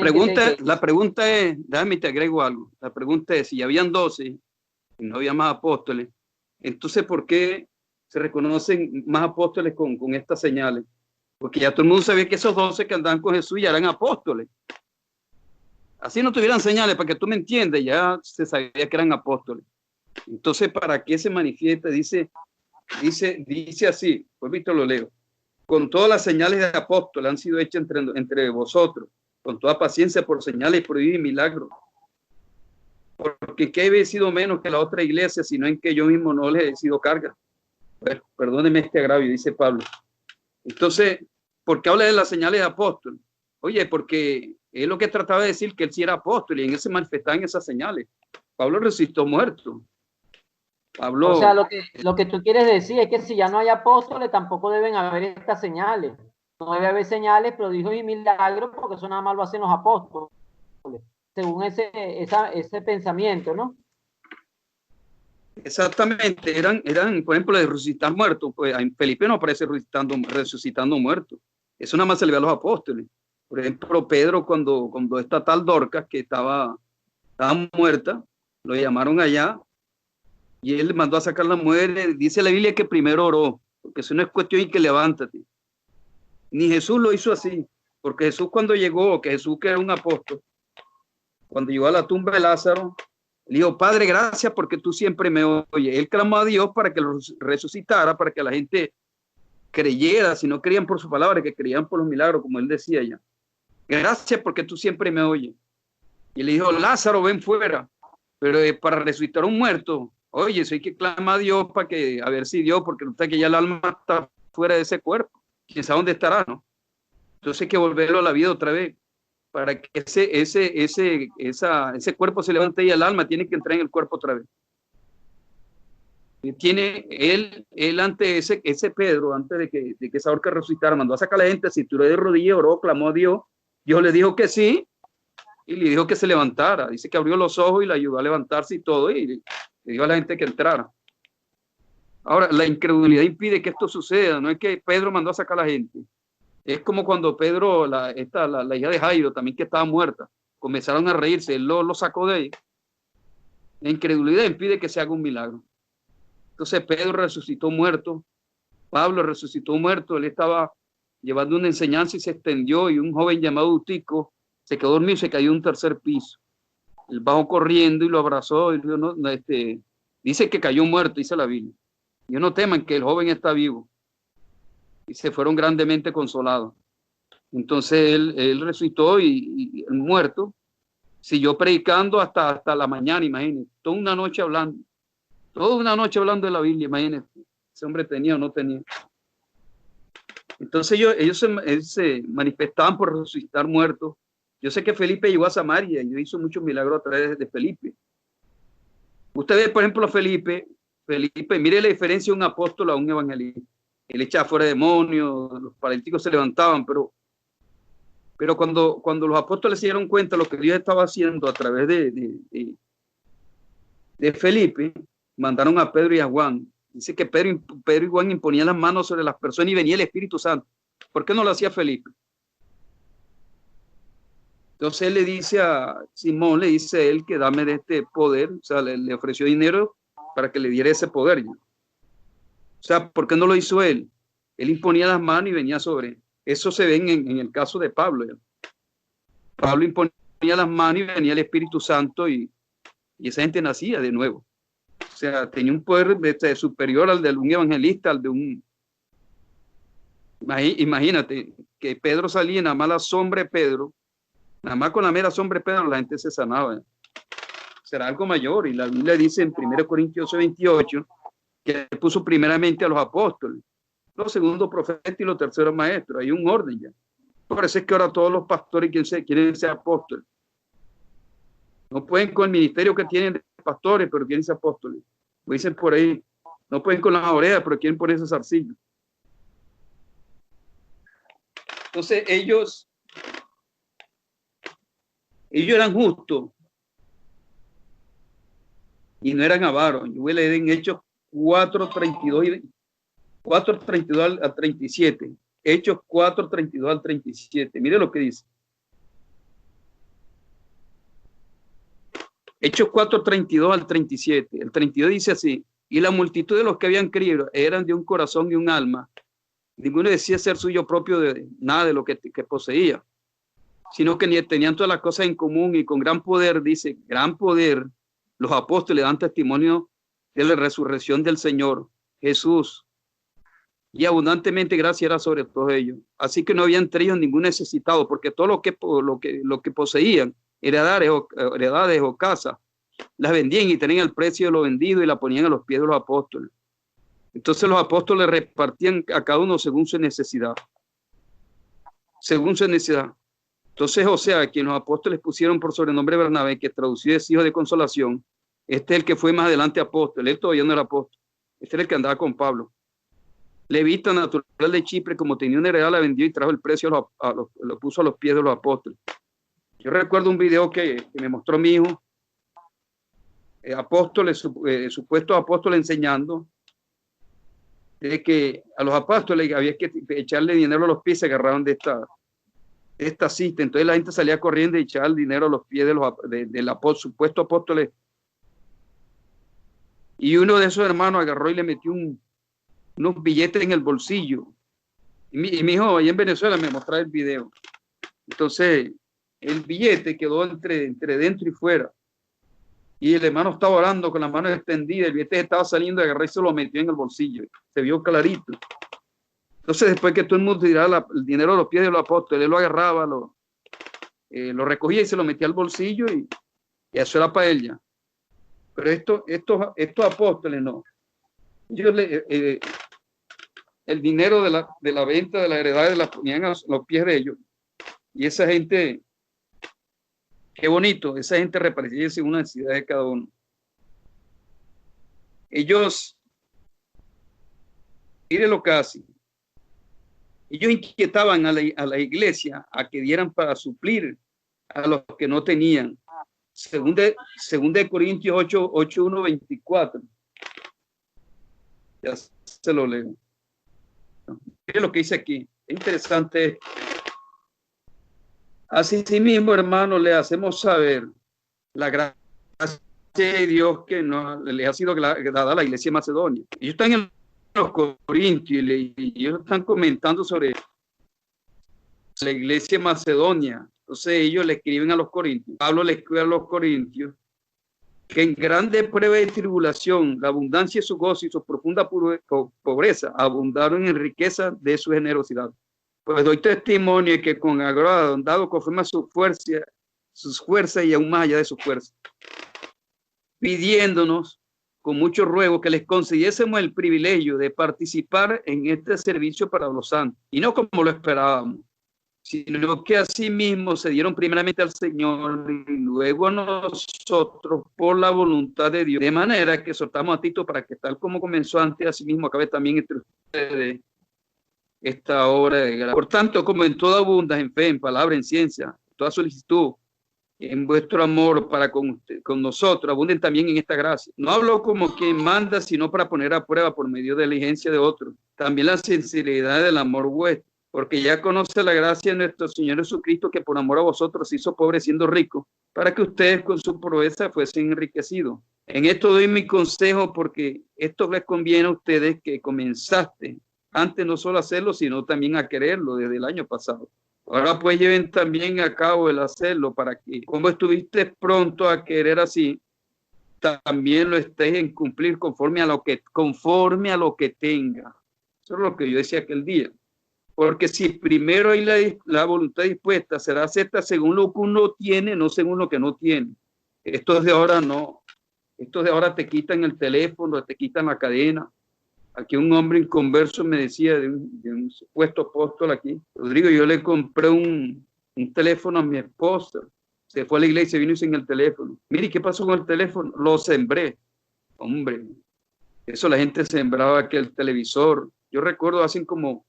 pregunta es, déjame te agrego algo. La pregunta es, si habían 12 y no había más apóstoles, entonces ¿por qué se reconocen más apóstoles con estas señales? Porque ya todo el mundo sabía que esos 12 que andaban con Jesús ya eran apóstoles. Así no tuvieran señales, para que tú me entiendas, ya se sabía que eran apóstoles. Entonces, ¿para qué se manifiesta? Dice así, pues visto lo leo. Con todas las señales de apóstoles han sido hechas entre vosotros, con toda paciencia por señales, prodigios y milagros. Porque ¿qué he sido menos que la otra iglesia, sino en que yo mismo no les he sido carga? Bueno, perdóneme este agravio, dice Pablo. Entonces, ¿por qué habla de las señales de apóstol? Oye, porque es lo que trataba de decir, que él sí era apóstol y en ese manifestaban esas señales. Pablo resucitó muerto. Pablo, o sea, lo que tú quieres decir es que si ya no hay apóstoles, tampoco deben haber estas señales. No debe haber señales, prodigios y milagros, porque eso nada más lo hacen los apóstoles, según ese pensamiento, ¿no? Exactamente, eran, por ejemplo, de resucitar muertos. Pues en Felipe no aparece resucitando muertos. Eso nada más se le ve a los apóstoles. Por ejemplo, Pedro, cuando esta tal Dorcas, que estaba muerta, lo llamaron allá y él mandó a sacar la mujer. Dice la Biblia que primero oró, porque eso no es cuestión de que levántate. Ni Jesús lo hizo así, porque Jesús cuando llegó, que Jesús que era un apóstol, cuando llegó a la tumba de Lázaro, le dijo, Padre, gracias porque tú siempre me oyes. Él clamó a Dios para que lo resucitara, para que la gente creyera, si no creían por su palabra, que creían por los milagros, como él decía ya. Gracias porque tú siempre me oyes. Y le dijo, Lázaro, ven fuera. Pero para resucitar a un muerto, oye, eso hay que clamar a Dios para que, a ver si Dios, porque resulta que ya el alma está fuera de ese cuerpo. ¿Quién sabe dónde estará, no? Entonces hay que volverlo a la vida otra vez. Para que ese cuerpo se levante y el alma tiene que entrar en el cuerpo otra vez. Tiene él antes ese Pedro, antes de que esa horca resucitara, mandó a sacar a la gente, se tiró de rodillas, oró, clamó a Dios. Dios le dijo que sí y le dijo que se levantara. Dice que abrió los ojos y le ayudó a levantarse y todo, y le dijo a la gente que entrara. Ahora, la incredulidad impide que esto suceda. No es que Pedro mandó a sacar a la gente. Es como cuando Pedro, la hija de Jairo, también que estaba muerta, comenzaron a reírse, él lo sacó de ahí. La incredulidad impide que se haga un milagro. Entonces Pedro resucitó muerto, Pablo resucitó muerto, él estaba llevando una enseñanza y se extendió, y un joven llamado Utico se quedó dormido y se cayó de un tercer piso. Él bajó corriendo y lo abrazó y dijo, no, dice que cayó muerto, dice la Biblia. Y no teman, que el joven está vivo. Y se fueron grandemente consolados. Entonces él resucitó y el muerto siguió predicando hasta la mañana, imagínense, toda una noche hablando de la Biblia, imagínense, ese hombre tenía o no tenía. Entonces ellos se manifestaban por resucitar muertos. Yo sé que Felipe llegó a Samaria y hizo muchos milagros a través de Felipe. Usted ve, por ejemplo, a Felipe, mire la diferencia de un apóstol a un evangelista. Él echaba fuera demonios, los paralíticos se levantaban, pero cuando los apóstoles se dieron cuenta de lo que Dios estaba haciendo a través de Felipe, mandaron a Pedro y a Juan. Dice que Pedro y Juan imponían las manos sobre las personas y venía el Espíritu Santo. ¿Por qué no lo hacía Felipe? Entonces él le dice a Simón, le dice a él que dame de este poder, o sea, le ofreció dinero para que le diera ese poder. O sea, ¿por qué no lo hizo él? Él imponía las manos y venía sobre él. Eso se ve en el caso de Pablo. Pablo imponía las manos y venía el Espíritu Santo y esa gente nacía de nuevo. O sea, tenía un poder superior al de un evangelista, al de un... Imagínate que Pedro salía, nada más la sombra de Pedro, nada más con la mera sombra de Pedro la gente se sanaba. Será algo mayor. Y la Biblia dice en 1 Corintios 28 que puso primeramente a los apóstoles, los segundos profetas y los terceros maestros. Hay un orden ya. Por eso es que ahora todos los pastores quieren ser apóstoles. No pueden con el ministerio que tienen de pastores, pero quieren ser apóstoles. Lo dicen por ahí. No pueden con las orejas, pero quieren ponerse zarcillos. Entonces ellos eran justos y no eran avaros. Yo voy a leer en Hechos 4:32 al 37. Hechos 4:32 al 37. Mire lo que dice. Hechos 4:32 al 37. El 32 dice así: y la multitud de los que habían creído eran de un corazón y un alma. Ninguno decía ser suyo propio de nada de lo que poseía, sino que tenían todas las cosas en común, y con gran poder, dice, gran poder, los apóstoles dan testimonio de la resurrección del Señor Jesús, y abundantemente gracia era sobre todos ellos. Así que no había entre ellos ningún necesitado, porque todo lo que poseían, heredades o casas, las vendían y tenían el precio de lo vendido y la ponían a los pies de los apóstoles. Entonces los apóstoles repartían a cada uno según su necesidad. Según su necesidad. Entonces, o sea, quien los apóstoles pusieron por sobrenombre Bernabé, que traducido es hijo de consolación, este es el que fue más adelante apóstol. Él todavía no era apóstol. Este era el que andaba con Pablo. Levita, natural de Chipre, como tenía una heredad, la vendió y trajo el precio, lo puso a los pies de los apóstoles. Yo recuerdo un video que me mostró mi hijo, supuestos apóstoles enseñando de que a los apóstoles había que echarle dinero a los pies, se agarraron de esta cista. Entonces la gente salía corriendo y echaba el dinero a los pies del supuesto apóstoles. Y uno de esos hermanos agarró y le metió unos billetes en el bolsillo. Y mi hijo allá en Venezuela me mostraba el video. Entonces el billete quedó entre dentro y fuera. Y el hermano estaba orando con las manos extendidas, el billete estaba saliendo, agarré y se lo metió en el bolsillo. Se vio clarito. Entonces, después que todo el mundo tiraba el dinero a los pies de los apóstoles, él lo agarraba, lo recogía y se lo metía al bolsillo y eso era para él ya. Pero estos apóstoles no. Ellos el dinero de la venta de las heredades las ponían a los pies de ellos. Y esa gente, qué bonito, esa gente reparecía según una necesidad de cada uno. Ellos, mire lo que hacen. Ellos inquietaban a la iglesia a que dieran para suplir a los que no tenían. Según de Corintios 8, 1, 24. Ya se lo leo. Mire lo que dice aquí. Es interesante. Así mismo, hermano, le hacemos saber la gracia de Dios que le ha sido dada a la iglesia de Macedonia. Ellos están en los Corintios y ellos están comentando sobre la iglesia de Macedonia. Entonces ellos le escriben a los Corintios. Pablo le escribe a los Corintios que en grande prueba y tribulación, la abundancia de su gozo y su profunda pobreza abundaron en riqueza de su generosidad. Pues doy testimonio que con agrado han dado conforme a sus fuerzas y aún más allá de su fuerza, pidiéndonos con mucho ruego que les concediésemos el privilegio de participar en este servicio para los santos, y no como lo esperábamos, sino que asimismo se dieron primeramente al Señor y luego a nosotros por la voluntad de Dios, de manera que soltamos a Tito para que tal como comenzó antes, asimismo acabe también entre ustedes esta obra de gracia. Por tanto, como en toda abundas en fe, en palabra, en ciencia, toda solicitud, en vuestro amor para con nosotros, abunden también en esta gracia. No hablo como quien manda, sino para poner a prueba por medio de la diligencia de otros, también la sinceridad del amor vuestro, porque ya conoce la gracia de nuestro Señor Jesucristo, que por amor a vosotros se hizo pobre siendo rico, para que ustedes con su pobreza fuesen enriquecidos. En esto doy mi consejo, porque esto les conviene a ustedes que comenzaste antes no solo a hacerlo, sino también a quererlo desde el año pasado. Ahora pues lleven también a cabo el hacerlo, para que como estuviste pronto a querer así, también lo estés en cumplir conforme a lo que tenga. Eso es lo que yo decía aquel día. Porque si primero hay la voluntad dispuesta, será acepta según lo que uno tiene, no según lo que no tiene. Estos de ahora no. Estos de ahora te quitan el teléfono, te quitan la cadena. Aquí un hombre inconverso me decía de un supuesto apóstol aquí: Rodrigo, yo le compré un teléfono a mi esposa. Se fue a la iglesia, vino y sin el teléfono. Mire, ¿qué pasó con el teléfono? Lo sembré. Hombre, eso la gente sembraba aquel televisor. Yo recuerdo hace como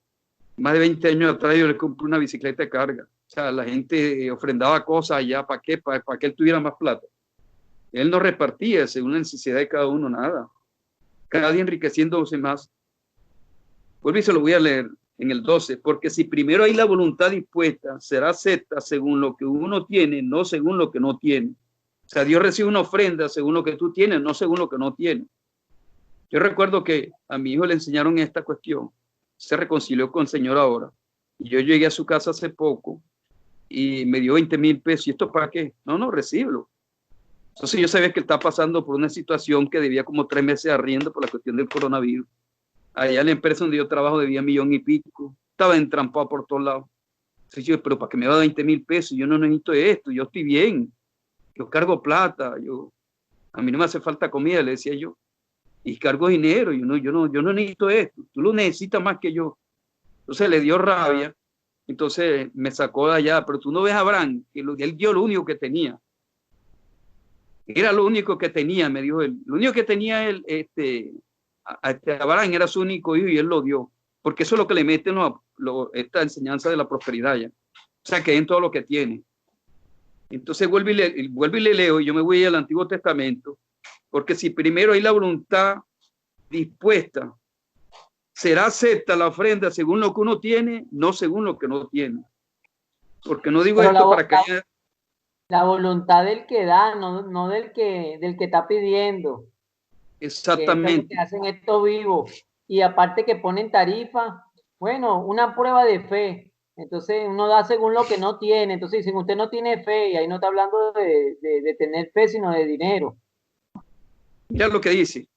más de 20 años atrás yo le compré una bicicleta de carga. O sea, la gente ofrendaba cosas allá. ¿Para qué? Para que él tuviera más plata. Él no repartía según la necesidad de cada uno, nada. Cada día enriqueciéndose más. Vuelvo y se lo voy a leer en el 12. Porque si primero hay la voluntad dispuesta, será acepta según lo que uno tiene, no según lo que no tiene. O sea, Dios recibe una ofrenda según lo que tú tienes, no según lo que no tienes. Yo recuerdo que a mi hijo le enseñaron esta cuestión. Se reconcilió con el Señor ahora. Y yo llegué a su casa hace poco y me dio 20,000 pesos. ¿Y esto para qué? No, recíbelo. Entonces yo sabía que él estaba pasando por una situación que debía como 3 meses de arriendo por la cuestión del coronavirus. Allá en la empresa donde yo trabajo debía 1,000,000 y pico. Estaba entrampado por todos lados. Entonces yo, pero ¿para qué me va a dar 20,000 pesos? Yo no necesito esto, yo estoy bien. Yo cargo plata, a mí no me hace falta comida, le decía yo. Y cargo dinero, yo no necesito esto. Tú lo necesitas más que yo. Entonces le dio rabia. Entonces me sacó de allá. Pero tú no ves a Abraham, que él dio lo único que tenía. Era lo único que tenía, me dijo él. Lo único que tenía él, Abraham era su único hijo y él lo dio. Porque eso es lo que le meten esta enseñanza de la prosperidad ya. O sea, que en todo lo que tiene. Entonces vuelvo y le leo, y yo me voy al Antiguo Testamento. Porque si primero hay la voluntad dispuesta, será acepta la ofrenda según lo que uno tiene, no según lo que no tiene. Porque no digo esto para que haya... La voluntad del que da, no del que está pidiendo. Exactamente. Que hacen esto vivo. Y aparte que ponen tarifa, bueno, una prueba de fe. Entonces uno da según lo que no tiene. Entonces dicen, usted no tiene fe, y ahí no está hablando de tener fe, sino de dinero. Mira lo que dice.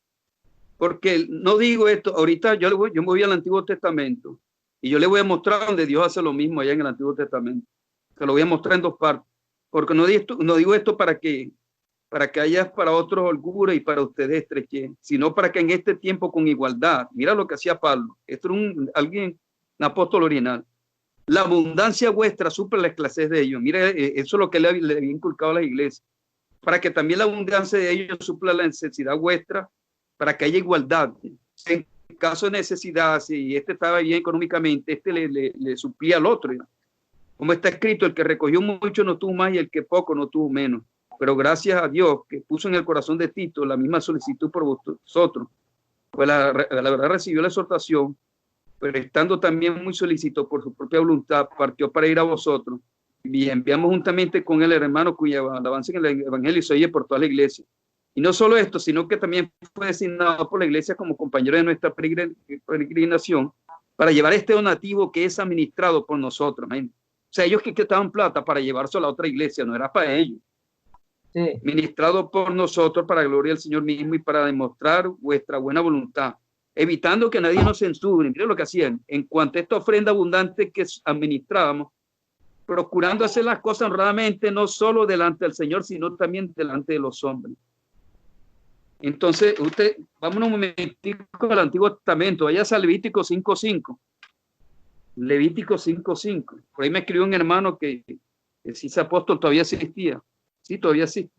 Porque no digo esto, ahorita yo me voy al Antiguo Testamento y yo le voy a mostrar donde Dios hace lo mismo allá en el Antiguo Testamento. Se lo voy a mostrar en 2 partes. porque no digo esto para que haya para otros holgura y para ustedes estrechez, sino para que en este tiempo con igualdad, mira lo que hacía Pablo, esto era un apóstol original, la abundancia vuestra suple la escasez de ellos. Mira, eso es lo que le había inculcado a la iglesia, para que también la abundancia de ellos supla la necesidad vuestra, para que haya igualdad. En caso de necesidad, si este estaba bien económicamente, este le suplía al otro. Como está escrito, el que recogió mucho no tuvo más y el que poco no tuvo menos. Pero gracias a Dios que puso en el corazón de Tito la misma solicitud por vosotros, pues la verdad recibió la exhortación, pero estando también muy solícito por su propia voluntad, partió para ir a vosotros. Y enviamos juntamente con él el hermano cuya alabanza en el evangelio se oye por toda la iglesia. Y no solo esto, sino que también fue designado por la iglesia como compañero de nuestra peregrinación para llevar este donativo que es administrado por nosotros. Amén. O sea, ellos que estaban plata para llevarse a la otra iglesia, no era para ellos. Sí. Ministrado por nosotros para la gloria del Señor mismo y para demostrar vuestra buena voluntad, evitando que nadie nos censure. Miren lo que hacían en cuanto a esta ofrenda abundante que administrábamos, procurando hacer las cosas honradamente, no solo delante del Señor, sino también delante de los hombres. Entonces, vamos un momentico al Antiguo Testamento, vaya a Levítico 5:5. Levítico 5:5. Por ahí me escribió un hermano que si ese apóstol todavía existía. Sí, todavía sí.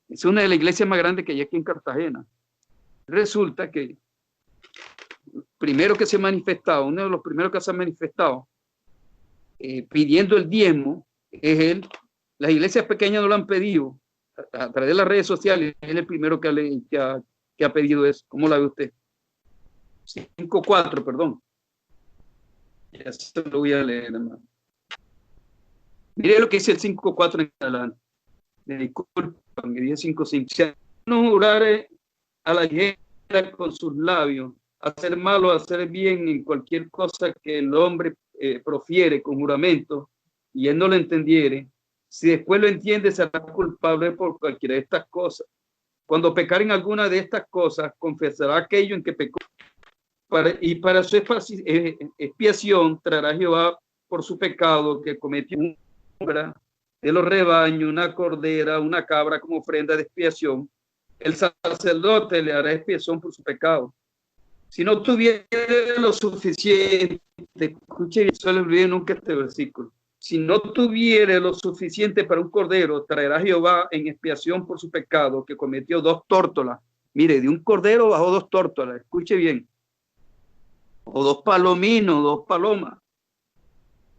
Es una de las iglesias más grandes que hay aquí en Cartagena. Resulta que primero que se manifestaba, uno de los primeros que se ha manifestado pidiendo el diezmo es él. Las iglesias pequeñas no lo han pedido a través de las redes sociales. Él es el primero que ha pedido eso. ¿Cómo la ve usted? 5:4, perdón. Ya se lo voy a leer, hermano. Mire lo que dice el 5:4 en adelante. Me disculpan, que dije 5:5. Si no jurare a la ligera con sus labios, hacer malo, hacer bien en cualquier cosa que el hombre profiere con juramento, y él no lo entendiere, si después lo entiende, será culpable por cualquiera de estas cosas. Cuando pecar en alguna de estas cosas, confesará aquello en que pecó, y para su expiación traerá Jehová por su pecado que cometió de los rebaños, una cordera, una cabra como ofrenda de expiación. El sacerdote le hará expiación por su pecado. Si no tuviere lo suficiente, escuche bien, no le olvide nunca este versículo. Si no tuviere lo suficiente para un cordero, traerá Jehová en expiación por su pecado que cometió 2 tórtolas. Mire, de un cordero bajó 2 tórtolas, escuche bien. O 2 palominos, 2 palomas.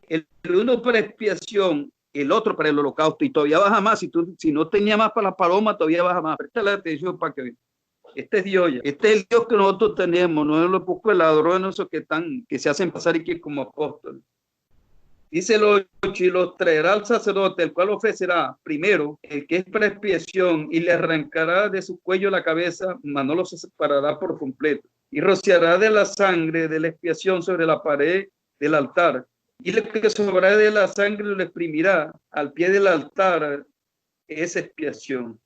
El uno para expiación, el otro para el holocausto, y todavía baja más. Si no tenía más para la paloma, todavía baja más. Préstale atención para que vean. Este es Dios ya. Este es el Dios que nosotros tenemos, no es los pocos ladrones esos que se hacen pasar y que como apóstoles. Dice el 8, y los traerá al sacerdote, el cual ofrecerá primero el que es para expiación, y le arrancará de su cuello la cabeza, mas no lo separará por completo, y rociará de la sangre de la expiación sobre la pared del altar, y lo que sobrará de la sangre lo exprimirá al pie del altar, esa expiación.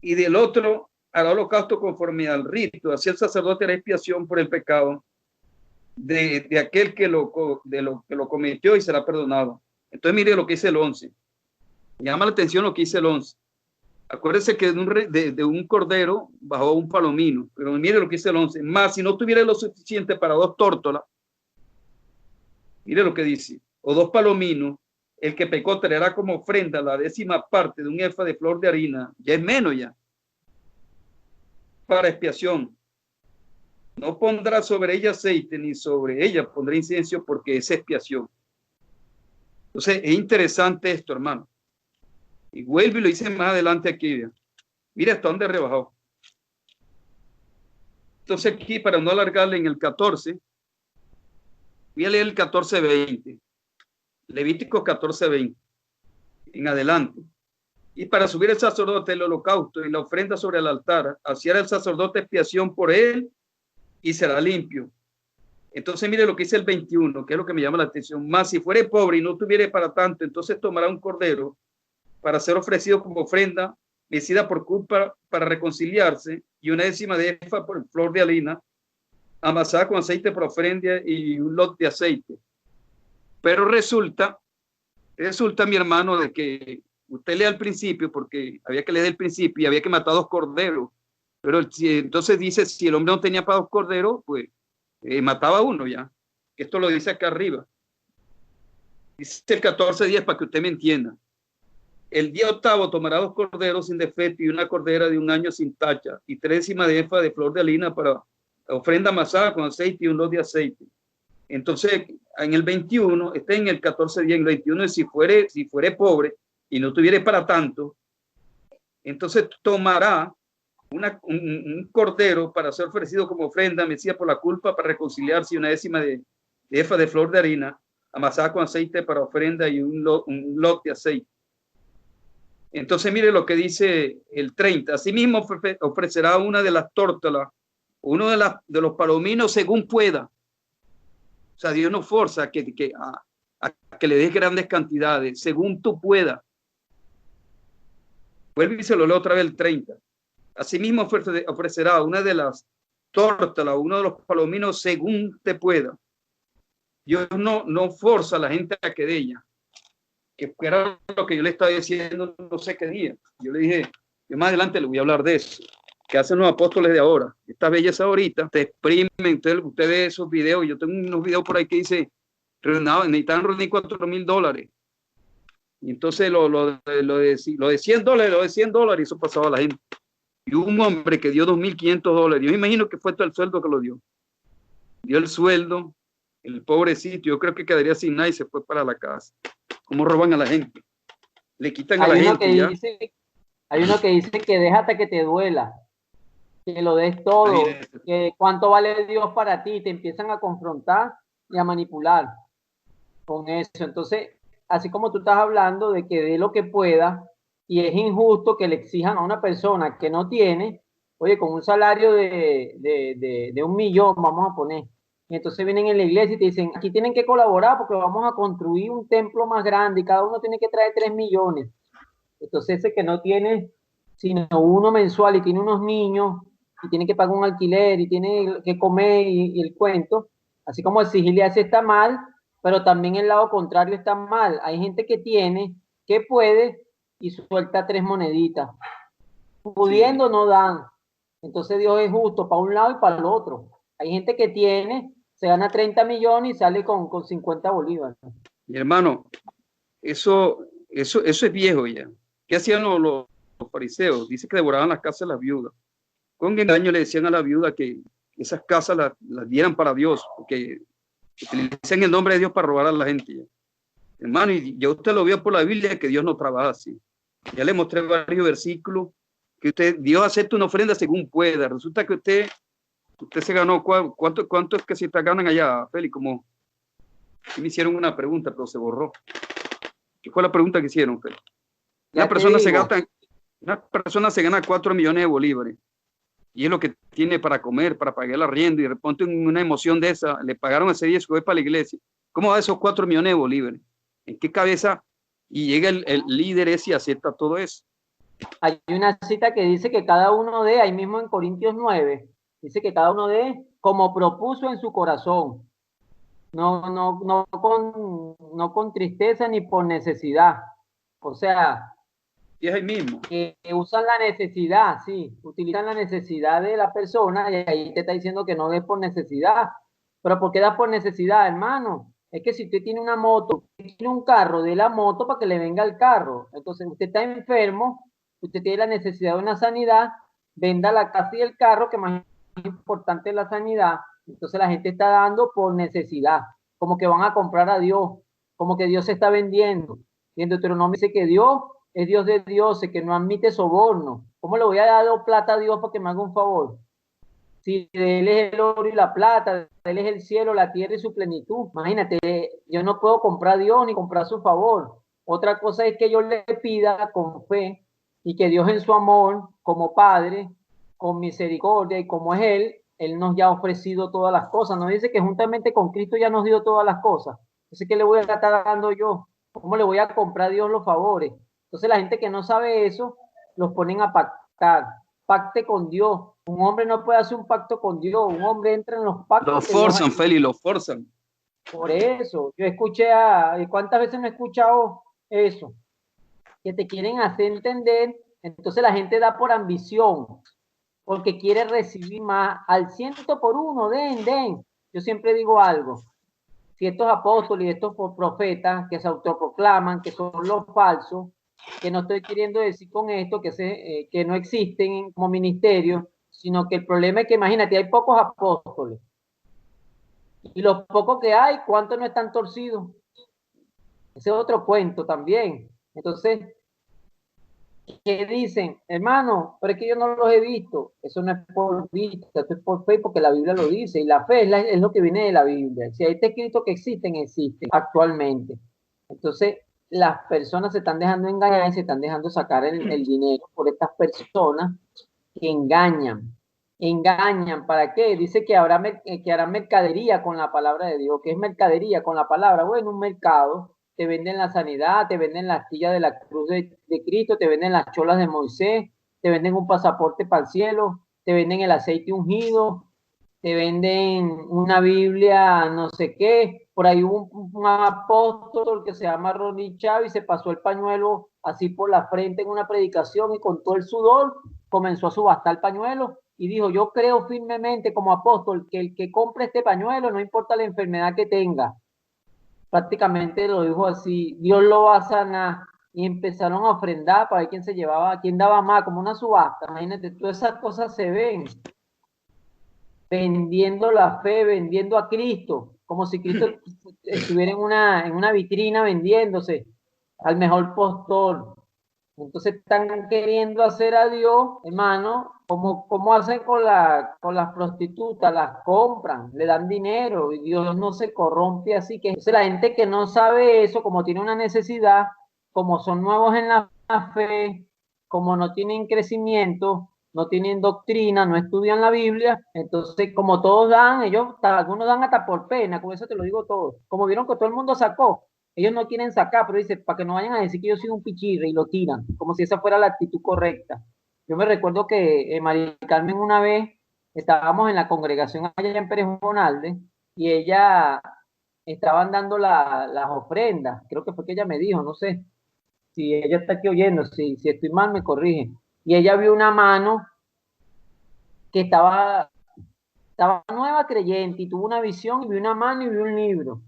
Y del otro hará holocausto conforme al rito, así el sacerdote hará expiación por el pecado de aquel que lo cometió y será perdonado. Entonces mire lo que dice el 11. Llama la atención lo que dice el 11. Acuérdese que de un cordero bajó un palomino, pero mire lo que dice el 11. Más si no tuviera lo suficiente para 2 tórtolas, mire lo que dice, o 2 palominos, el que pecó traerá como ofrenda la 10ª parte de un efa de flor de harina, ya es menos ya, para expiación. No pondrá sobre ella aceite, ni sobre ella pondrá incienso, porque es expiación. Entonces, es interesante esto, hermano. Y vuelve y lo dice más adelante aquí. Mira hasta dónde rebajó. Entonces, aquí, para no alargarle en el 14, voy a leer el 14:20. Levítico 14:20. En adelante. Y para subir el sacerdote el holocausto y la ofrenda sobre el altar, hacía el sacerdote expiación por él y será limpio. Entonces mire lo que dice el 21, que es lo que me llama la atención. Más si fuere pobre y no tuviere para tanto, entonces tomará un cordero para ser ofrecido como ofrenda mecida por culpa para reconciliarse, y una 10ª de efa por flor de harina amasada con aceite por ofrenda y un lot de aceite. Pero resulta Resulta, mi hermano, de que usted lee al principio, porque había que leer el principio y había que matar 2 corderos. Pero entonces dice, si el hombre no tenía para 2 corderos, pues mataba uno ya. Esto lo dice acá arriba. Dice el 14:10 para que usted me entienda. El día 8 tomará 2 corderos sin defecto y una cordera de 1 año sin tacha y 3 décimas de efa de flor de harina para ofrenda amasada con aceite y un lot de aceite. Entonces, en el 21, está en el 14:10, en el 21, si fuere pobre y no tuviere para tanto, entonces tomará un cordero para ser ofrecido como ofrenda, Mesías, por la culpa, para reconciliarse, y 1 décima de efa de flor de harina amasada con aceite para ofrenda y un lot de aceite. Entonces mire lo que dice el 30. Asimismo ofrecerá una de las tórtolas, uno de los palominos según pueda. O sea, Dios no forza a que le des grandes cantidades, según tú puedas. Vuelve y se lo leo otra vez el 30. Asimismo ofrecerá una de las tórtolas, uno de los palominos según te pueda. Dios no forza a la gente a que dé ella. Que era lo que yo le estaba diciendo no sé qué día. Yo le dije, yo más adelante le voy a hablar de eso, que hacen los apóstoles de ahora. Esta belleza ahorita te exprimen, usted ve esos videos, yo tengo unos videos por ahí que dice, necesitan reunir $4,000. Y entonces lo de $100, eso pasaba a la gente. Y hubo un hombre que dio $2,500. Yo me imagino que fue todo el sueldo que lo dio. Dio el sueldo, el pobrecito, yo creo que quedaría sin nada y se fue para la casa. ¿Cómo roban a la gente? Le quitan a la gente ya. Hay uno que dice que déjate que te duela, que lo des todo, que cuánto vale Dios para ti, te empiezan a confrontar y a manipular con eso. Entonces, así como tú estás hablando de que dé lo que pueda, y es injusto que le exijan a una persona que no tiene, oye, con un salario de 1 millón, vamos a poner, y entonces vienen en la iglesia y te dicen, aquí tienen que colaborar porque vamos a construir un templo más grande y cada uno tiene que traer 3 millones. Entonces ese que no tiene sino uno mensual y tiene unos niños y tiene que pagar un alquiler y tiene que comer y el cuento, así como exigirle a ese está mal, pero también el lado contrario está mal. Hay gente que tiene, que puede y suelta 3 moneditas. Pudiendo no dan. Entonces Dios es justo para un lado y para el otro. Hay gente que tiene, se gana 30 millones y sale con 50 bolívares. Mi hermano, eso es viejo ya. ¿Qué hacían los fariseos? Dice que devoraban las casas de las viudas. Con engaño le decían a la viuda que esas casas las dieran para Dios, porque utilizan el nombre de Dios para robar a la gente ya. Hermano, y ya usted lo vio por la Biblia que Dios no trabaja así. Ya le mostré varios versículos que Dios acepta una ofrenda según pueda. Resulta que usted se ganó, ¿cuánto es que se te ganan allá, Félix? Como me hicieron una pregunta, pero se borró. ¿Qué fue la pregunta que hicieron, Félix? Una persona se gana 4 millones de bolívares y es lo que tiene para comer, para pagar el arriendo, y de repente una emoción de esa, le pagaron ese día y se fue para la iglesia. ¿Cómo va esos 4 millones de bolívares? ¿En qué cabeza? Y llega el líder ese y acepta todo eso. Hay una cita que dice que cada uno dé, ahí mismo en Corintios 9, dice que cada uno dé como propuso en su corazón. No con tristeza ni por necesidad. O sea, y es ahí mismo. Que usan la necesidad, sí, utilizan la necesidad de la persona y ahí te está diciendo que no des por necesidad. Pero ¿por qué das por necesidad, hermano? Es que si usted tiene una moto, tiene un carro, de la moto para que le venga el carro. Entonces usted está enfermo, usted tiene la necesidad de una sanidad, venda la casa y el carro, que más importante es la sanidad. Entonces la gente está dando por necesidad, como que van a comprar a Dios, como que Dios se está vendiendo. Y en Deuteronomio dice que Dios es Dios de dioses, que no admite soborno. ¿Cómo le voy a dar plata a Dios para que me haga un favor? Si de Él es el oro y la plata, de Él es el cielo, la tierra y su plenitud. Imagínate, yo no puedo comprar a Dios ni comprar su favor. Otra cosa es que yo le pida con fe y que Dios en su amor, como Padre, con misericordia y como es Él nos ya ha ofrecido todas las cosas. Nos dice que juntamente con Cristo ya nos dio todas las cosas. Entonces, ¿qué le voy a estar dando yo? ¿Cómo le voy a comprar a Dios los favores? Entonces la gente que no sabe eso, los ponen a pactar. Pacte con Dios. Un hombre no puede hacer un pacto con Dios. Un hombre entra en los pactos. Lo forzan, Félix, lo forzan. Por eso, yo escuché ¿cuántas veces me he escuchado eso, que te quieren hacer entender. Entonces la gente da por ambición, porque quiere recibir más, al 100 por 1, den. Yo siempre digo algo, si estos apóstoles y estos profetas que se autoproclaman, que son los falsos, que no estoy queriendo decir con esto que no existen como ministerio, sino que el problema es que imagínate, hay pocos apóstoles, y los pocos que hay, ¿cuántos no están torcidos? Ese es otro cuento también. Entonces, ¿qué dicen? Hermano, pero es que yo no los he visto. Eso no es por vista, esto es por fe, porque la Biblia lo dice. Y la fe es lo que viene de la Biblia. Si ahí está escrito que existen actualmente. Entonces, las personas se están dejando engañar y se están dejando sacar el dinero por estas personas que engañan. Engañan, ¿para qué? Dice que harán mercadería con la palabra de Dios. ¿Qué es mercadería con la palabra? Bueno, un mercado. Te venden la sanidad, te venden la astilla de la cruz de Cristo, te venden las cholas de Moisés, te venden un pasaporte para el cielo, te venden el aceite ungido, te venden una Biblia, no sé qué. Por ahí hubo un apóstol que se llama Ronnie Chávez, se pasó el pañuelo así por la frente en una predicación y con todo el sudor comenzó a subastar el pañuelo y dijo, yo creo firmemente como apóstol que el que compre este pañuelo, no importa la enfermedad que tenga, prácticamente lo dijo así, Dios lo va a sanar. Y empezaron a ofrendar para ver quién se llevaba, quién daba más, como una subasta. Imagínate, todas esas cosas se ven. Vendiendo la fe, vendiendo a Cristo, como si Cristo estuviera en una vitrina vendiéndose al mejor postor. Entonces están queriendo hacer a Dios, hermano, como hacen con las prostitutas, las compran, le dan dinero y Dios no se corrompe así. Que entonces la gente que no sabe eso, como tiene una necesidad, como son nuevos en la fe, como no tienen crecimiento, no tienen doctrina, no estudian la Biblia, entonces como todos dan, algunos dan hasta por pena, con eso te lo digo todo. Como vieron que todo el mundo sacó, ellos no quieren sacar, pero dice, para que no vayan a decir que yo soy un pichirre y lo tiran, como si esa fuera la actitud correcta. Yo me recuerdo que María Carmen una vez estábamos en la congregación allá en Pérez Bonalde y ella estaban dando las ofrendas, creo que fue que ella me dijo, no sé si ella está aquí oyendo, si estoy mal me corrige. Y ella vio una mano que estaba nueva creyente y tuvo una visión y vio una mano y vio un libro.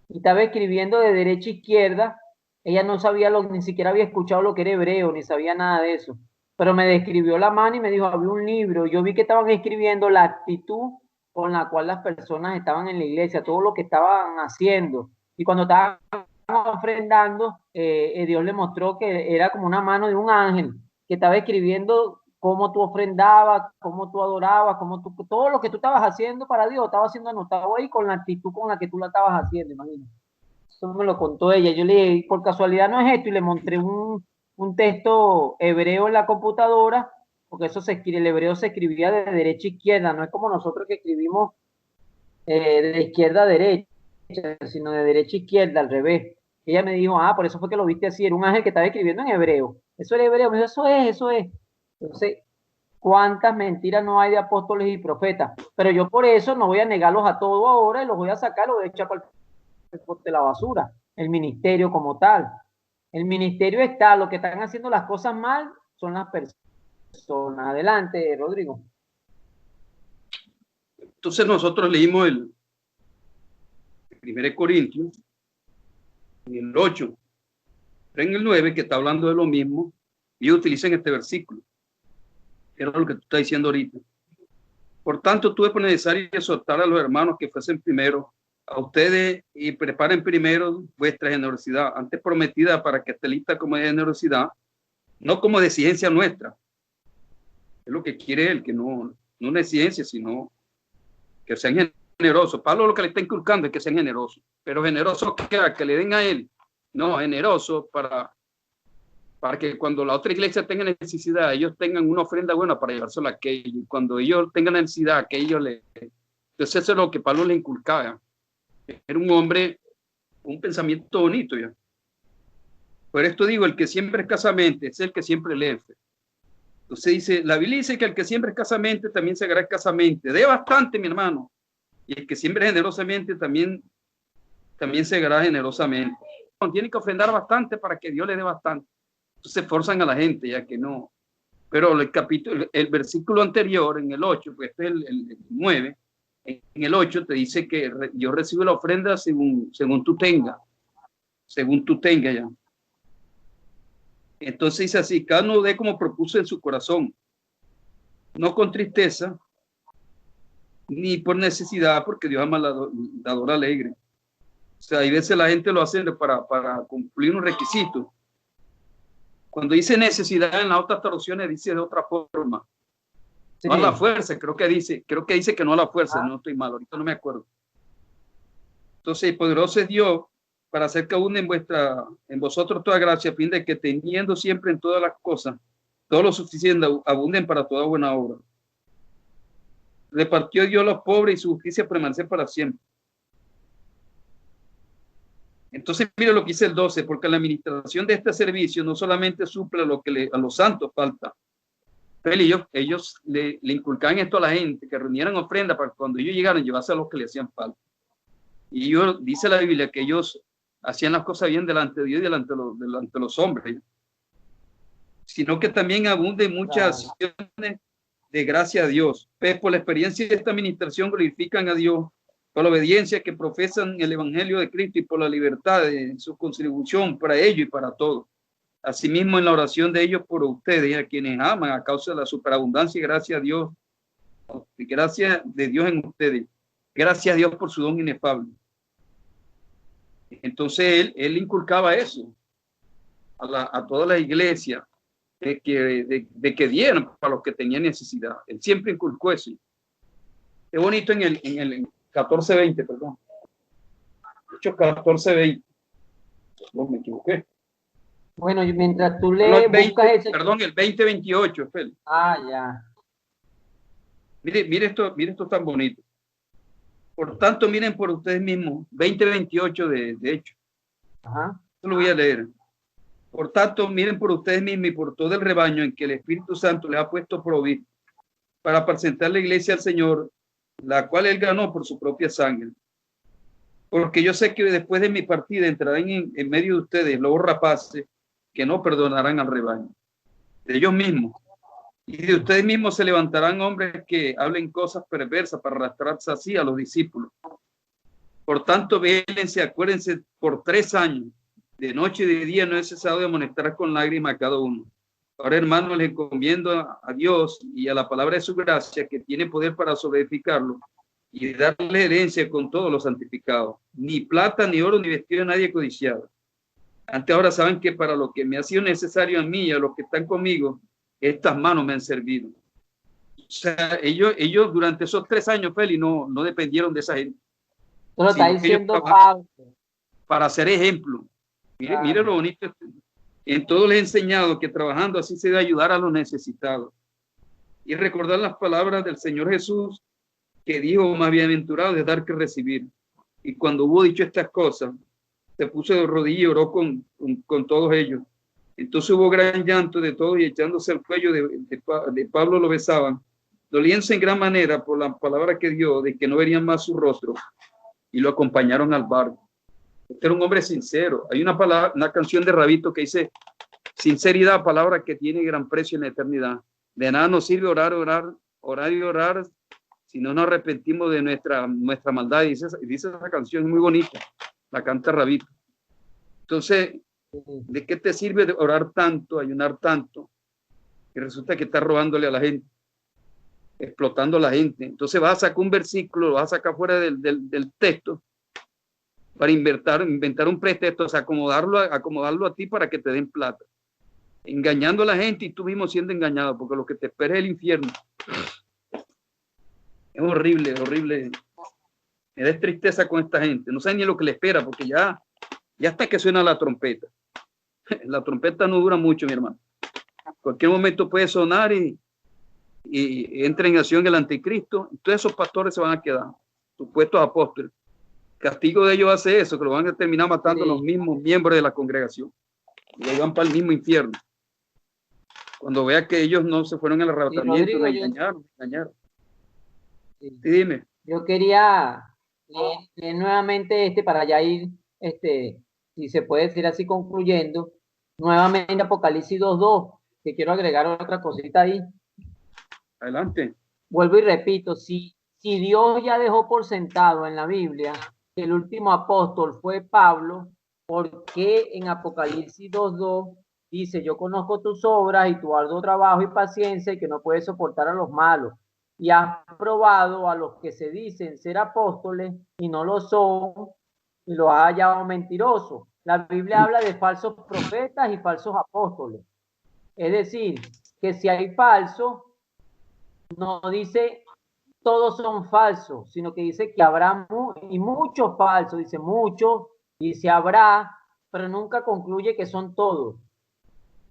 Y estaba escribiendo de derecha a izquierda. Ella no sabía, ni siquiera había escuchado lo que era hebreo, ni sabía nada de eso. Pero me describió la mano y me dijo, había un libro. Yo vi que estaban escribiendo la actitud con la cual las personas estaban en la iglesia, todo lo que estaban haciendo. Y cuando estaban ofrendando, Dios le mostró que era como una mano de un ángel que estaba escribiendo cómo tú ofrendabas, cómo tú adorabas, todo lo que tú estabas haciendo para Dios, estaba siendo anotado ahí con la actitud con la que tú la estabas haciendo, imagínate. Eso me lo contó ella. Yo le dije, por casualidad no es esto, y le mostré un texto hebreo en la computadora, porque el hebreo se escribía de derecha a izquierda, no es como nosotros que escribimos de izquierda a derecha, sino de derecha a izquierda, al revés. Ella me dijo, por eso fue que lo viste así, era un ángel que estaba escribiendo en hebreo. Eso era hebreo, me dijo, eso es. Entonces, ¿cuántas mentiras no hay de apóstoles y profetas? Pero yo por eso no voy a negarlos a todos ahora y los voy a sacar, los voy a echar de la basura. El ministerio como tal. El ministerio está, lo que están haciendo las cosas mal son las personas. Adelante, Rodrigo. Entonces nosotros leímos el 1 Corintios, en el 8, pero en el 9, que está hablando de lo mismo, y utilizan este versículo. Era lo que tú estás diciendo ahorita. Por tanto, tuve por necesario exhortar a los hermanos que fuesen primero a ustedes y preparen primero vuestra generosidad, antes prometida para que esté lista como de generosidad, no como de exigencia nuestra. Es lo que quiere él, que no una exigencia, sino que sean generosos. Pablo lo que le está inculcando es que sean generosos, pero generosos que le den a él, no, generosos para que cuando la otra iglesia tenga necesidad, ellos tengan una ofrenda buena para llevársela a aquellos. Cuando ellos tengan necesidad, que ellos le... Entonces eso es lo que Pablo le inculcaba. Era un hombre, un pensamiento bonito ya. Por esto digo, el que siembra escasamente es el que siempre lee. Entonces dice, la Biblia dice que el que siembra escasamente también segará escasamente. De bastante, mi hermano. Y el que siembra generosamente también segará generosamente. tienen que ofrendar bastante para que Dios le dé bastante. Entonces forzan a la gente, ya que no. Pero el versículo anterior, en el 8, pues este es el 9, en el 8 te dice que Dios recibe la ofrenda según tú tengas, ya. Entonces dice así: cada uno dé como propuso en su corazón, no con tristeza, ni por necesidad, porque Dios ama al dador alegre. O sea, hay veces la gente lo hace para cumplir un requisito. Cuando dice necesidad, en las otras traducciones dice de otra forma. Sí. No a la fuerza, creo que dice que no a la fuerza, no estoy mal, ahorita no me acuerdo. Entonces, poderoso es Dios para hacer que abunde en vosotros toda gracia, a fin de que teniendo siempre en todas las cosas todo lo suficiente, abunden para toda buena obra. Repartió Dios a los pobres y su justicia permanece para siempre. Entonces, mira lo que dice el 12, porque la administración de este servicio no solamente suple lo que a los santos falta. Ellos le inculcaban esto a la gente, que reunieran ofrenda para cuando ellos llegaran llevarse a los que le hacían falta. Y dice la Biblia que ellos hacían las cosas bien delante de Dios y delante de los hombres, sino que también abunden muchas acciones de gracia a Dios. Pues por la experiencia de esta administración glorifican a Dios por la obediencia que profesan el Evangelio de Cristo y por la libertad de su contribución para ellos y para todos. Asimismo, en la oración de ellos por ustedes, a quienes aman a causa de la superabundancia y gracia a Dios, gracias de Dios en ustedes. Gracias a Dios por su don inefable. Entonces, él inculcaba eso a toda la iglesia, de que dieran para los que tenían necesidad. Él siempre inculcó eso. Es bonito en el 14:20, perdón. Hechos 14:20. No me equivoqué. Bueno, mientras tú lees, buscas ese... Perdón, el 20:28, Félix. Ya. Mire esto tan bonito. Por tanto, miren por ustedes mismos, 20:28 de hecho. Ajá. Esto lo voy a leer. Por tanto, miren por ustedes mismos y por todo el rebaño en que el Espíritu Santo les ha puesto proveer para presentar la iglesia al Señor, la cual él ganó por su propia sangre. Porque yo sé que después de mi partida entrarán en medio de ustedes lobos rapaces que no perdonarán al rebaño. De ellos mismos. Y de ustedes mismos se levantarán hombres que hablen cosas perversas para arrastrarse así a los discípulos. Por tanto, vélense, acuérdense por 3 años, de noche y de día no he cesado de amonestar con lágrimas a cada uno. Ahora, hermanos, les encomiendo a Dios y a la palabra de su gracia, que tiene poder para sobreedificarlo y darle herencia con todos los santificados. Ni plata, ni oro, ni vestido de nadie codiciado. Antes ahora saben que para lo que me ha sido necesario a mí y a los que están conmigo, estas manos me han servido. O sea, ellos durante esos 3 años, Félix, no dependieron de esa gente. Lo está diciendo Pablo. Para ser ejemplo. Mire lo bonito. En todo les he enseñado que trabajando así se debe ayudar a los necesitados. Y recordar las palabras del Señor Jesús, que dijo: más bienaventurado de dar que recibir. Y cuando hubo dicho estas cosas, se puso de rodillas y oró con todos ellos. Entonces hubo gran llanto de todos, y echándose al cuello de Pablo lo besaban, doliéndose en gran manera por la palabra que dio, de que no verían más su rostro, y lo acompañaron al barco. Este era un hombre sincero. Hay una canción de Rabito que dice: sinceridad, palabra que tiene gran precio en la eternidad. De nada nos sirve orar, si no nos arrepentimos de nuestra maldad. Y dice esa canción, es muy bonita, la canta Rabito. Entonces, ¿de qué te sirve de orar tanto, ayunar tanto, y resulta que estás robándole a la gente, explotando a la gente? Entonces vas a sacar un versículo, lo vas a sacar fuera del texto para inventar un pretexto, o sea, acomodarlo a ti para que te den plata, engañando a la gente y tú mismo siendo engañado, porque lo que te espera es el infierno. Es horrible, horrible. Me da tristeza con esta gente. No saben ni lo que le espera, porque ya hasta que suena la trompeta. La trompeta no dura mucho, mi hermano. En cualquier momento puede sonar y entra en acción el anticristo. Y todos esos pastores se van a quedar, supuestos apóstoles. Castigo de ellos hace eso, que lo van a terminar matando los mismos miembros de la congregación. Y ahí van para el mismo infierno. Cuando vea que ellos no se fueron al arrebatamiento, me engañaron. Sí, dime. Yo quería leer nuevamente para ya ir si se puede decir así concluyendo, nuevamente Apocalipsis 2:2, que quiero agregar otra cosita ahí. Adelante. Vuelvo y repito, si Dios ya dejó por sentado en la Biblia que el último apóstol fue Pablo, ¿por qué en Apocalipsis 2:2 dice, yo conozco tus obras y tu arduo trabajo y paciencia y que no puedes soportar a los malos? Y has probado a los que se dicen ser apóstoles y no lo son, y los has hallado mentirosos. La Biblia habla de falsos profetas y falsos apóstoles. Es decir, que si hay falsos, no dice todos son falsos, sino que dice que habrá y muchos falsos, dice muchos, dice habrá, pero nunca concluye que son todos.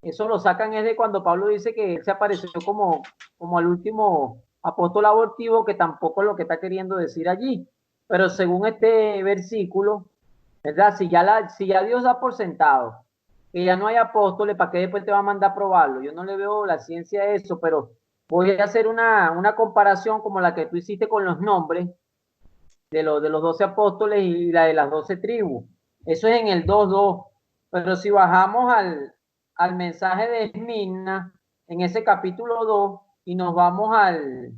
Eso lo sacan es de cuando Pablo dice que él se apareció como el último apóstol abortivo, que tampoco es lo que está queriendo decir allí. Pero según este versículo, ¿verdad? Si ya Dios da por sentado que ya no hay apóstoles, ¿para qué después te va a mandar a probarlo? Yo no le veo la ciencia a eso, pero voy a hacer una comparación como la que tú hiciste con los nombres de los 12 apóstoles y la de las 12 tribus. Eso es en el 2:2. Pero si bajamos al mensaje de Esmirna, en ese capítulo 2, y nos vamos al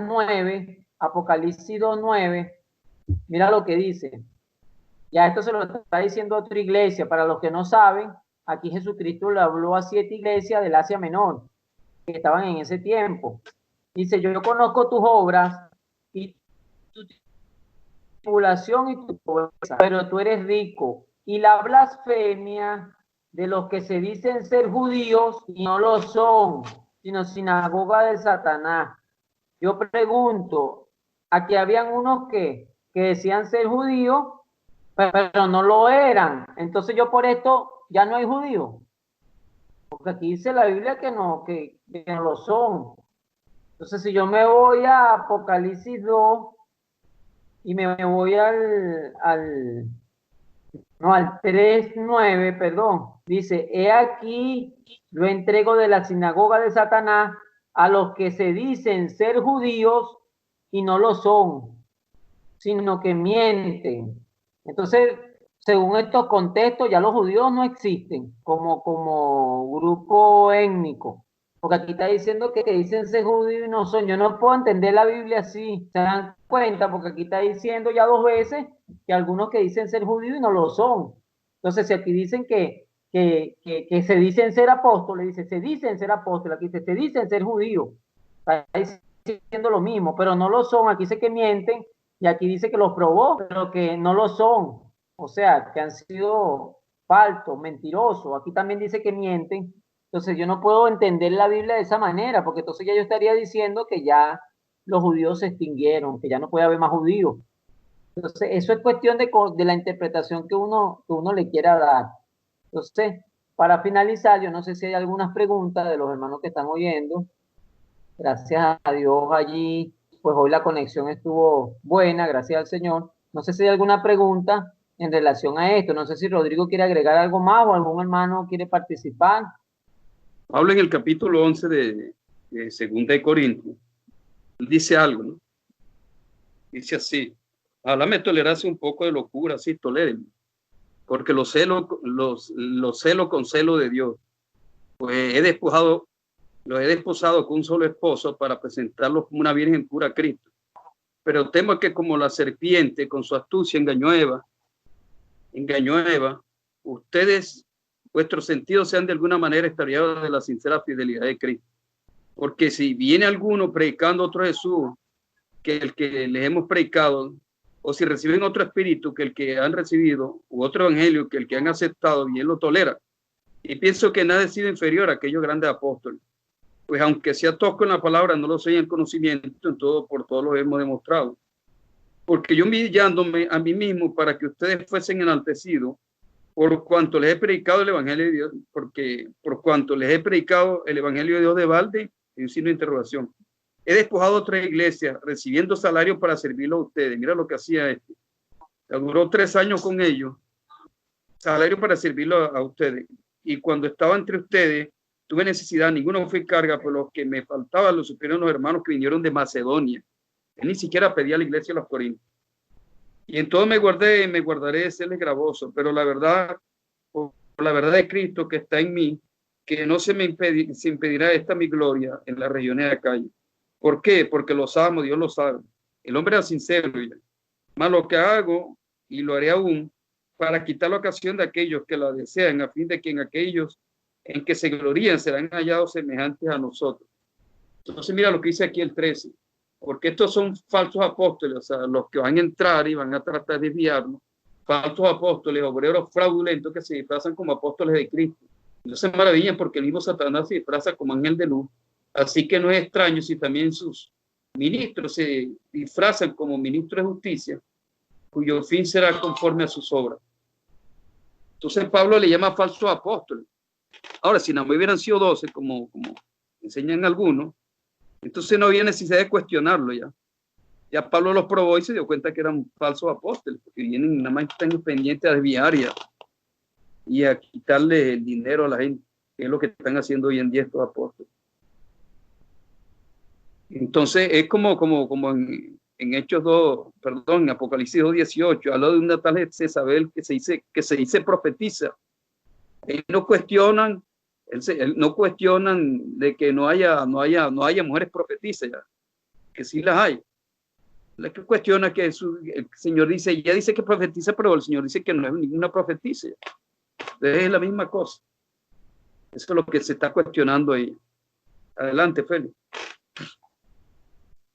9, Apocalipsis 2:9, mira lo que dice. Ya esto se lo está diciendo otra iglesia. Para los que no saben, aquí Jesucristo le habló a 7 iglesias del Asia Menor que estaban en ese tiempo. Dice, yo conozco tus obras y tu tribulación y tu pobreza, pero tú eres rico. Y la blasfemia de los que se dicen ser judíos y no lo son, sino sinagoga de Satanás. Yo pregunto, aquí habían unos que decían ser judíos, pero no lo eran. Entonces yo por esto ya no hay judíos. Porque aquí dice la Biblia que no lo son. Entonces si yo me voy a Apocalipsis 2 y me voy al 3:9, perdón, dice, he aquí, yo entrego de la sinagoga de Satanás a los que se dicen ser judíos y no lo son, sino que mienten. Entonces, según estos contextos, ya los judíos no existen como grupo étnico. Porque aquí está diciendo que dicen ser judíos y no son. Yo no puedo entender la Biblia así. ¿Se dan cuenta? Porque aquí está diciendo ya 2 veces que algunos que dicen ser judíos y no lo son. Entonces, si aquí dicen que se dicen ser apóstoles, dice, se dicen ser apóstoles, aquí dice, se dicen ser judíos. Está diciendo lo mismo, pero no lo son. Aquí dice que mienten y aquí dice que los probó, pero que no lo son. O sea, que han sido falsos, mentirosos. Aquí también dice que mienten. Entonces yo no puedo entender la Biblia de esa manera, porque entonces ya yo estaría diciendo que ya los judíos se extinguieron, que ya no puede haber más judíos. Entonces eso es cuestión de la interpretación que uno le quiera dar. Entonces, para finalizar, yo no sé si hay algunas preguntas de los hermanos que están oyendo. Gracias a Dios allí, pues hoy la conexión estuvo buena, gracias al Señor. No sé si hay alguna pregunta en relación a esto. No sé si Rodrigo quiere agregar algo más o algún hermano quiere participar. Pablo en el capítulo 11 de 2 Corintios dice algo, ¿no? Dice así, ojalá me tolerase un poco de locura, sí, tolérenme, porque los celo con celo de Dios, pues los he desposado con un solo esposo para presentarlos como una virgen pura a Cristo. Pero temo que como la serpiente con su astucia engañó a Eva, ustedes, vuestros sentidos sean de alguna manera extraviados de la sincera fidelidad de Cristo. Porque si viene alguno predicando otro Jesús que el que les hemos predicado, o si reciben otro espíritu que el que han recibido, u otro evangelio que el que han aceptado, bien lo tolera. Y pienso que nada ha sido inferior a aquellos grandes apóstoles. Pues aunque sea tosco en la palabra, no lo soy en conocimiento, en todo, por todo lo hemos demostrado. Porque yo humillándome a mí mismo para que ustedes fuesen enaltecidos, por cuanto les he predicado el evangelio de Dios, porque por cuanto les he predicado el evangelio de Dios de balde, en signo de interrogación. He despojado a otra iglesia, recibiendo salario para servirlo a ustedes. Mira lo que hacía este. Duró 3 años con ellos, salario para servirlo a ustedes. Y cuando estaba entre ustedes, tuve necesidad, ninguno fue carga, por lo que me faltaban los supieron los hermanos que vinieron de Macedonia. Él ni siquiera pedía a la iglesia de los Corintios. Y en todo me guardé y me guardaré de serles gravoso, pero por la verdad de Cristo que está en mí, que no se impedirá esta mi gloria en las regiones de Acaya. ¿Por qué? Porque los amo, Dios lo sabe. El hombre es sincero, más lo que hago, y lo haré aún, para quitar la ocasión de aquellos que la desean, a fin de que en aquellos en que se glorían serán hallados semejantes a nosotros. Entonces mira lo que dice aquí el 13, porque estos son falsos apóstoles, o sea, los que van a entrar y van a tratar de desviarnos, falsos apóstoles, obreros fraudulentos que se disfrazan como apóstoles de Cristo. No se maravillan porque el mismo Satanás se disfraza como ángel de luz, así que no es extraño si también sus ministros se disfrazan como ministros de justicia, cuyo fin será conforme a sus obras. Entonces Pablo le llama falsos apóstoles. Ahora, si no hubieran sido 12, como enseñan algunos, entonces no había necesidad de cuestionarlo ya. Ya Pablo los probó y se dio cuenta que eran falsos apóstoles, porque vienen nada más están pendientes a desviar y a quitarle el dinero a la gente, que es lo que están haciendo hoy en día estos apóstoles. Entonces es como en Hechos 2, perdón, en Apocalipsis 2:18, habla de una tal Jezabel que se dice profetiza. Ellos no cuestionan de que no haya mujeres profetizas, que sí las hay. La que cuestiona que el Señor dice, ella dice que profetiza, pero el Señor dice que no es ninguna profetiza. Entonces es la misma cosa. Eso es lo que se está cuestionando ahí. Adelante, Félix.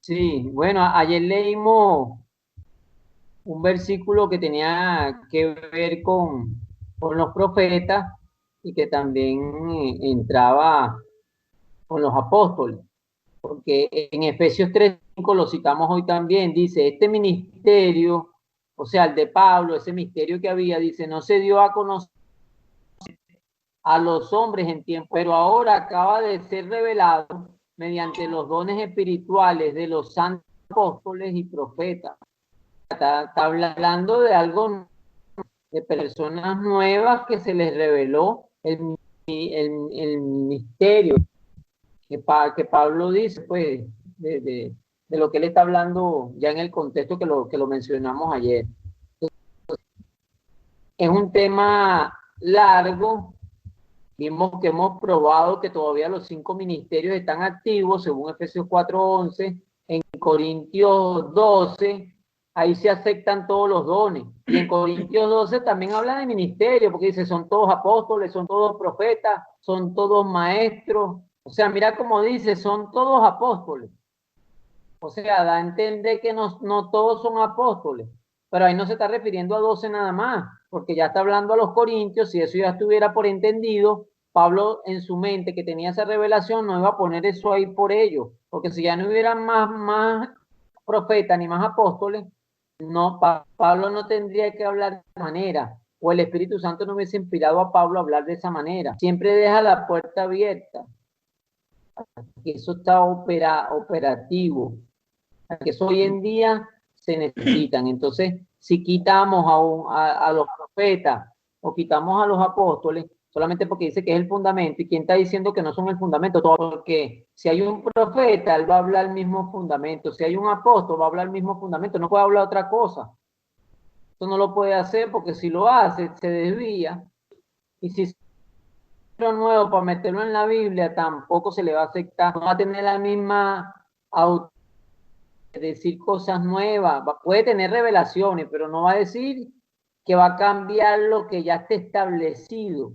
Sí, bueno, ayer leímos un versículo que tenía que ver con los profetas y que también entraba con los apóstoles, porque en Efesios 3:5 lo citamos hoy también, dice, este ministerio, o sea, el de Pablo, ese misterio que había, dice, no se dio a conocer a los hombres en tiempo, pero ahora acaba de ser revelado mediante los dones espirituales de los santos apóstoles y profetas. Está hablando de algo, de personas nuevas que se les reveló el misterio que Pablo dice, pues, de lo que él está hablando ya en el contexto que lo mencionamos ayer. Es un tema largo. Vimos que hemos probado que todavía los 5 ministerios están activos, según Efesios 4:11, en Corintios 12, ahí se aceptan todos los dones. Y en Corintios 12 también habla de ministerio, porque dice, son todos apóstoles, son todos profetas, son todos maestros. O sea, mira cómo dice, son todos apóstoles. O sea, da a entender que no todos son apóstoles, pero ahí no se está refiriendo a 12 nada más, porque ya está hablando a los corintios. Si eso ya estuviera por entendido, Pablo en su mente que tenía esa revelación no iba a poner eso ahí por ello, porque si ya no hubieran más profetas ni más apóstoles, no, Pablo no tendría que hablar de esa manera, o el Espíritu Santo no hubiese inspirado a Pablo a hablar de esa manera. Siempre deja la puerta abierta, que eso está operativo, que eso hoy en día se necesitan. Entonces, si quitamos a los profetas o quitamos a los apóstoles, solamente porque dice que es el fundamento, ¿y quién está diciendo que no son el fundamento? Todo, porque si hay un profeta, él va a hablar el mismo fundamento. Si hay un apóstol, va a hablar el mismo fundamento. No puede hablar otra cosa. Eso no lo puede hacer, porque si lo hace, se desvía. Y si es nuevo para meterlo en la Biblia, tampoco se le va a aceptar. No va a tener la misma autoridad, decir cosas nuevas, puede tener revelaciones, pero no va a decir que va a cambiar lo que ya está establecido.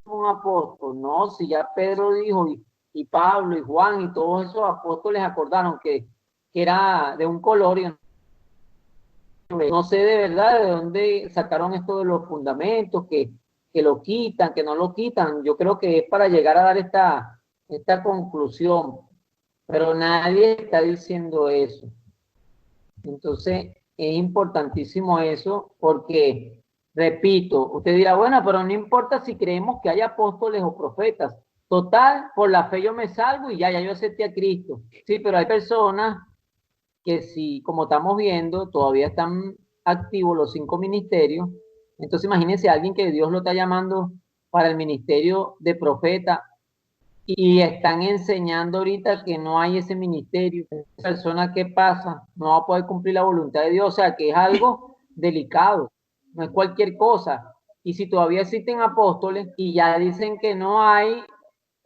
Un apóstol, no, si ya Pedro dijo, y Pablo y Juan y todos esos apóstoles acordaron que era de un color, y no sé de verdad de dónde sacaron esto de los fundamentos, que lo quitan, que no lo quitan. Yo creo que es para llegar a dar esta conclusión, pero nadie está diciendo eso. Entonces, es importantísimo eso porque, repito, usted dirá, bueno, pero no importa si creemos que hay apóstoles o profetas. Total, por la fe yo me salvo y ya yo acepté a Cristo. Sí, pero hay personas que sí, como estamos viendo, todavía están activos los 5 ministerios. Entonces, imagínense a alguien que Dios lo está llamando para el ministerio de profeta y están enseñando ahorita que no hay ese ministerio. Esa persona, ¿qué pasa? No va a poder cumplir la voluntad de Dios, o sea que es algo delicado, no es cualquier cosa. Y si todavía existen apóstoles y ya dicen que no hay,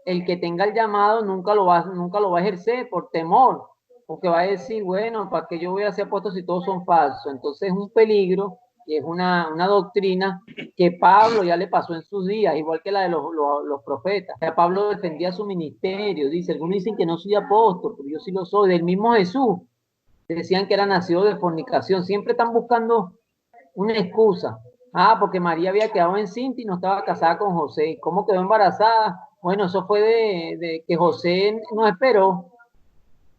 el que tenga el llamado nunca lo va a ejercer por temor, porque va a decir, bueno, ¿para qué yo voy a ser apóstol si todos son falsos? Entonces es un peligro y es una doctrina que Pablo ya le pasó en sus días, igual que la de los profetas. Ya Pablo defendía su ministerio, dice, algunos dicen que no soy apóstol, pero yo sí lo soy, del mismo Jesús. Decían que era nacido de fornicación, siempre están buscando una excusa. Ah, porque María había quedado encinta y no estaba casada con José. ¿Cómo quedó embarazada? Bueno, eso fue de que José no esperó.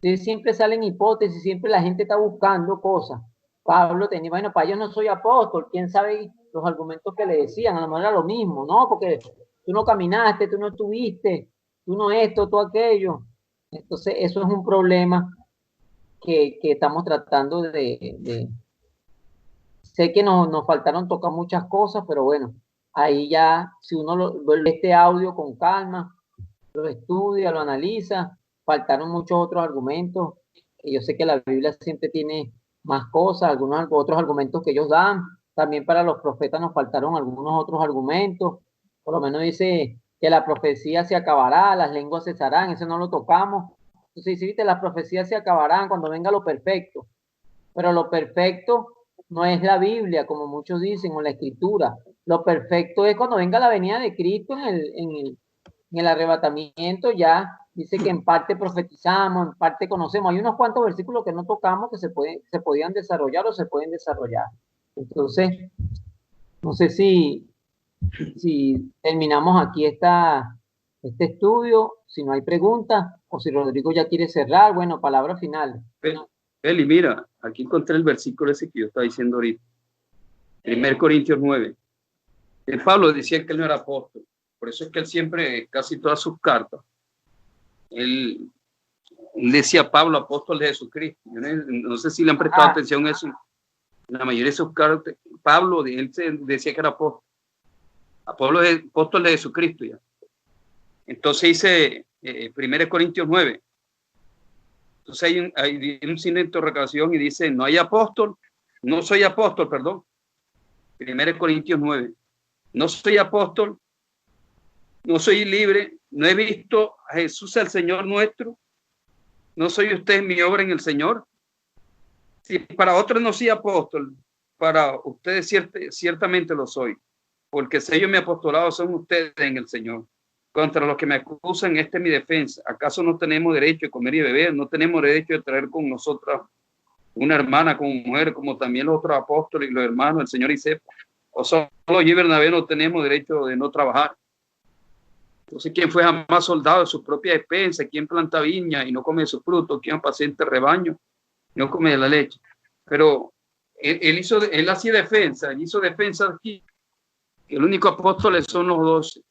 Entonces, siempre salen hipótesis, siempre la gente está buscando cosas. Pablo tenía, bueno, para yo no soy apóstol, quién sabe los argumentos que le decían, a lo mejor era lo mismo, ¿no? Porque tú no caminaste, tú no estuviste, tú no esto, tú aquello. Entonces, eso es un problema que estamos tratando de. Sé que nos faltaron tocar muchas cosas, pero bueno, ahí ya, si uno ve este audio con calma, lo estudia, lo analiza, faltaron muchos otros argumentos. Y yo sé que la Biblia siempre tiene más cosas, algunos otros argumentos que ellos dan. También para los profetas nos faltaron algunos otros argumentos. Por lo menos dice que la profecía se acabará, las lenguas cesarán, eso no lo tocamos. Entonces, si viste, las profecías se acabarán cuando venga lo perfecto. Pero lo perfecto no es la Biblia, como muchos dicen, o la Escritura. Lo perfecto es cuando venga la venida de Cristo en el arrebatamiento. Ya dice que en parte profetizamos, en parte conocemos. Hay unos cuantos versículos que no tocamos que se podían desarrollar o se pueden desarrollar. Entonces, no sé si terminamos aquí este estudio, si no hay preguntas, o si Rodrigo ya quiere cerrar. Bueno, palabra final. Eli, mira, aquí encontré el versículo ese que yo estaba diciendo ahorita. 1 Corintios 9. El Pablo decía que él no era apóstol. Por eso es que él siempre, casi todas sus cartas, él decía Pablo, apóstol de Jesucristo. Yo no sé si le han prestado atención a eso. En la mayoría de sus cartas, Pablo, él decía que era apóstol. Apóstol de Jesucristo ya. Entonces dice 1 Corintios 9. Entonces hay un signo de interrogación y dice, no hay apóstol, no soy apóstol, perdón. 1 Corintios 9. No soy apóstol, no soy libre, no he visto a Jesús el Señor nuestro, no soy usted mi obra en el Señor. Si para otros no soy apóstol, para ustedes ciertamente lo soy, porque sello mi apostolado son ustedes en el Señor. Contra los que me acusan, esta es mi defensa. ¿Acaso no tenemos derecho de comer y beber? ¿No tenemos derecho de traer con nosotras una hermana como mujer, como también los otros apóstoles y los hermanos del Señor y sepa? ¿O solo yo y Bernabé no tenemos derecho de no trabajar? Entonces, ¿quién fue jamás soldado de su propia despensa? ¿Quién planta viña y no come su fruto? ¿Quién apacienta rebaño y no come de la leche? Pero él hacía defensa, él hizo defensa aquí. El único apóstol son los 12.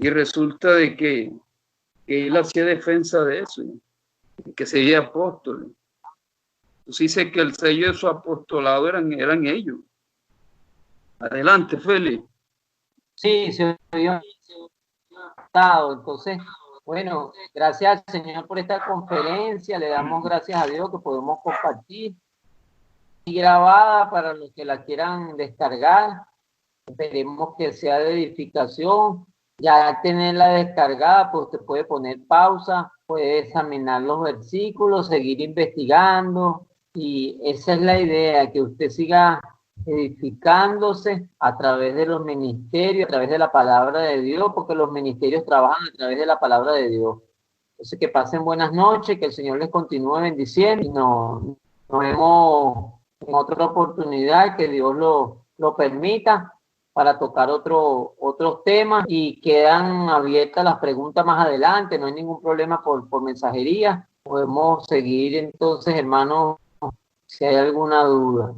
Y resulta de que él hacía defensa de eso, que sería apóstol. Entonces dice que el sello de su apostolado eran ellos. Adelante, Félix. Sí, se vio. Entonces, bueno, gracias al Señor por esta conferencia, le damos gracias a Dios que podemos compartir y grabada para los que la quieran descargar. Esperemos que sea de edificación. Ya tenerla descargada, pues usted puede poner pausa, puede examinar los versículos, seguir investigando, y esa es la idea, que usted siga edificándose a través de los ministerios, a través de la palabra de Dios, porque los ministerios trabajan a través de la palabra de Dios. Entonces, que pasen buenas noches, que el Señor les continúe bendiciendo y nos vemos en otra oportunidad, que Dios lo permita, para tocar otros temas, y quedan abiertas las preguntas más adelante, no hay ningún problema por mensajería. Podemos seguir entonces, hermanos, si hay alguna duda.